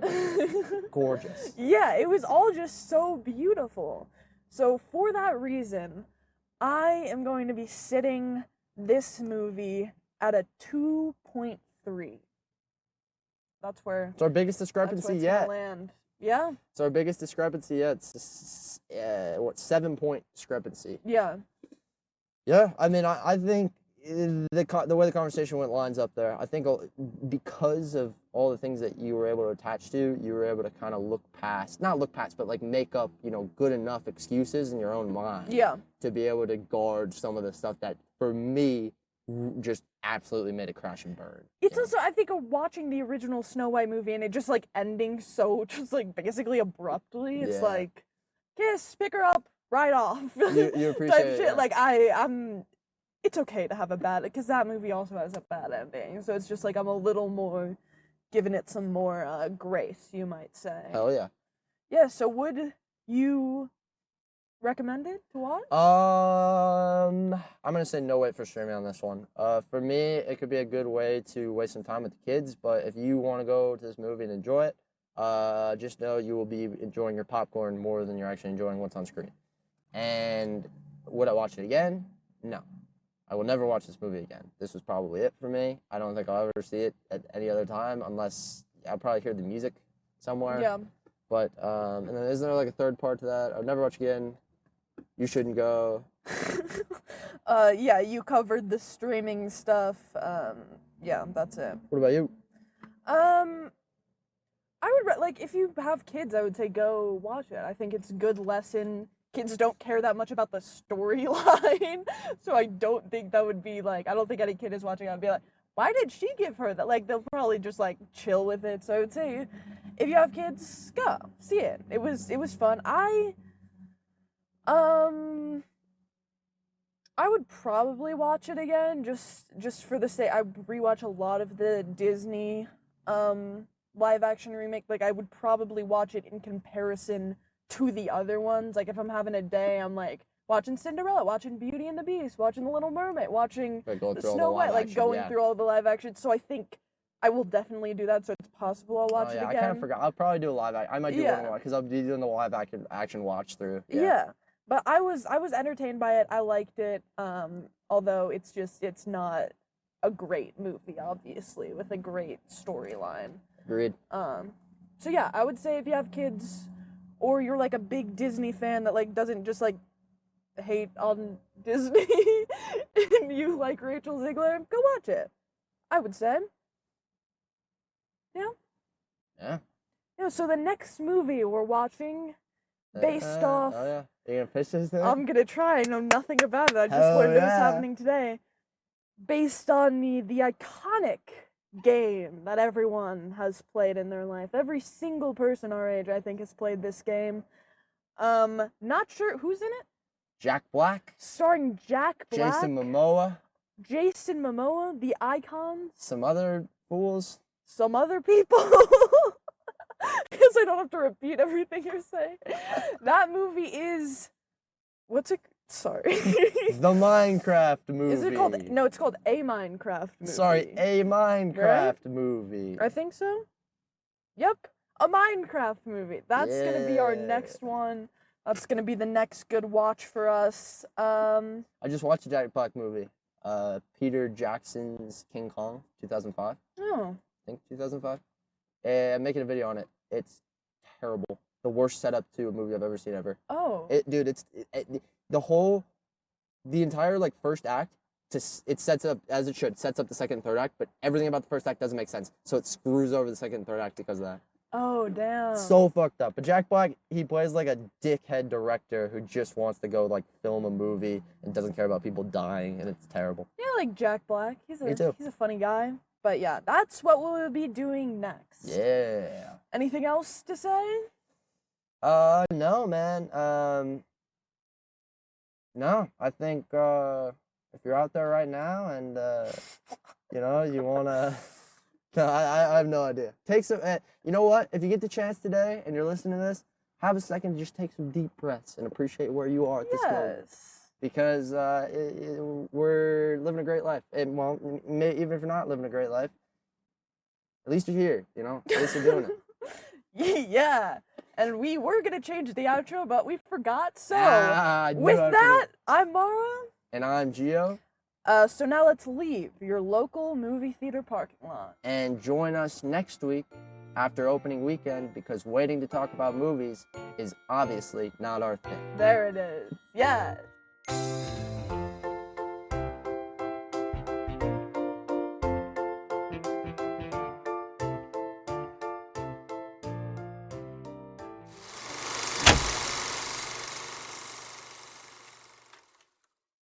Gorgeous. Yeah, it was all just so beautiful. So for that reason, I am going to be sitting this movie at a 2.3. that's where It's our biggest that's discrepancy where it's yet. gonna land. Yeah. It's our biggest discrepancy yet. It's 7-point discrepancy. Yeah. Yeah, I mean, I think the way the conversation went lines up there. I think because of all the things that you were able to attach to, you were able to kind of not look past, but like make up, good enough excuses in your own mind. Yeah. To be able to guard some of the stuff that, for me, just absolutely made it crash and burn. It's also, I think, watching the original Snow White movie and it just like ending so just like basically abruptly. It's like, kiss, pick her up, right off. You appreciate type it. shit. Yeah. Like it's okay to have a bad, because that movie also has a bad ending. So it's just like I'm a little more giving it some more grace, you might say. Hell yeah. Yeah. So would you recommend it to watch? I'm gonna say no wait for streaming on this one. For me, it could be a good way to waste some time with the kids. But if you want to go to this movie and enjoy it, just know you will be enjoying your popcorn more than you're actually enjoying what's on screen. And would I watch it again? No. I will never watch this movie again. This was probably it for me. I don't think I'll ever see it at any other time unless I'll probably hear the music somewhere. Yeah. But and then isn't there like a third part to that? I'll never watch again. You shouldn't go. Yeah, you covered the streaming stuff. Yeah, that's it. What about you? I would like, if you have kids, I would say go watch it. I think it's a good lesson. Kids don't care that much about the storyline, so I don't think that would be like, I don't think any kid is watching it and be like, why did she give her that? Like, they'll probably just like chill with it. So I would say, if you have kids, go see it. It was fun. I would probably watch it again just for the sake. I rewatch a lot of the Disney live action remake. Like, I would probably watch it in comparison to the other ones. Like, if I'm having a day, I'm like watching Cinderella, watching Beauty and the Beast, watching The Little Mermaid, watching the Snow White, like going through all the live action. So I think I will definitely do that. So it's possible I'll watch it again. I kind of forgot. I'll probably do a live action. I might do one more because I'll be doing the live action watch through. Yeah. But I was entertained by it. I liked it. Although it's not a great movie, obviously, with a great storyline. Agreed. So yeah, I would say if you have kids, or you're like a big Disney fan that like doesn't just like hate on Disney, and you like Rachel Ziegler, go watch it. I would say. Yeah. Yeah. Yeah. So the next movie we're watching, based off. Oh yeah. Are you gonna pitch this thing? I'm gonna try. I know nothing about it. I just learned it was happening today. Based on the iconic game that everyone has played in their life. Every single person our age, I think, has played this game. Not sure who's in it. Jack Black. Starring Jack Black. Jason Momoa. Jason Momoa, the icon. Some other fools. Some other people. Because I don't have to repeat everything you're saying. That movie is... Sorry. The Minecraft movie. Is it called... No, it's called A Minecraft movie. Sorry, A Minecraft movie. I think so. Yep. A Minecraft movie. That's gonna be our next one. That's gonna be the next good watch for us. I just watched a Jack Black movie. Peter Jackson's King Kong, 2005. Oh. I think 2005. I'm making a video on it. It's terrible. The worst setup to a movie I've ever seen ever. Oh. The entire like first act, it sets up as it should, sets up the second and third act, but everything about the first act doesn't make sense. So it screws over the second and third act because of that. Oh, damn. So fucked up. But Jack Black, he plays like a dickhead director who just wants to go like film a movie and doesn't care about people dying, and it's terrible. Yeah, I like Jack Black. Me too. He's a funny guy. But yeah, that's what we'll be doing next. Yeah. Anything else to say? No, man. No, I think if you're out there right now and you wanna, no, I have no idea. Take some. You know what? If you get the chance today and you're listening to this, have a second to just take some deep breaths and appreciate where you are at this moment. Because we're living a great life. Even if you're not living a great life, at least you're here. At least you're doing it. Yeah. And we were going to change the outro, but we forgot. So, with that, I'm Mara. And I'm Gio. So now let's leave your local movie theater parking lot. And join us next week after opening weekend, because waiting to talk about movies is obviously not our thing. There it is. Yes.